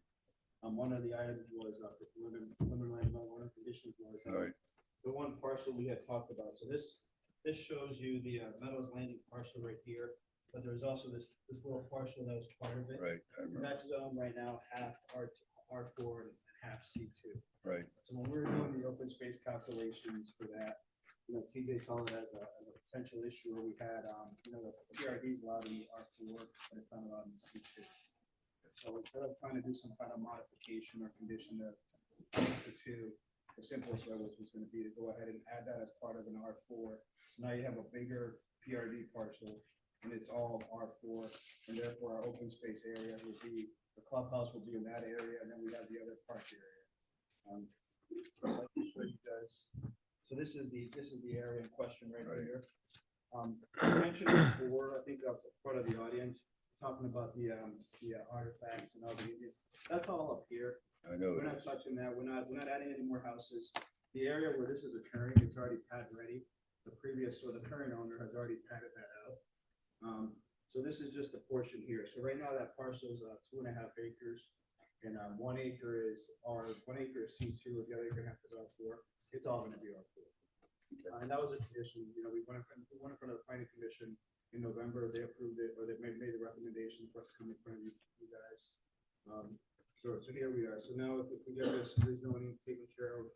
Speaker 14: One of the items was for preliminary land development, one of the conditions was the one parcel we had talked about. So this shows you the Meadows Landing parcel right here, but there's also this little parcel that was part of it.
Speaker 1: Right.
Speaker 14: That's zoned right now half R4 and half C2.
Speaker 1: Right.
Speaker 14: So when we were doing the open space calculations for that, TJ saw it as a potential issue where we had, the PRD is allowed in the R4, but it's not allowed in the C2. So instead of trying to do some kind of modification or condition to the two, the simplest way was going to be to go ahead and add that as part of an R4. Now you have a bigger PRD parcel, and it's all R4, and therefore our open space area would be, the clubhouse will be in that area, and then we have the other park area. I'd like to show you guys. So this is the area in question right here. I mentioned before, I think that's part of the audience, talking about the artifacts and all the Indians. That's all up here.
Speaker 1: I know.
Speaker 14: We're not touching that. We're not adding any more houses. The area where this is occurring, it's already pad ready. The current owner has already padded that out. So this is just a portion here. So right now that parcel is 2.5 acres, and 1 acre is C2, and the other acre half is R4. It's all going to be R4. And that was a condition. We went in front of the planning commission in November. They approved it, or they made the recommendation for us to come in front of you guys. So here we are. So now if we get this rezoning taken care of,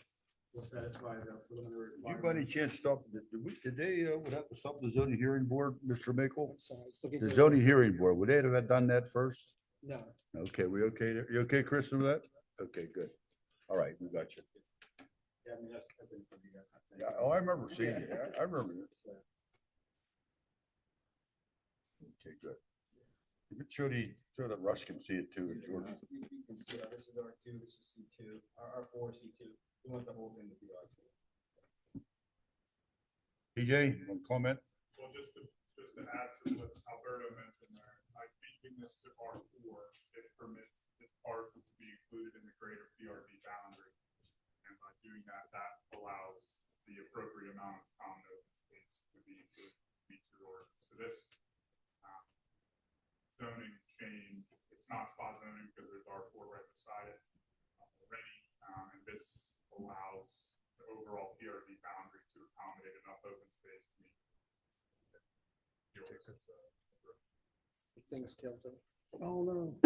Speaker 14: will satisfy the preliminary
Speaker 1: Did you by any
Speaker 14: requirements.
Speaker 1: chance stop, did they, would have to stop the zoning hearing board, Mr. Mickle?
Speaker 23: So I was looking
Speaker 1: The
Speaker 23: for-
Speaker 1: zoning hearing board, would they have done that first?
Speaker 23: No,
Speaker 1: Okay, we okay there? You okay, Kristen, with that? Okay, good. All right, we got you.
Speaker 14: Yeah, I mean, that's been from you guys.
Speaker 1: Yeah, oh, I remember seeing it. I remember it. Okay, good. You could show that Russ can see it too, and George.
Speaker 14: You can see, this is R2, this is C2, R4, C2. We want the whole thing to be R4.
Speaker 1: TJ, one comment?
Speaker 9: Well, just to add to what Alberto mentioned there, I think in this to R4, it permits this parcel to be included in the greater PRD boundary. And by doing that, that allows the appropriate amount of common open space to be included in feature ordinance. So this zoning change, it's not spot zoning because there's R4 right beside it already. And this allows the overall PRD boundary to accommodate enough open space to meet the ordinance.
Speaker 23: things tilted.
Speaker 13: Oh, no.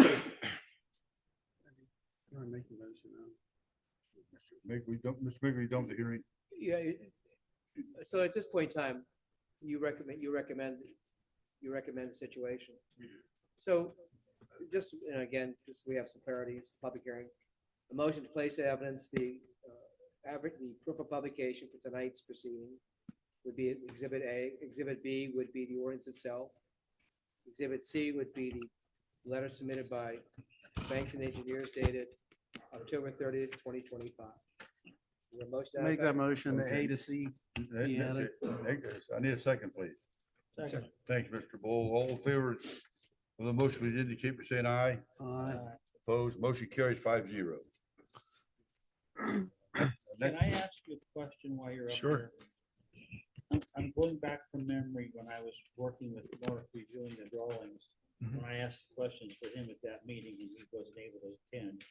Speaker 13: You're making motion now.
Speaker 1: Mr. Migley, don't the hearing.
Speaker 23: Yeah, so at this point in time, you recommend the situation. So just, and again, just we have some priorities, public hearing. A motion to place evidence, the proof of publication for tonight's proceeding would be Exhibit A. Exhibit B would be the ordinance itself. Exhibit C would be the letter submitted by Banks and Engineers dated October 30th, 2025.
Speaker 13: Make that motion, the A to C. be added.
Speaker 1: I need a second, please.
Speaker 13: Second.
Speaker 1: Thank you, Mr. Bull. All in favor of the motion, please indicate by saying aye.
Speaker 13: Aye.
Speaker 1: Opposed, motion carries 5-0.
Speaker 8: Can I ask you a question while you're up
Speaker 5: Sure.
Speaker 8: there? I'm going back from memory when I was working with Mark reviewing the drawings. When I asked questions for him at that meeting and he wasn't able to attend.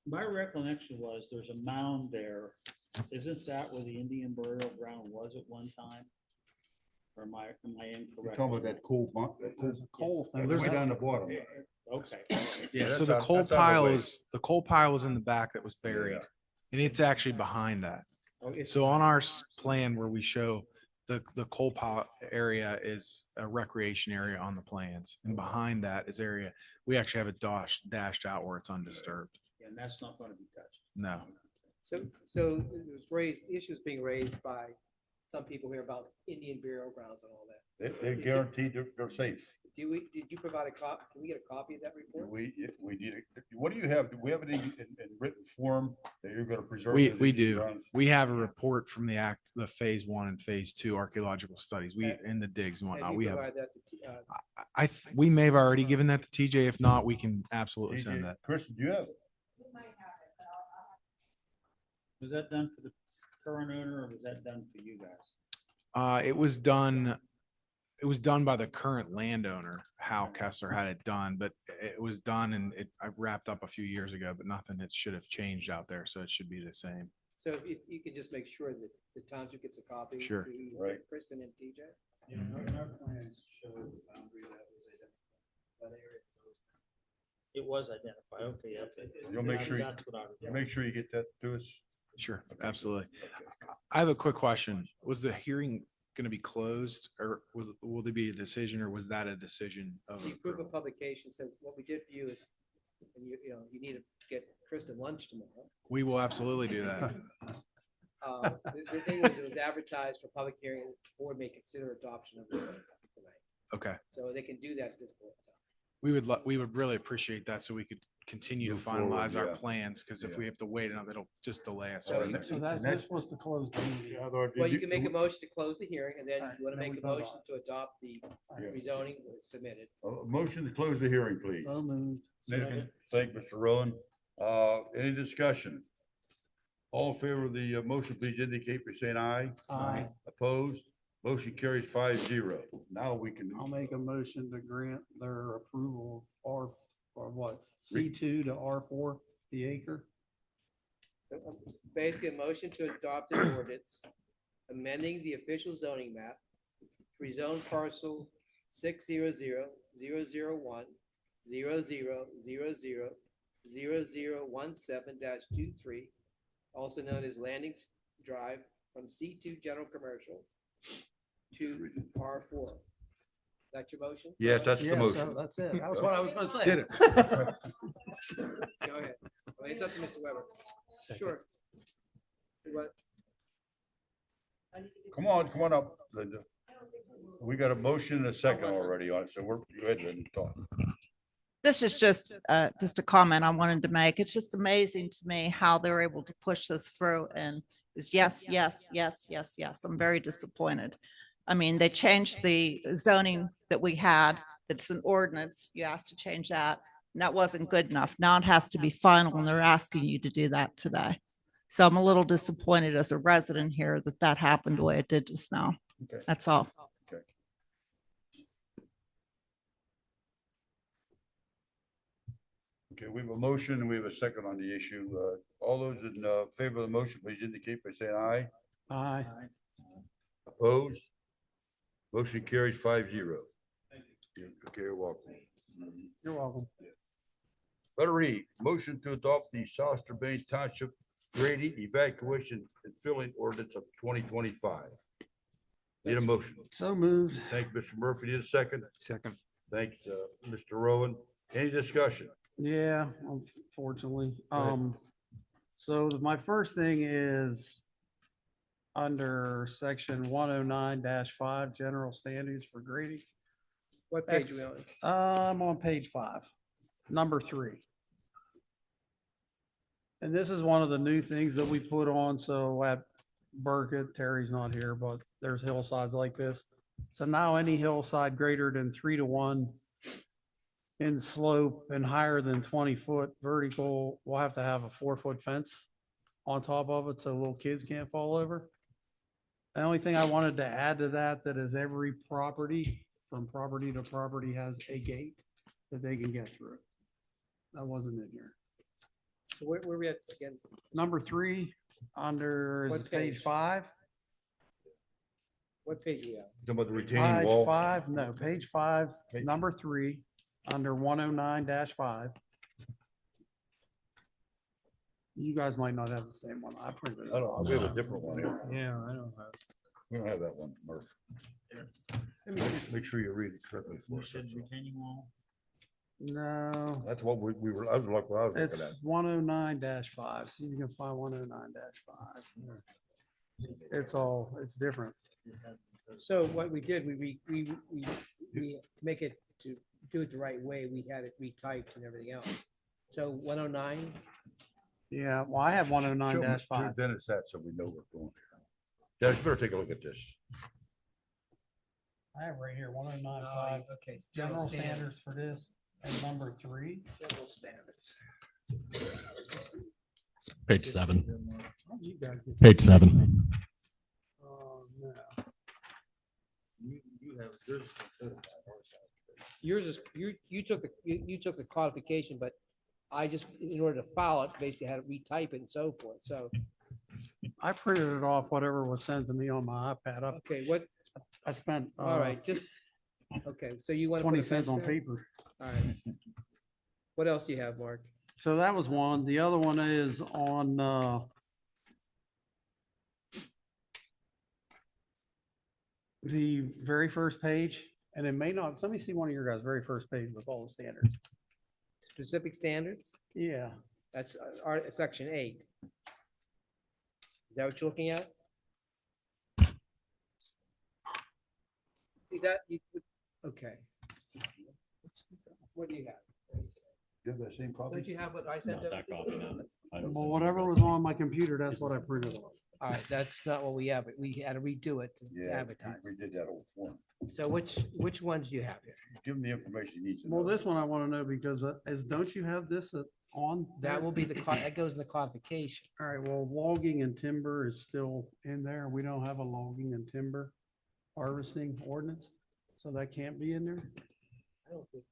Speaker 8: My recollection was there's a mound there. Isn't that where the Indian burial ground was at one time? Or am I
Speaker 1: You're
Speaker 8: incorrect?
Speaker 1: talking about that coal bunk,
Speaker 13: There's a coal thing.
Speaker 1: Way down the bottom.
Speaker 8: Okay.
Speaker 15: Yeah,
Speaker 1: that's
Speaker 15: so the
Speaker 1: out-
Speaker 15: coal
Speaker 1: that's out of the
Speaker 15: pile
Speaker 1: way.
Speaker 15: is, the coal pile was in the back that was buried.
Speaker 1: Yeah.
Speaker 15: And it's actually behind that.
Speaker 8: Oh, it's
Speaker 15: So on our plan where we show the coal pile area is a recreation area on the plans. And behind that is area, we actually have it dashed out where it's undisturbed.
Speaker 8: And that's not going to be touched.
Speaker 15: No.
Speaker 23: So it was raised, the issue is being raised by some people here about Indian burial grounds and all that.
Speaker 1: They're guaranteed they're safe.
Speaker 23: Did you provide a copy? Can we get a copy of that report?
Speaker 1: We need it. What do you have? Do we have it in written form that you're going to preserve?
Speaker 15: We
Speaker 1: the
Speaker 15: do.
Speaker 1: grounds?
Speaker 15: We have a report from the phase 1 and phase 2 archaeological studies. We in the digs and whatnot.
Speaker 23: Have
Speaker 15: We
Speaker 23: you
Speaker 15: have.
Speaker 23: provided that to,
Speaker 15: We may have already given that to TJ. If not, we can absolutely send
Speaker 1: TJ,
Speaker 15: that.
Speaker 1: Kristen, do you have it?
Speaker 8: Was that done for the current owner or was that done for you guys?
Speaker 15: It was done by the current landowner. Hal Kessler had it done, but it was done and I wrapped up a few years ago, but nothing that should have changed out there. So it should be the same.
Speaker 23: so if you could just make sure that the township gets a copy.
Speaker 15: Sure.
Speaker 23: to
Speaker 1: Right.
Speaker 23: Kristen and TJ.
Speaker 14: Yeah, our plans show the boundary that was identified. That area.
Speaker 8: It was identified. Okay. Okay.
Speaker 1: You'll make sure,
Speaker 8: That's what I was.
Speaker 1: you make sure you get that to us.
Speaker 15: Sure, absolutely. I have a quick question. Was the hearing going to be closed or will there be a decision or was that a decision of?
Speaker 23: The proof of publication says what we did for you is, and you need to get Kristen lunch tomorrow.
Speaker 15: We will absolutely do that.
Speaker 23: The thing was, it was advertised for public hearing, the board may consider adoption of this tonight.
Speaker 15: Okay.
Speaker 23: So they can do that at this point in time.
Speaker 15: We would really appreciate that so we could continue to
Speaker 1: Move forward,
Speaker 15: finalize our
Speaker 1: yeah.
Speaker 15: plans because if
Speaker 1: Yeah.
Speaker 15: we have to wait another, it'll just delay us.
Speaker 23: So
Speaker 15: further.
Speaker 13: So that's supposed to close the meeting.
Speaker 23: Well, you can make a motion to close the hearing, and then
Speaker 13: Alright,
Speaker 23: you want to
Speaker 13: then
Speaker 23: make
Speaker 13: we
Speaker 23: a
Speaker 13: vote on
Speaker 23: motion to adopt the rezoning was submitted.
Speaker 1: A motion to close the hearing, please.
Speaker 13: So moved.
Speaker 1: Thank Mr. Rowan. Any discussion? All in favor of the motion, please indicate by saying aye.
Speaker 13: Aye.
Speaker 1: Opposed? Motion carries 5-0. Now we can.
Speaker 13: I'll make a motion to grant their approval of or what? C2 to R4, the acre.
Speaker 23: Basically, a motion to adopt an ordinance amending the official zoning map, rezone parcel 600-001-00000017-23 also known as Landing Drive, from C2 General Commercial to R4. Is that your motion?
Speaker 1: Yes, that's the
Speaker 13: Yeah, so
Speaker 1: motion.
Speaker 13: that's it. That was what I was gonna say.
Speaker 1: Did it.
Speaker 23: Go ahead. Well, it's up to Mr. Weber. Sure. What?
Speaker 1: Come on up, Linda. We got a motion and a second already on it, so we're, go ahead, Linda, talk.
Speaker 16: This is just a comment I wanted to make. It's just amazing to me how they're able to push this through and is yes, yes, yes, yes, yes. I'm very disappointed. I mean, they changed the zoning that we had. It's an ordinance. You asked to change that. And that wasn't good enough. Now it has to be final and they're asking you to do that today. So I'm a little disappointed as a resident here that that happened the way it did just now.
Speaker 1: Okay.
Speaker 16: That's all.
Speaker 1: Okay. Okay, we have a motion and we have a second on the issue. All those in favor of the motion, please indicate by saying aye.
Speaker 13: Aye.
Speaker 1: Opposed? Motion carries 5-0. Okay, you're welcome.
Speaker 13: You're welcome.
Speaker 1: Letter E, motion to adopt the South Strabane Township grading, evacuation, and filling ordinance of 2025. Need a motion.
Speaker 13: So moved.
Speaker 1: Thank you, Mr. Murphy. Need a second?
Speaker 15: Second.
Speaker 1: Thanks, Mr. Rowan. Any discussion?
Speaker 13: Yeah, unfortunately.
Speaker 1: ahead.
Speaker 13: So my first thing is under section 109-5, general standards for grading.
Speaker 23: What page are we on?
Speaker 13: I'm on page 5, number 3. And this is one of the new things that we put on. So at Burkett, Terry's not here, but there's hillsides like this. So now any hillside greater than 3 to 1 in slope and higher than 20 foot vertical will have to have a 4-foot fence on top of it so little kids can't fall over. The only thing I wanted to add to that is every property from property to property has a gate that they can get through. That wasn't in here.
Speaker 23: So where are we at again?
Speaker 13: Number 3 under is
Speaker 23: What
Speaker 13: page
Speaker 23: page?
Speaker 13: 5.
Speaker 23: What page are we on?
Speaker 1: Talking about the retaining
Speaker 13: Page
Speaker 1: wall.
Speaker 13: 5, no, page 5, number 3 under 109-5. You guys might not have the same one. I printed it.
Speaker 1: I don't, we have a different one here.
Speaker 13: Yeah, I don't have.
Speaker 1: We don't have that one, Murph. Make sure you read it correctly for us.
Speaker 8: retaining wall.
Speaker 13: No,
Speaker 1: That's what we were, I was like, what I was looking at.
Speaker 13: it's 109-5. See if you can find 109-5. It's different.
Speaker 3: So what we did, we make it to do it the right way. We had it retyped and everything else. So 109,
Speaker 13: Yeah, well, I have
Speaker 1: Show
Speaker 13: 109-5.
Speaker 1: Dennis that so we know what's going on. Dennis, better take a look at this.
Speaker 13: I have right here, 109.5.
Speaker 3: okay. it's
Speaker 13: General
Speaker 3: standard.
Speaker 13: standards for this and number 3.
Speaker 3: General standards.
Speaker 5: Page 7.
Speaker 13: How did you guys get-
Speaker 5: Page 7.
Speaker 13: Oh, no.
Speaker 2: You have yours.
Speaker 23: Yours is, you took the codification, but I just, in order to file it, basically had to retype it and so forth. So,
Speaker 13: I printed it off, whatever was sent to me on my iPad.
Speaker 23: okay, what,
Speaker 13: I spent.
Speaker 23: all right, just, okay, so you want to.
Speaker 13: 20 cents on paper.
Speaker 23: All right. What else do you have, Mark?
Speaker 13: So that was one. The other one is on, the very first page, and it may not, let me see one of your guys' very first page with all the standards.
Speaker 23: Specific standards?
Speaker 13: Yeah,
Speaker 23: That's section 8. Is that what you're looking at? See that, okay. What do you have?
Speaker 1: You have that same copy?
Speaker 23: Don't you have what I sent over?
Speaker 13: well, whatever was on my computer, that's what I printed off.
Speaker 23: All right, that's not what we have. We had to redo it to
Speaker 1: Yeah,
Speaker 23: advertise.
Speaker 1: we did that whole form.
Speaker 23: So which ones do you have here?
Speaker 1: Give him the information he needs to know.
Speaker 13: Well, this one I want to know because don't you have this on?
Speaker 23: That
Speaker 13: there?
Speaker 23: will be that goes in the codification.
Speaker 13: All right, well, logging and timber is still in there. We don't have a logging and timber harvesting ordinance, so that can't be in there.
Speaker 23: I don't think.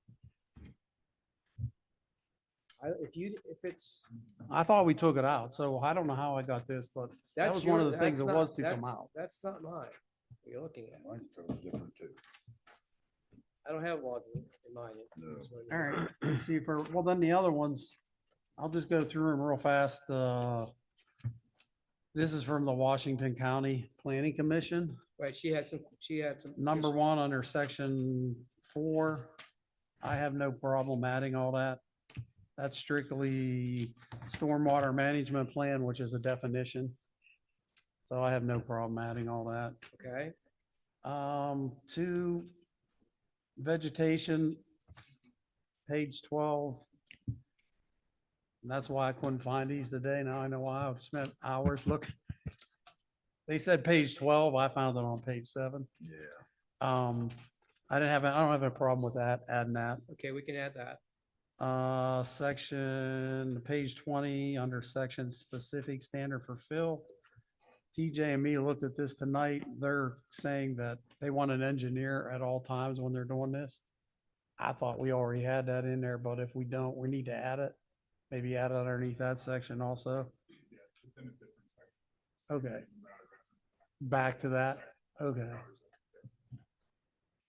Speaker 23: If it's.
Speaker 13: I thought we took it out, so I don't know how I got this, but that was one of the things that was to come out.
Speaker 23: That's not mine. You're looking at.
Speaker 1: Mine's totally different too.
Speaker 23: I don't have logging in mine.
Speaker 1: No.
Speaker 23: That's what it is.
Speaker 13: All right, let's see well, then the other ones, I'll just go through them real fast. This is from the Washington County Planning Commission.
Speaker 3: Right, she had some.
Speaker 13: Number one under section 4. I have no problem adding all that. That's strictly stormwater management plan, which is a definition. So I have no problem adding all that.
Speaker 3: Okay,
Speaker 13: To vegetation, page 12. And that's why I couldn't find these today. Now I know why. I've spent hours looking. They said page 12. I found it on page 7.
Speaker 1: Yeah.
Speaker 13: I don't have a problem with that, adding that.
Speaker 3: okay, we can add that.
Speaker 13: Section, page 20, under section specific standard for fill. TJ and me looked at this tonight. They're saying that they want an engineer at all times when they're doing this. I thought we already had that in there, but if we don't, we need to add it. Maybe add it underneath that section also. Okay. Back to that. Okay.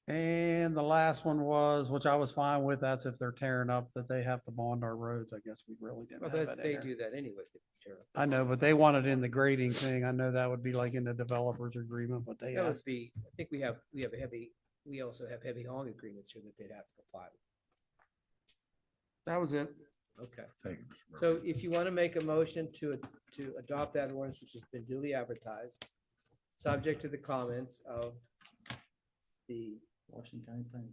Speaker 13: And the last one was, which I was fine with, that's if they're tearing up, that they have to bond our roads. I guess we really didn't
Speaker 3: Well,
Speaker 13: have that in
Speaker 3: they
Speaker 13: there.
Speaker 3: do that anyway. Tara.
Speaker 13: I know, but they want it in the grading thing. I know that would be like in the developer's agreement, but they
Speaker 3: That would
Speaker 13: asked.
Speaker 3: be, I think we also have heavy hauling agreements here that they'd have to comply with.
Speaker 13: That was it.
Speaker 3: Okay.
Speaker 1: Thank you, Mr. Murphy.
Speaker 3: So if you want to make a motion to adopt that ordinance, which has been duly advertised, subject to the comments of the Washington County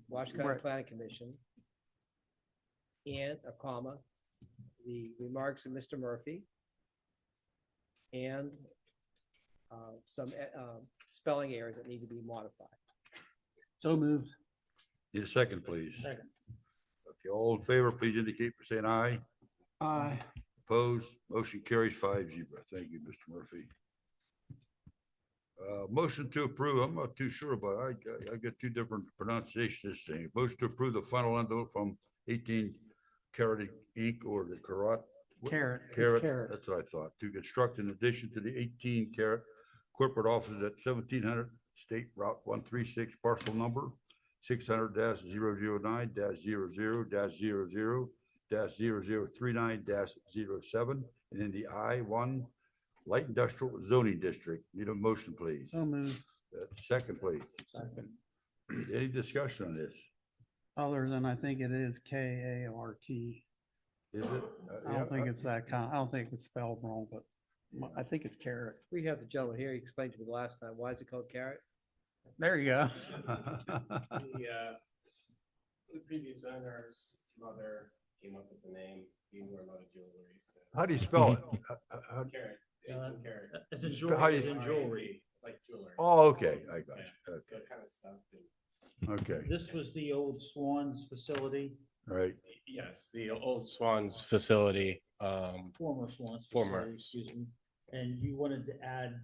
Speaker 13: Right.
Speaker 3: Planning Commission, and a comma, the remarks of Mr. Murphy, and some spelling errors that need to be modified.
Speaker 13: So moved.
Speaker 1: Need a second, please.
Speaker 3: Second.
Speaker 1: Okay, all in favor, please indicate by saying aye.
Speaker 13: Aye.
Speaker 1: Opposed, motion carries 5-0. Thank you, Mr. Murphy. Motion to approve, I'm not too sure, but I got two different pronunciations this thing. Motion to approve the final envelope from 18 Carat Inc. or the Carat.
Speaker 13: Carrot. It's
Speaker 1: Carrot,
Speaker 13: carrot.
Speaker 1: that's what I thought, to construct in addition to the 18 Carat corporate office at 1700 State Route 136, parcel number 600-009-00-00-0039-07, and in the I-1 Light Industrial Zoning District. Need a motion, please.
Speaker 13: So moved.
Speaker 1: Second, please.
Speaker 13: Second.
Speaker 1: Any discussion on this?
Speaker 13: Other than I think it is K-A-R-T.
Speaker 1: Is it?
Speaker 13: I don't think it's that kind. I don't think it's spelled wrong, but I think it's carrot.
Speaker 3: We have the gentleman here. He explained to me the last time. Why is it called carrot?
Speaker 13: There you go.
Speaker 4: The previous owner's mother came up with the name. He knew a lot of jewelry. So.
Speaker 1: How do you spell it?
Speaker 4: Carrot. 18 carat.
Speaker 8: As in
Speaker 1: How
Speaker 8: jewelry,
Speaker 1: you-
Speaker 8: as in jewelry.
Speaker 4: Like jewelry.
Speaker 1: Oh, okay, I got
Speaker 4: Yeah.
Speaker 1: you.
Speaker 4: So
Speaker 1: Okay,
Speaker 4: it kind of stuck.
Speaker 1: okay,
Speaker 8: This was the old Swans facility,
Speaker 1: all right.
Speaker 4: Yes, the old Swans facility.
Speaker 8: former Swans
Speaker 4: Former.
Speaker 8: facility, excuse me. And you wanted to add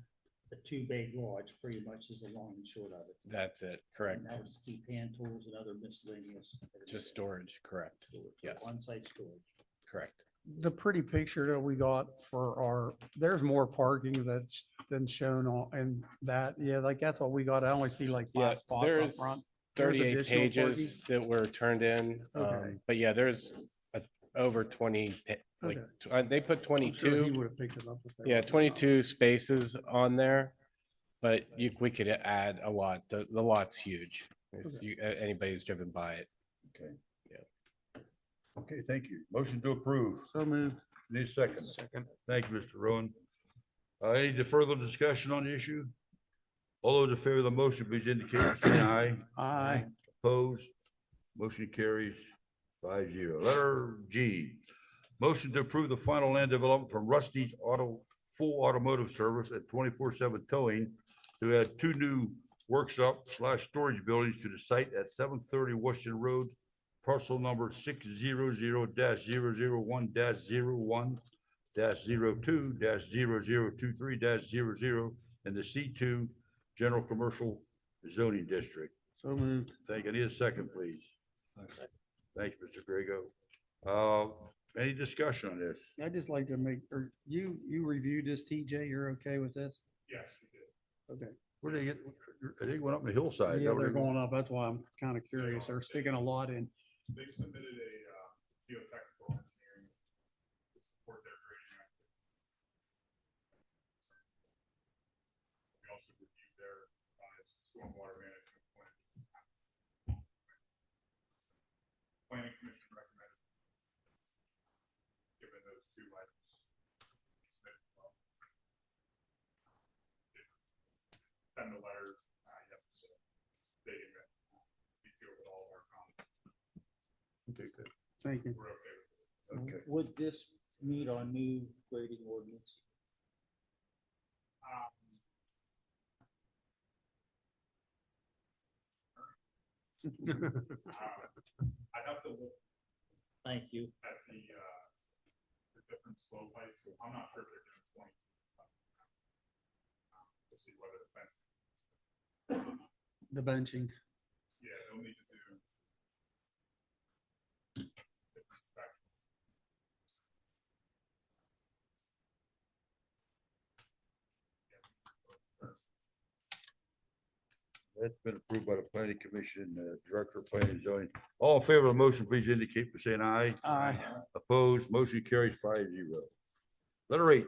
Speaker 8: a 2-bay garage, pretty much is the long and short of it.
Speaker 4: That's it. Correct.
Speaker 8: And that would just keep hand tools and other miscellaneous.
Speaker 4: Just storage. Correct. Yes.
Speaker 8: On-site storage.
Speaker 4: Correct.
Speaker 13: The pretty picture that we got for there's more parking that's been shown on, and that, yeah, like that's what we got. I only see like 5 spots up
Speaker 4: there's
Speaker 13: front. There's
Speaker 4: 38
Speaker 13: additional
Speaker 4: pages that were turned in.
Speaker 13: Okay.
Speaker 4: But yeah, there's over 20, like, they put
Speaker 13: I'm sure he
Speaker 4: 22.
Speaker 13: would have picked it up if they
Speaker 4: Yeah,
Speaker 13: would've-
Speaker 4: 22 spaces on there, but we could add a lot. The lot's huge. If
Speaker 13: Okay.
Speaker 4: anybody's driven by it.
Speaker 1: Okay.
Speaker 4: Yeah.
Speaker 1: Okay, thank you. Motion to approve.
Speaker 13: So moved.
Speaker 1: Need a second. Second. Thank you, Mr. Rowan. Any further discussion on the issue? All those in favor of the motion, please indicate by saying aye.
Speaker 13: Aye.
Speaker 1: Opposed? Motion carries 5-0. Letter G, motion to approve the final land development from Rusty's Full Automotive Service at 24/7 Towing to add 2 new workshop/storage buildings to the site at 730 Washington Road, parcel number 600-001-01-02-0023-00 in the C2 General Commercial Zoning District.
Speaker 13: So moved.
Speaker 1: Thank you. I need a second, please. Thanks, Mr. Grego. Any discussion on this?
Speaker 13: I'd just like to make, or you reviewed this, TJ, you're okay with this?
Speaker 9: Yes, we did.
Speaker 13: Okay.
Speaker 1: Where they get, they went up the hillside.
Speaker 13: Yeah, they're going up. That's why I'm kind of curious. They're sticking a lot in.
Speaker 9: They submitted a geotechnical engineering to support their grading stormwater management plan. Planning Commission recommended given those two items. Send the letters, yesterday, stating that we feel with all of our comments.
Speaker 1: Okay, good.
Speaker 13: Thank you.
Speaker 9: We're okay with this.
Speaker 1: Okay.
Speaker 8: Would this meet our new grading ordinance?
Speaker 9: I'd have to look
Speaker 8: Thank you.
Speaker 9: at the different slope heights. I'm not sure if they're doing 20. To see whether the fence.
Speaker 13: The benching.
Speaker 9: Yeah, they'll need to do. different specs.
Speaker 1: That's been approved by the planning commission, director of planning and zoning. All in favor of the motion, please indicate by saying aye.
Speaker 13: Aye.
Speaker 1: Opposed, motion carries 5-0. Letter H,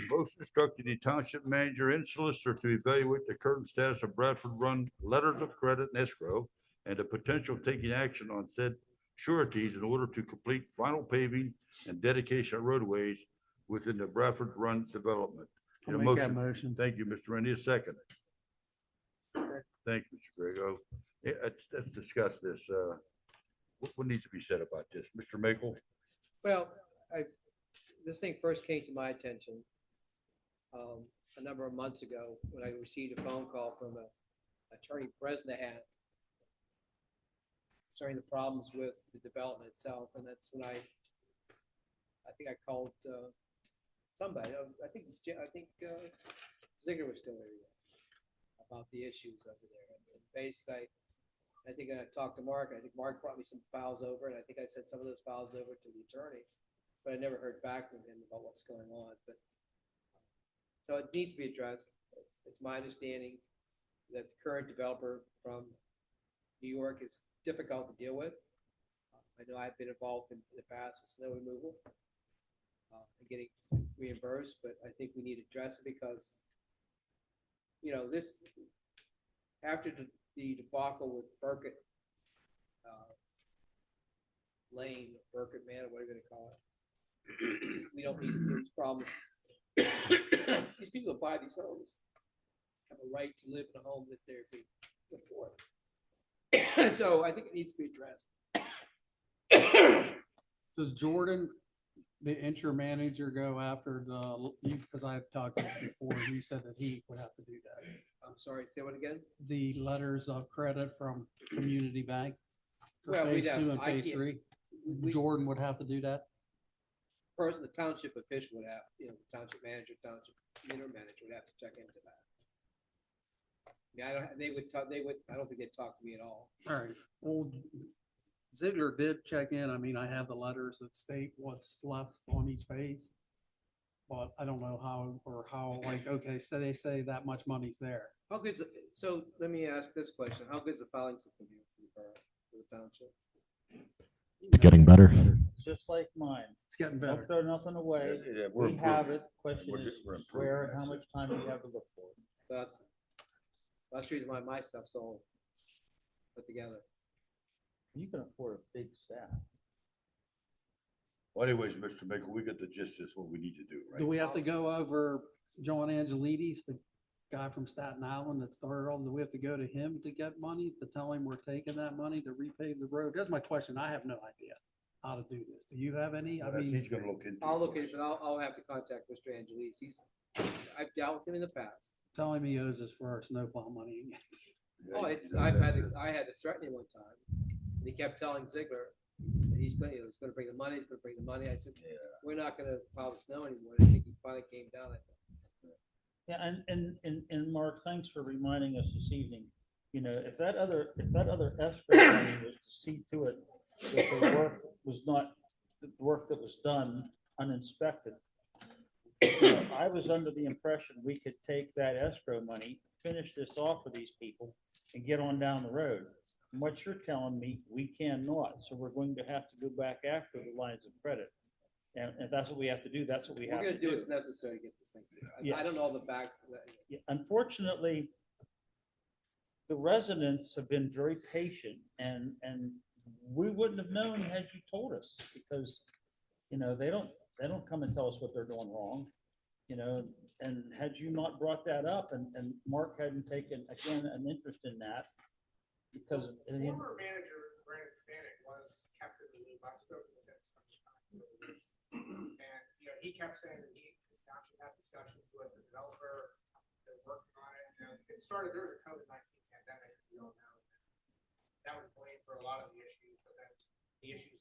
Speaker 1: motion instructing the township manager and solicitor to evaluate the current status of Bradford Run letters of credit and escrow and the potential of taking action on said sureties in order to complete final paving and dedication of roadways within the Bradford Run development.
Speaker 13: I'll
Speaker 1: Need a
Speaker 13: make that motion.
Speaker 1: Thank you, Mr. Rennie. A second. Thank you, Mr. Grego. Yeah, let's discuss this. What needs to be said about this? Mr. Makel?
Speaker 23: Well, this thing first came to my attention a number of months ago when I received a phone call from Attorney Bresnahan concerning the problems with the development itself, and that's when I think I called somebody. I think Ziegler was still there yet, about the issues over there. And basically, I think I talked to Mark. I think Mark brought me some files over, and I think I sent some of those files over to the attorney, but I never heard back from him about what's going on. But so it needs to be addressed. It's my understanding that the current developer from New York is difficult to deal with. I know I've been involved in the past with snow removal and getting reimbursed, but I think we need to address it because, you know, this, after the debacle with Burkett Lane, Burkett Manor, whatever you call it, we don't need these problems. These people that buy these homes have a right to live in a home that they're being afford. So I think it needs to be addressed.
Speaker 13: Does Jordan, the interim manager, go after the, because I've talked to him before, you said that he would have to do that.
Speaker 23: I'm sorry, say what again?
Speaker 13: The letters of credit from Community Bank for
Speaker 23: Well,
Speaker 13: phase
Speaker 23: we'd have-
Speaker 13: 2 and
Speaker 23: I
Speaker 13: phase
Speaker 23: can't-
Speaker 13: 3.
Speaker 23: we-
Speaker 13: Jordan would have to do that?
Speaker 23: Person, the township official would have, you know, the township manager, township interim manager would have to check into that. Yeah, I don't, they would talk, I don't think they'd talk to me at all.
Speaker 13: All right, well, Ziegler did check in. I mean, I have the letters that state what's left on each phase. But I don't know how, like, okay, so they say that much money's there.
Speaker 23: How good, so let me ask this question. How good's the filing system here for the borough, for the township?
Speaker 5: It's getting better.
Speaker 8: Just like mine.
Speaker 13: It's getting
Speaker 8: Don't
Speaker 13: better.
Speaker 8: throw nothing away.
Speaker 1: Yeah, we're
Speaker 8: We have
Speaker 1: improving.
Speaker 8: it. Question
Speaker 1: We're
Speaker 8: is
Speaker 1: improving,
Speaker 8: where and how
Speaker 1: that's
Speaker 8: much time do you have to look for it?
Speaker 23: That's the reason why my stuff's all put together.
Speaker 8: You can afford a big staff.
Speaker 1: Well, anyways, Mr. Makel, we got the gist of what we need to do, right?
Speaker 13: Do we have to go over John Angelides, the guy from Staten Island that started all, do we have to go to him to get money, to tell him we're taking that money to repave the road? That's my question. I have no idea how to do this. Do you have any? I mean,
Speaker 1: He's gonna look into.
Speaker 23: I'll look into it. I'll have to contact Mr. Angelis. I've dealt with him in the past.
Speaker 13: tell him he owes us for our snowplow money.
Speaker 23: Oh, I had to threaten him one time. And he kept telling Ziegler that he's going to bring the money, he's going to bring the money. I said, we're not going to plow the snow anymore. I think he finally came down.
Speaker 8: Yeah, and Mark, thanks for reminding us this evening. You know, if that other escrow money was to see to it that the work was not, the work that was done uninspected. I was under the impression we could take that escrow money, finish this off for these people and get on down the road. And what you're telling me, we cannot. So we're going to have to go back after the lines of credit. And if that's what we have to do, that's what we have
Speaker 23: We're
Speaker 8: to
Speaker 23: going to do what's necessary to get this thing.
Speaker 8: Yeah.
Speaker 23: I don't know all the facts.
Speaker 8: Yeah, unfortunately, the residents have been very patient and we wouldn't have known had you told us because, you know, they don't come and tell us what they're doing wrong, you know, and had you not brought that up and Mark hadn't taken, again, an interest in that because.
Speaker 18: Former manager Brandon Stanek was kept in the loop. I've spoken with him sometimes. And, you know, he kept saying that he actually had discussions with the developer, they're working on it. You know, it started, there was a COVID-19 pandemic, if you don't know. That was blamed for a lot of the issues, but then the issues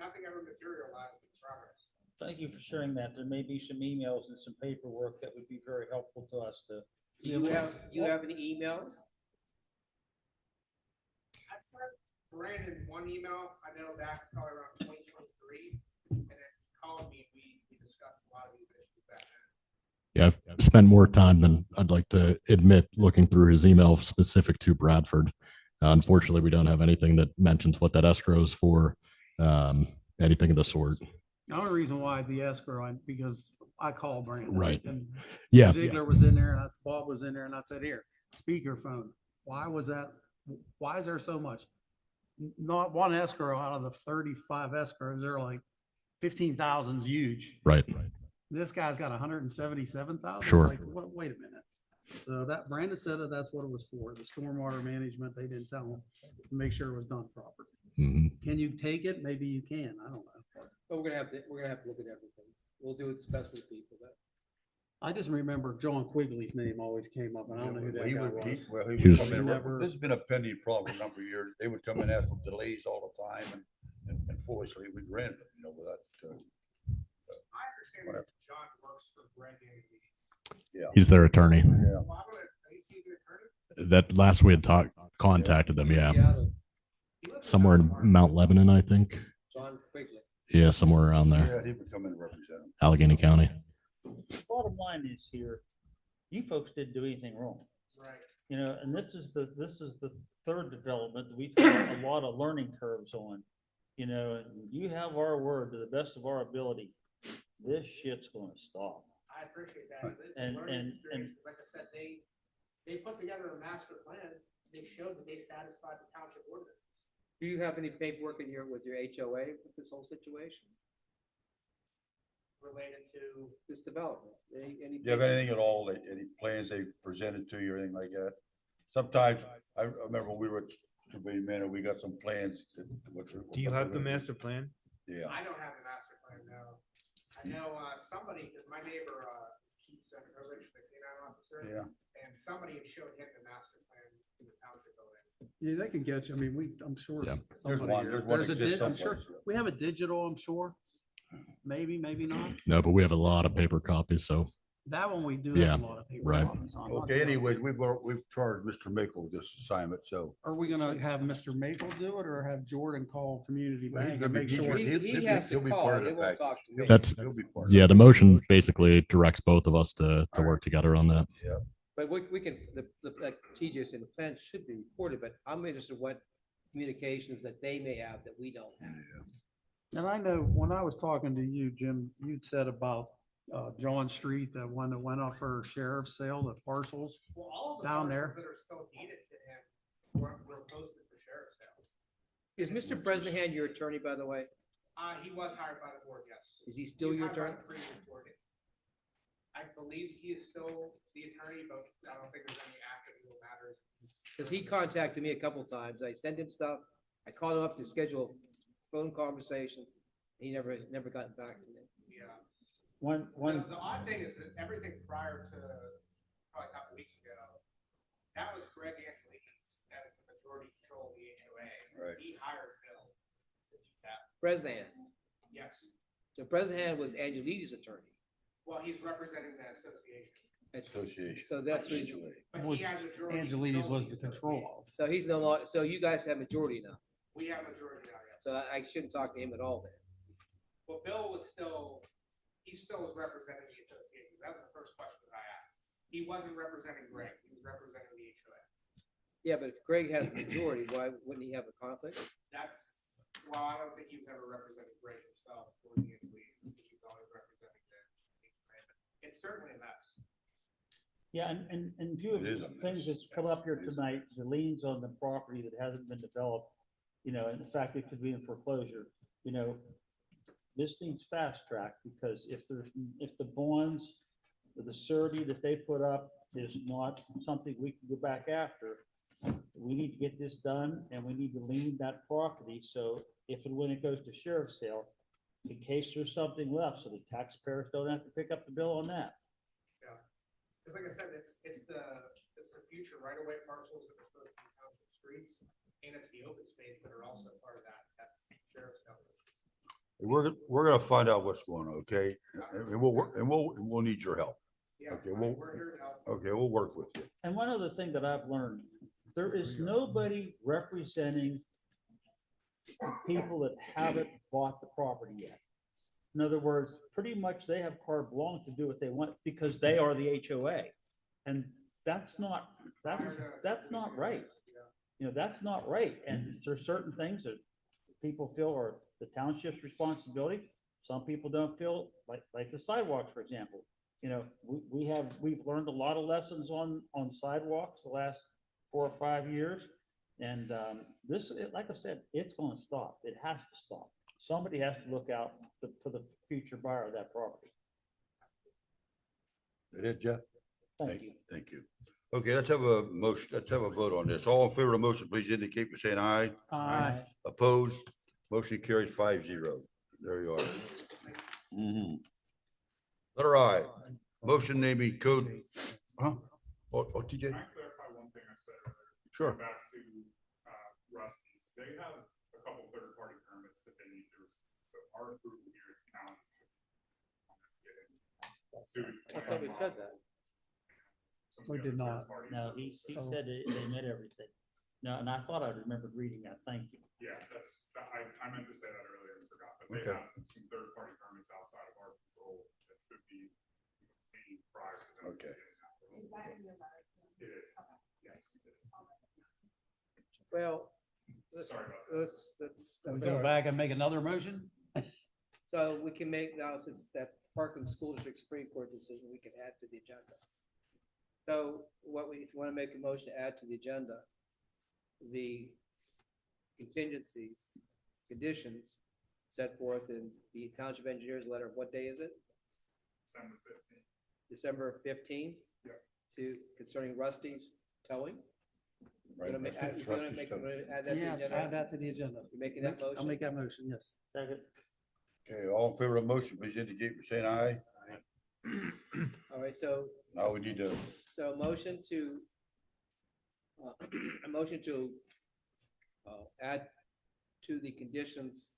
Speaker 18: nothing ever materialized in progress.
Speaker 8: Thank you for sharing that. There may be some emails and some paperwork that would be very helpful to us to.
Speaker 23: Do you have any emails?
Speaker 18: I sent Brandon one email, I know back probably around 2023, and then he called me, we discussed a lot of these issues back then.
Speaker 5: Yeah, I've spent more time than I'd like to admit looking through his email specific to Bradford. Unfortunately, we don't have anything that mentions what that escrow is for, anything of the sort.
Speaker 13: The only reason why the escrow, because I called Brandon.
Speaker 5: Right.
Speaker 13: And
Speaker 5: Yeah.
Speaker 13: Ziegler was in there and Bob was in there and I said, here, speakerphone. Why was that? Why is there so much? Not one escrow out of the 35 escrows, they're like 15,000 is huge.
Speaker 5: Right.
Speaker 13: This guy's got 177,000.
Speaker 5: Sure.
Speaker 13: Like, wait a minute. So that Brandon said that that's what it was for. The stormwater management, they didn't tell him to make sure it was done properly. Can you take it? Maybe you can. I don't know.
Speaker 23: But we're gonna have to look at everything. We'll do what's best for the people.
Speaker 13: I just remember John Quigley's name always came up, and I don't know who that
Speaker 1: He
Speaker 13: guy
Speaker 1: would,
Speaker 13: was.
Speaker 1: he would come in,
Speaker 13: Never-
Speaker 1: this has been a pending problem for a number of years. They would come in, ask for delays all the time and foolishly we granted them, you know, without.
Speaker 18: I understand that John works for Brandon.
Speaker 1: Yeah.
Speaker 5: He's their attorney.
Speaker 1: Yeah.
Speaker 18: Is he the attorney?
Speaker 5: That last we had contacted them. Yeah. Somewhere in Mount Lebanon, I think.
Speaker 23: John Quigley.
Speaker 5: Yeah, somewhere around
Speaker 1: Yeah,
Speaker 5: there.
Speaker 1: he would come in and represent them.
Speaker 5: Allegheny County.
Speaker 8: Bottom line is here, you folks didn't do anything wrong.
Speaker 18: Right.
Speaker 8: You know, and this is the third development that we've had a lot of learning curves on. You know, and you have our word to the best of our ability. This shit's gonna stop.
Speaker 18: I appreciate that. It's a
Speaker 8: And-
Speaker 18: learning
Speaker 8: and-
Speaker 18: experience, 'cause like I said, they put together a master plan. They showed that they satisfied the township ordinances.
Speaker 23: Do you have any paperwork with your HOA with this whole situation?
Speaker 18: Related to
Speaker 23: This development? Any
Speaker 1: Do you have anything at all, any plans they presented to you or anything like that? Sometimes, I remember when we were at Supervisor Manor, we got some plans.
Speaker 14: Do you have the master plan?
Speaker 1: Yeah.
Speaker 18: I don't have the master plan, no. I know, somebody, because my neighbor, is Keith Senator, the K-9 officer.
Speaker 1: Yeah.
Speaker 18: And somebody had showed him the master plan in the township building.
Speaker 13: Yeah, they can get you. I mean, I'm sure.
Speaker 5: Yeah.
Speaker 1: There's
Speaker 13: somebody-
Speaker 1: one- there's one
Speaker 13: a
Speaker 1: exists
Speaker 13: I'm sure.
Speaker 1: someplace, yeah.
Speaker 13: We have a digital, I'm sure. Maybe, maybe not.
Speaker 5: No, but we have a lot of paper copies. So
Speaker 13: That one we do
Speaker 5: Yeah,
Speaker 13: have a lot of people.
Speaker 5: right.
Speaker 1: Okay, anyways, we've charged Mr. Makel with this assignment, so.
Speaker 13: Are we gonna have Mr. Maple do it or have Jordan call Community
Speaker 1: Well, he's
Speaker 13: Bank
Speaker 1: gonna
Speaker 13: and
Speaker 1: be-
Speaker 13: make
Speaker 1: he's
Speaker 13: sure?
Speaker 1: gonna-
Speaker 23: He has to
Speaker 1: he'll be
Speaker 23: call,
Speaker 1: part of
Speaker 23: he
Speaker 1: the
Speaker 23: won't
Speaker 1: package.
Speaker 23: talk to me.
Speaker 5: that's,
Speaker 1: He'll be part of
Speaker 5: yeah,
Speaker 1: it.
Speaker 5: the motion basically directs both of us to work together on that.
Speaker 1: Yeah.
Speaker 23: But we can, like TJ said, the plan should be reported, but I'm interested in what communications that they may have that we don't have.
Speaker 13: And I know when I was talking to you, Jim, you'd said about John Street, that one that went up for sheriff's sale, the parcels
Speaker 18: Well, all of the
Speaker 13: down
Speaker 18: parcels
Speaker 13: there.
Speaker 18: that are still deeded to him were posted for sheriff's sale.
Speaker 23: Is Mr. Bresnahan your attorney, by the way?
Speaker 18: He was hired by the board, yes.
Speaker 23: Is he still
Speaker 18: He was
Speaker 23: your
Speaker 18: hired by
Speaker 23: attorney?
Speaker 18: the previous board. I believe he is still the attorney, but I don't think there's any active legal matters.
Speaker 23: Because he contacted me a couple times. I sent him stuff. I called him up to schedule a phone conversation. He never gotten back to me.
Speaker 18: Yeah.
Speaker 8: One.
Speaker 18: The odd thing is that everything prior to probably a couple weeks ago, that was Greg Anthony's as the majority control of the HOA.
Speaker 1: Right.
Speaker 18: He hired Bill to do that.
Speaker 23: Bresnahan.
Speaker 18: Yes.
Speaker 23: So Bresnahan was Angelides' attorney.
Speaker 18: Well, he's representing the association.
Speaker 1: Association.
Speaker 23: So that's what
Speaker 1: HOA.
Speaker 18: But
Speaker 13: Which
Speaker 18: he has majority
Speaker 13: Angelides
Speaker 18: control
Speaker 13: was
Speaker 18: of
Speaker 13: the control of.
Speaker 23: So he's no longer, so you guys have majority now.
Speaker 18: We have majority now, yes.
Speaker 23: So I shouldn't talk to him at all then.
Speaker 18: Well, Bill was still, he still was representing the association. That was the first question that I asked. He wasn't representing Greg. He was representing the HOA.
Speaker 23: Yeah, but if Greg has the majority, why wouldn't he have a conflict?
Speaker 18: That's, well, I don't think he was ever representing Greg himself or the employees. I think he was always representing the HOA. It's certainly a mess.
Speaker 8: Yeah, and view of
Speaker 1: It is a
Speaker 8: things that's come up here tonight, the liens on the property that hasn't been developed, and the fact it could be in foreclosure, this needs fast track, because if the bonds, or the surety that they put up is not something we can go back after, we need to get this done, and we need to lien that property, so if and when it goes to sheriff's sale, in case there's something left, so the taxpayers don't have to pick up the bill on that.
Speaker 18: Yeah, because like I said, it's the future right of way parcels that are supposed to be township streets, and it's the open space that are also part of that sheriff's notice.
Speaker 1: We're gonna find out what's going on, okay? And we'll need your help.
Speaker 18: Yeah,
Speaker 1: Okay,
Speaker 18: we're here to help.
Speaker 1: okay, we'll work with you.
Speaker 8: And one other thing that I've learned, there is nobody representing the people that haven't bought the property yet. In other words, pretty much they have carte blanche to do what they want because they are the HOA. And that's not right. That's not right. And there's certain things that people feel are the township's responsibility. Some people don't feel like the sidewalks, for example. We've learned a lot of lessons on sidewalks the last 4 or 5 years. And this, like I said, it's going to stop. It has to stop. Somebody has to look out for the future buyer of that property.
Speaker 1: That it, Jeff?
Speaker 8: Thank you.
Speaker 1: Thank you. Okay, let's have a motion, let's have a vote on this. All in favor of the motion, please indicate by saying aye.
Speaker 13: Aye.
Speaker 1: Opposed? Motion carries 5-0. There you are. Mhm. Letter I, motion naming code, huh? Oh, TJ?
Speaker 9: Can I clarify one thing I said earlier?
Speaker 1: Sure.
Speaker 9: Going back to Rusty's, they have a couple third-party permits that they need to, but our approval here at the township.
Speaker 3: I thought we said that.
Speaker 13: We did not.
Speaker 8: No, he said they met everything. No, and I thought I remembered reading that. Thank you.
Speaker 9: Yeah, I meant to say that earlier and forgot, but they
Speaker 1: Okay.
Speaker 9: have some third-party permits outside of our control that should be paid prior to them.
Speaker 1: Okay.
Speaker 9: It is, yes.
Speaker 23: Well,
Speaker 9: Sorry about that.
Speaker 23: let's.
Speaker 13: Can we go back and make another motion?
Speaker 23: So we can make now, since that Parkland School District Supreme Court decision, we can add to the agenda. So if you want to make a motion to add to the agenda, the contingencies, conditions set forth in the Township Engineers letter, what day is it?
Speaker 9: December 15th.
Speaker 23: December 15th?
Speaker 9: Yeah.
Speaker 23: Concerning Rusty's towing?
Speaker 1: Right,
Speaker 23: Gonna make-
Speaker 1: that's
Speaker 23: you're gonna
Speaker 1: Rusty's
Speaker 23: make-
Speaker 1: code.
Speaker 23: add that to the
Speaker 13: Yeah,
Speaker 23: agenda?
Speaker 13: add that to the agenda.
Speaker 23: You making that motion?
Speaker 13: I'll make that motion, yes.
Speaker 8: Second.
Speaker 1: Okay, all in favor of the motion, please indicate by saying aye.
Speaker 23: All right, so
Speaker 1: Now we need to,
Speaker 23: So motion to, a motion to add to the conditions,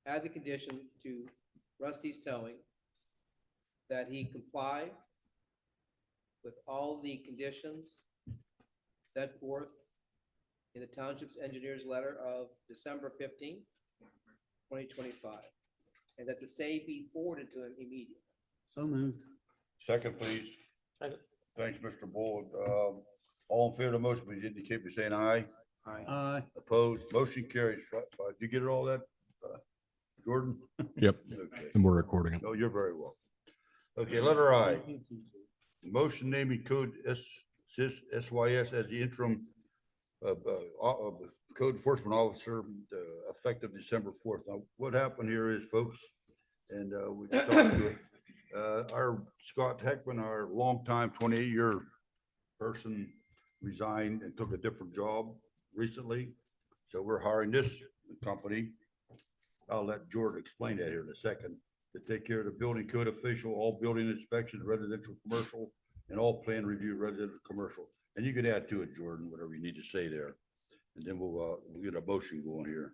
Speaker 23: add the condition to Rusty's towing that he comply with all the conditions set forth in the township's engineer's letter of December 15th, 2025, and that the same be forwarded to him immediately.
Speaker 13: So moved.
Speaker 1: second, please.
Speaker 8: Second.
Speaker 1: Thanks, Mr. Bull. All in favor of the motion, please indicate by saying aye.
Speaker 13: Aye.
Speaker 1: Opposed? Motion carries. Did you get all that, Jordan?
Speaker 5: Yep.
Speaker 1: Okay.
Speaker 5: And we're recording it.
Speaker 1: No, you're very welcome. Okay, letter I. Motion naming code SYS as the interim code enforcement officer effective December 4th. Now, what happened here is, folks, and we talked to it. Our Scott Heckman, our longtime 28-year person, resigned and took a different job recently. So we're hiring this company. I'll let Jordan explain that here in a second, to take care of the building code official, all building inspections, residential, commercial, and all plan review, residential, commercial. And you can add to it, Jordan, whatever you need to say there. And then we'll get a motion going here.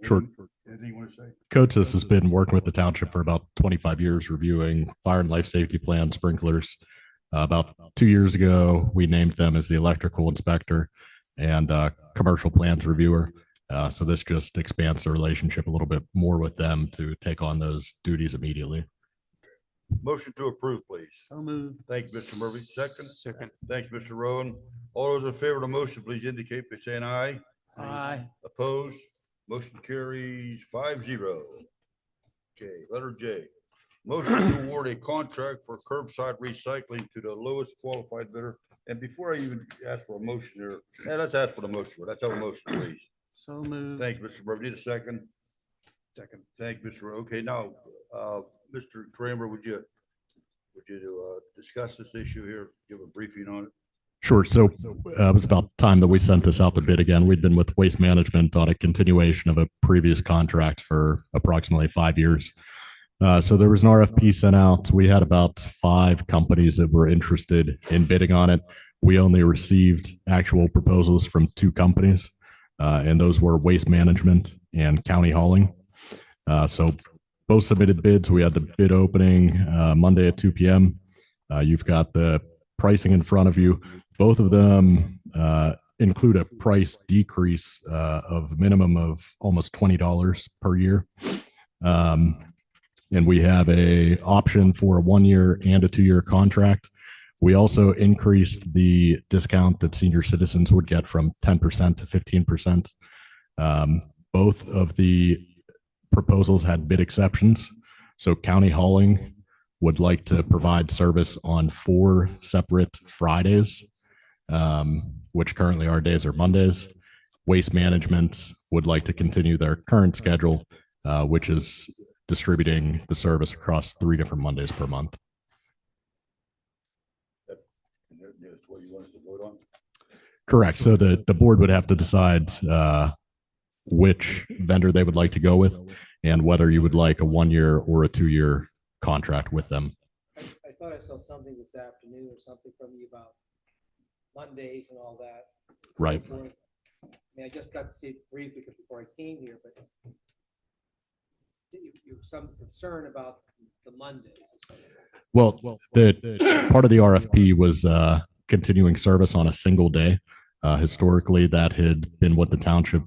Speaker 5: Sure.
Speaker 1: Anything you want to say?
Speaker 5: COTUS has been working with the township for about 25 years, reviewing fire and life safety plan sprinklers. About 2 years ago, we named them as the electrical inspector and commercial plans reviewer. So this just expands the relationship a little bit more with them to take on those duties immediately.
Speaker 1: Motion to approve, please.
Speaker 13: So moved.
Speaker 1: Thank you, Mr. Murphy. Second.
Speaker 15: Second.
Speaker 1: Thanks, Mr. Rowan. All those in favor of the motion, please indicate by saying aye.
Speaker 13: Aye.
Speaker 1: Opposed? Motion carries 5-0. Okay, letter J. Motion to award a contract for curbside recycling to the lowest qualified bidder. And before I even ask for a motion here, let's ask for the motion. Let's have a motion, please.
Speaker 13: So moved.
Speaker 1: Thanks, Mr. Burke. Need a second?
Speaker 14: Second.
Speaker 1: Thank you, Mr. Okay, now, Mr. Kramer, would you discuss this issue here? Give a briefing on it?
Speaker 5: Sure. So it was about time that we sent this out to bid again. We'd been with Waste Management on a continuation of a previous contract for approximately 5 years. So there was an RFP sent out. We had about 5 companies that were interested in bidding on it. We only received actual proposals from 2 companies, and those were Waste Management and County Hauling. So both submitted bids. We had the bid opening Monday at 2 p.m. You've got the pricing in front of you. Both of them include a price decrease of minimum of almost $20 per year. And we have a option for a 1-year and a 2-year contract. We also increased the discount that senior citizens would get from 10% to 15%. Both of the proposals had bid exceptions. So County Hauling would like to provide service on 4 separate Fridays, which currently our days are Mondays. Waste Management would like to continue their current schedule, which is distributing the service across 3 different Mondays per month.
Speaker 1: That's what you want us to vote on?
Speaker 5: Correct. So the board would have to decide which vendor they would like to go with and whether you would like a 1-year or a 2-year contract with them.
Speaker 23: I thought I saw something this afternoon or something from you about Mondays and all that.
Speaker 5: Right.
Speaker 23: So forth. I mean, I just got to see it briefly before I came here, but you some concern about the Mondays.
Speaker 5: Well, the part of the RFP was continuing service on a single day. Historically, that had been what the township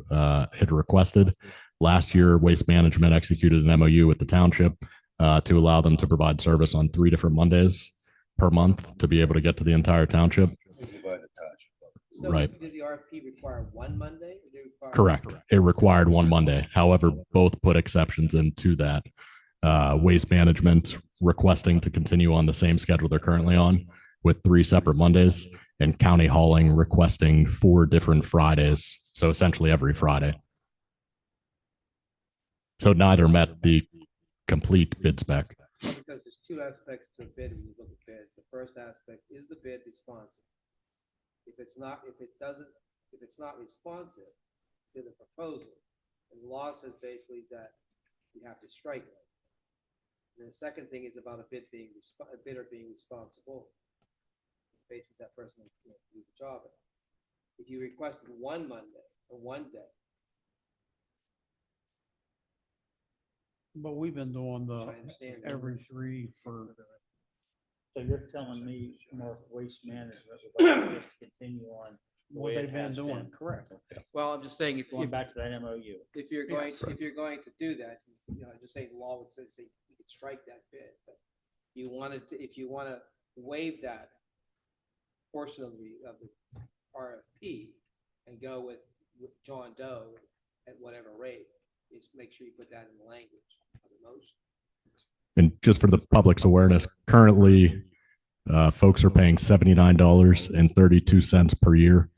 Speaker 5: had requested. Last year, Waste Management executed an MOU with the township to allow them to provide service on 3 different Mondays per month to be able to get to the entire township.
Speaker 23: So
Speaker 5: Right.
Speaker 23: did the RFP require 1 Monday? Or did it require
Speaker 5: Correct. It required 1 Monday. However, both put exceptions into that. Waste Management requesting to continue on the same schedule they're currently on with 3 separate Mondays, and County Hauling requesting 4 different Fridays. So essentially every Friday. So neither met the complete bid spec.
Speaker 23: Well, because there's 2 aspects to a bid when you look at bids. The first aspect is the bid responsive. If it's not responsive to the proposal, and the law says basically that you have to strike it. And the second thing is about a bidder being responsible. Basically, that person can do the job. If you requested 1 Monday or 1 day,
Speaker 13: But we've been doing
Speaker 23: I
Speaker 13: the
Speaker 23: understand.
Speaker 13: every 3 for,
Speaker 8: So you're telling me North Waste Management would like to just continue on the
Speaker 13: what
Speaker 8: way it
Speaker 13: they've been
Speaker 8: has
Speaker 13: doing,
Speaker 8: been?
Speaker 13: correct?
Speaker 23: Well, I'm just saying if
Speaker 8: Going back to that MOU.
Speaker 23: if you're going
Speaker 13: Yes.
Speaker 23: if you're going to do that, you know, just say the law would say you could strike that bid. But if you want to waive that portion of the RFP and go with John Doe at whatever rate, just make sure you put that in the language of the motion.
Speaker 5: And just for the public's awareness, currently folks are paying $79.32 per year.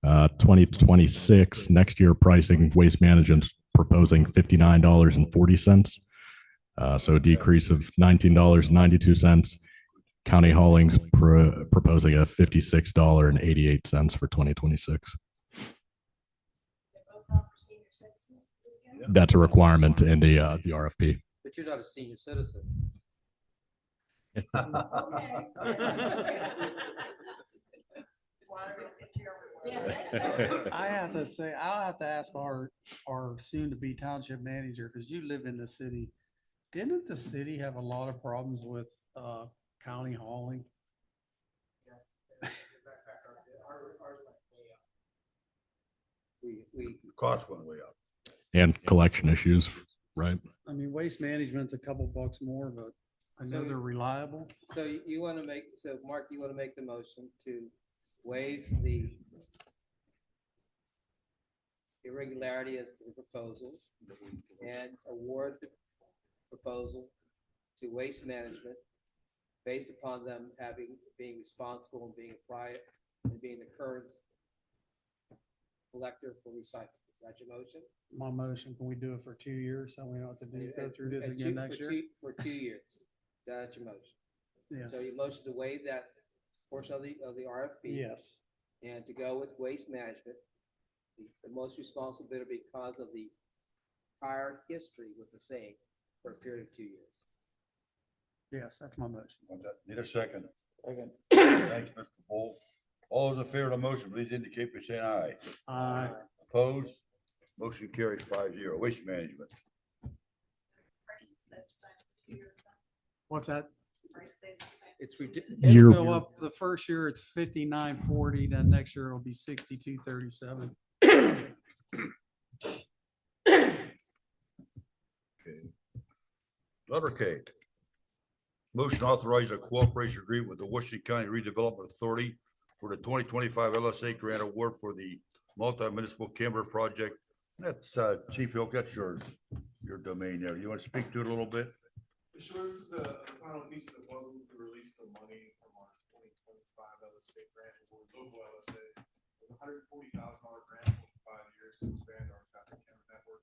Speaker 5: 2026, next year pricing, Waste Management proposing $59.40. So a decrease of $19.92. County Hauling's proposing a $56.88 for 2026. That's a requirement in the RFP.
Speaker 23: But you're not a senior citizen.
Speaker 13: I have to say, I'll have to ask our soon-to-be township manager, because you live in the city. Didn't the city have a lot of problems with county hauling?
Speaker 23: We
Speaker 1: Cost went way up.
Speaker 5: And collection issues, right?
Speaker 13: I mean, Waste Management's a couple bucks more, but I know
Speaker 23: So-
Speaker 13: they're reliable.
Speaker 23: So you want to make, so Mark, you want to make the motion to waive the irregularity as to the proposal and award the proposal to waste management based upon them being responsible and being a prior and being the current collector for recycling. Is that your motion?
Speaker 13: My motion, can we do it for 2 years? So we don't have to go through this
Speaker 23: And
Speaker 13: again
Speaker 23: two-
Speaker 13: next
Speaker 23: for
Speaker 13: year?
Speaker 23: For 2 years. That's your motion.
Speaker 13: Yes.
Speaker 23: So you motion to waive that portion of the RFP.
Speaker 13: Yes.
Speaker 23: And to go with waste management, the most responsible bidder because of the prior history with the same for a period of 2 years.
Speaker 13: Yes, that's my motion.
Speaker 1: Need a second? Second. Thanks, Mr. Bull. All those in favor of the motion, please indicate by saying aye.
Speaker 13: Aye.
Speaker 1: Opposed? Motion carries 5-0. Waste management.
Speaker 13: What's that?
Speaker 23: It's ridiculous.
Speaker 13: It'll go up, the first year it's 59.40, then next year it'll be 62.37.
Speaker 1: Letter K. Motion to authorize a cooperation agreement with the Washington County Redevelopment Authority for the 2025 LSA grant award for the multi-municipal camera project. That's Chief Hill, that's your domain there. You want to speak to it a little bit?
Speaker 6: Sure, this is the final piece of the puzzle to release the money from our 2025 LSA grant award, local LSA. $140,000 grant over 5 years to expand our traffic camera network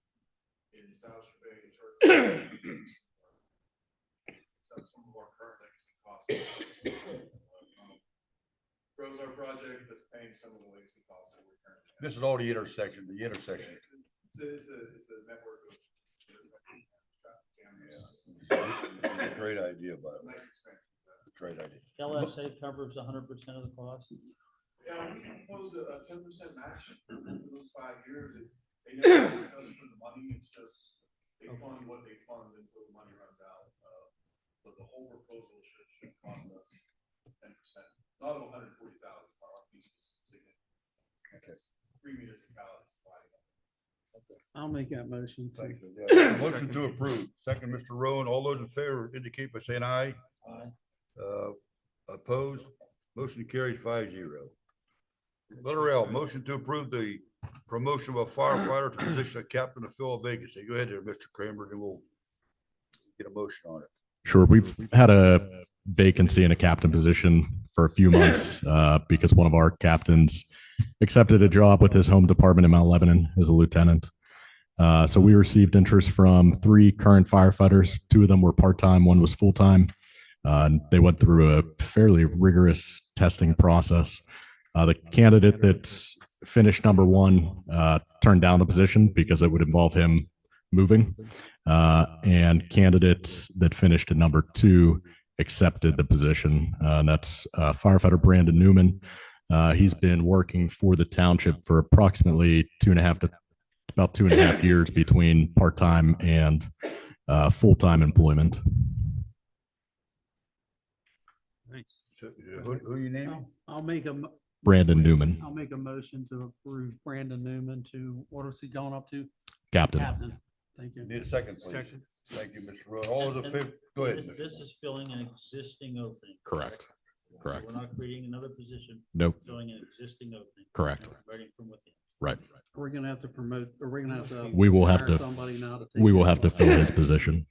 Speaker 6: in South Bay, some of our current legacy costs. Grows our project that's paying some of the legacy costs that we're currently.
Speaker 1: This is all the intersection, the intersection.
Speaker 6: It's a network of traffic cameras.
Speaker 1: It's a great idea, by the way.
Speaker 6: Nice expansion.
Speaker 1: Great idea.
Speaker 8: LSA covers 100% of the cost.
Speaker 6: Yeah, we proposed a 10% match for those 5 years. They never ask us for the money, it's just, they fund what they fund until the money runs out. But the whole proposal should cost us 10%, not 140,000, our piece is significant.
Speaker 1: Okay.
Speaker 6: 3 municipalities.
Speaker 13: I'll make that motion.
Speaker 1: Thank you. Yeah. Motion to approve. Second, Mr. Rowan. All those in favor indicate by saying aye.
Speaker 8: Aye.
Speaker 1: Opposed? Motion carries 5-0. Letter L, motion to approve the promotion of a firefighter to the position of captain of fill vacancy. Go ahead there, Mr. Kramer, and we'll get a motion on it.
Speaker 5: Sure. We've had a vacancy in a captain position for a few months because one of our captains accepted a job with his home department in Mount Lebanon as a lieutenant. So we received interest from 3 current firefighters. 2 of them were part-time, 1 was full-time. They went through a fairly rigorous testing process. The candidate that's finished number 1 turned down the position because it would involve him moving. And candidates that finished at number 2 accepted the position. That's firefighter Brandon Newman. He's been working for the township for approximately 2.5 years between part-time and full-time employment.
Speaker 13: Thanks.
Speaker 1: Who you naming?
Speaker 13: I'll make
Speaker 5: Brandon Newman.
Speaker 13: I'll make a motion to approve Brandon Newman to, what is he going up to?
Speaker 5: Captain.
Speaker 13: Captain. Thank you.
Speaker 1: Need a second, please.
Speaker 13: Second.
Speaker 1: Thank you, Mr. Rowan. All those in favor, go ahead. Mr.
Speaker 8: This is filling an existing opening.
Speaker 5: Correct.
Speaker 8: So
Speaker 5: Correct.
Speaker 8: we're not creating another position.
Speaker 5: Nope.
Speaker 8: Filling an existing opening.
Speaker 5: Correct.
Speaker 8: Writing from within.
Speaker 5: Right.
Speaker 13: We're gonna have to promote, or we're gonna have to.
Speaker 5: We will have
Speaker 13: hire
Speaker 5: to.
Speaker 13: Somebody now to.
Speaker 5: We
Speaker 13: take
Speaker 5: will
Speaker 13: his
Speaker 5: have to
Speaker 13: spot.
Speaker 5: fill his position.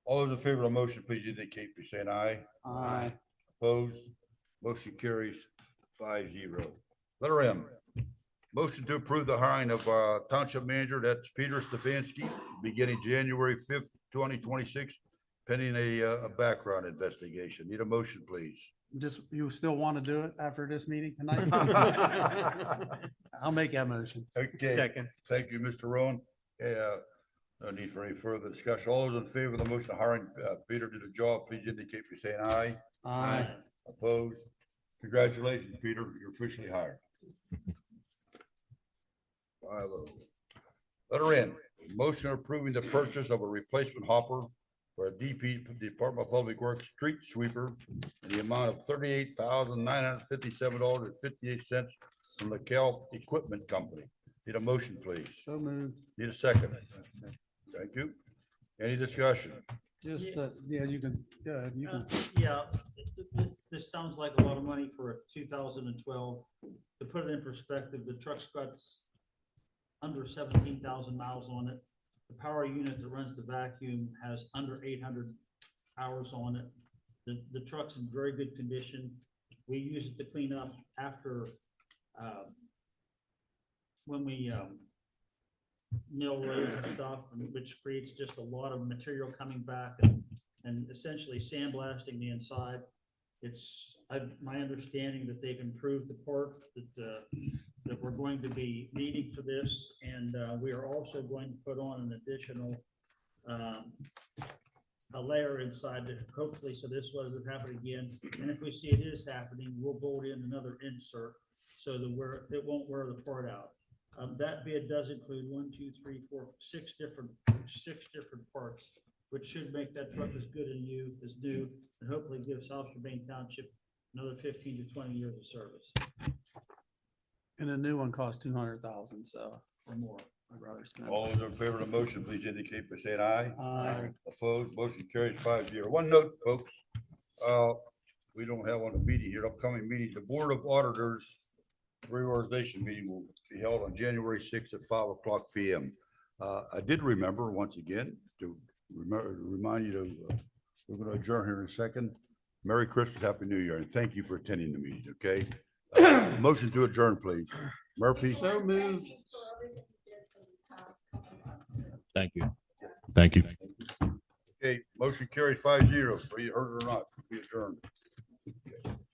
Speaker 1: All those in favor of the motion, please indicate by saying aye.
Speaker 13: Aye.
Speaker 1: Opposed? Motion carries 5-0. Letter M, motion to approve the hiring of township manager, that's Peter Stefanski, beginning January 5th, 2026, pending a background investigation. Need a motion, please.
Speaker 13: Just, you still want to do it after this meeting tonight? I'll make that motion.
Speaker 1: Okay.
Speaker 13: Second.
Speaker 1: Thank you, Mr. Rowan. No need for any further discussion. All those in favor of the motion of hiring Peter to the job, please indicate by saying aye.
Speaker 13: Aye.
Speaker 1: Opposed? Congratulations, Peter. You're officially hired. 5-0. Letter N, motion approving the purchase of a replacement hopper for a Department of Public Works street sweeper in the amount of $38,957.58 from the Cal Equipment Company. Need a motion, please.
Speaker 13: So moved.
Speaker 1: Need a second. Thank you. Any discussion?
Speaker 13: Just, yeah, you can, you can.
Speaker 8: Yeah, this sounds like a lot of money for a 2012. To put it in perspective, the truck's got under 17,000 miles on it. The power unit that runs the vacuum has under 800 hours on it. The truck's in very good condition. We use it to clean up after, when we, mill roads and stuff, which creates just a lot of material coming back and essentially sandblasting the inside. It's, my understanding that they've improved the part that we're going to be needing for this. And we are also going to put on an additional a layer inside that hopefully, so this doesn't happen again. And if we see it is happening, we'll bolt in another insert so that it won't wear the part out. That bid does include 6 different parts, which should make that truck as good as new, and hopefully give South Shore Township another 15 to 20 years of service.
Speaker 13: And a new one costs 200,000, so or more. I'd rather spend.
Speaker 1: All those in favor of the motion, please indicate by saying aye.
Speaker 13: Aye.
Speaker 1: Opposed, motion carries 5-0. One note, folks, we don't have on the meeting here, upcoming meeting, the Board of Auditors reorganization meeting will be held on January 6th at 5:00 p.m. I did remember once again to remind you to, we're going to adjourn here in a second. Merry Christmas, Happy New Year, and thank you for attending the meeting, okay? Motion to adjourn, please. Murphy?
Speaker 13: So moved.
Speaker 5: Thank you. Thank you.
Speaker 1: Okay, motion carried 5-0, whether you heard it or not, we adjourned.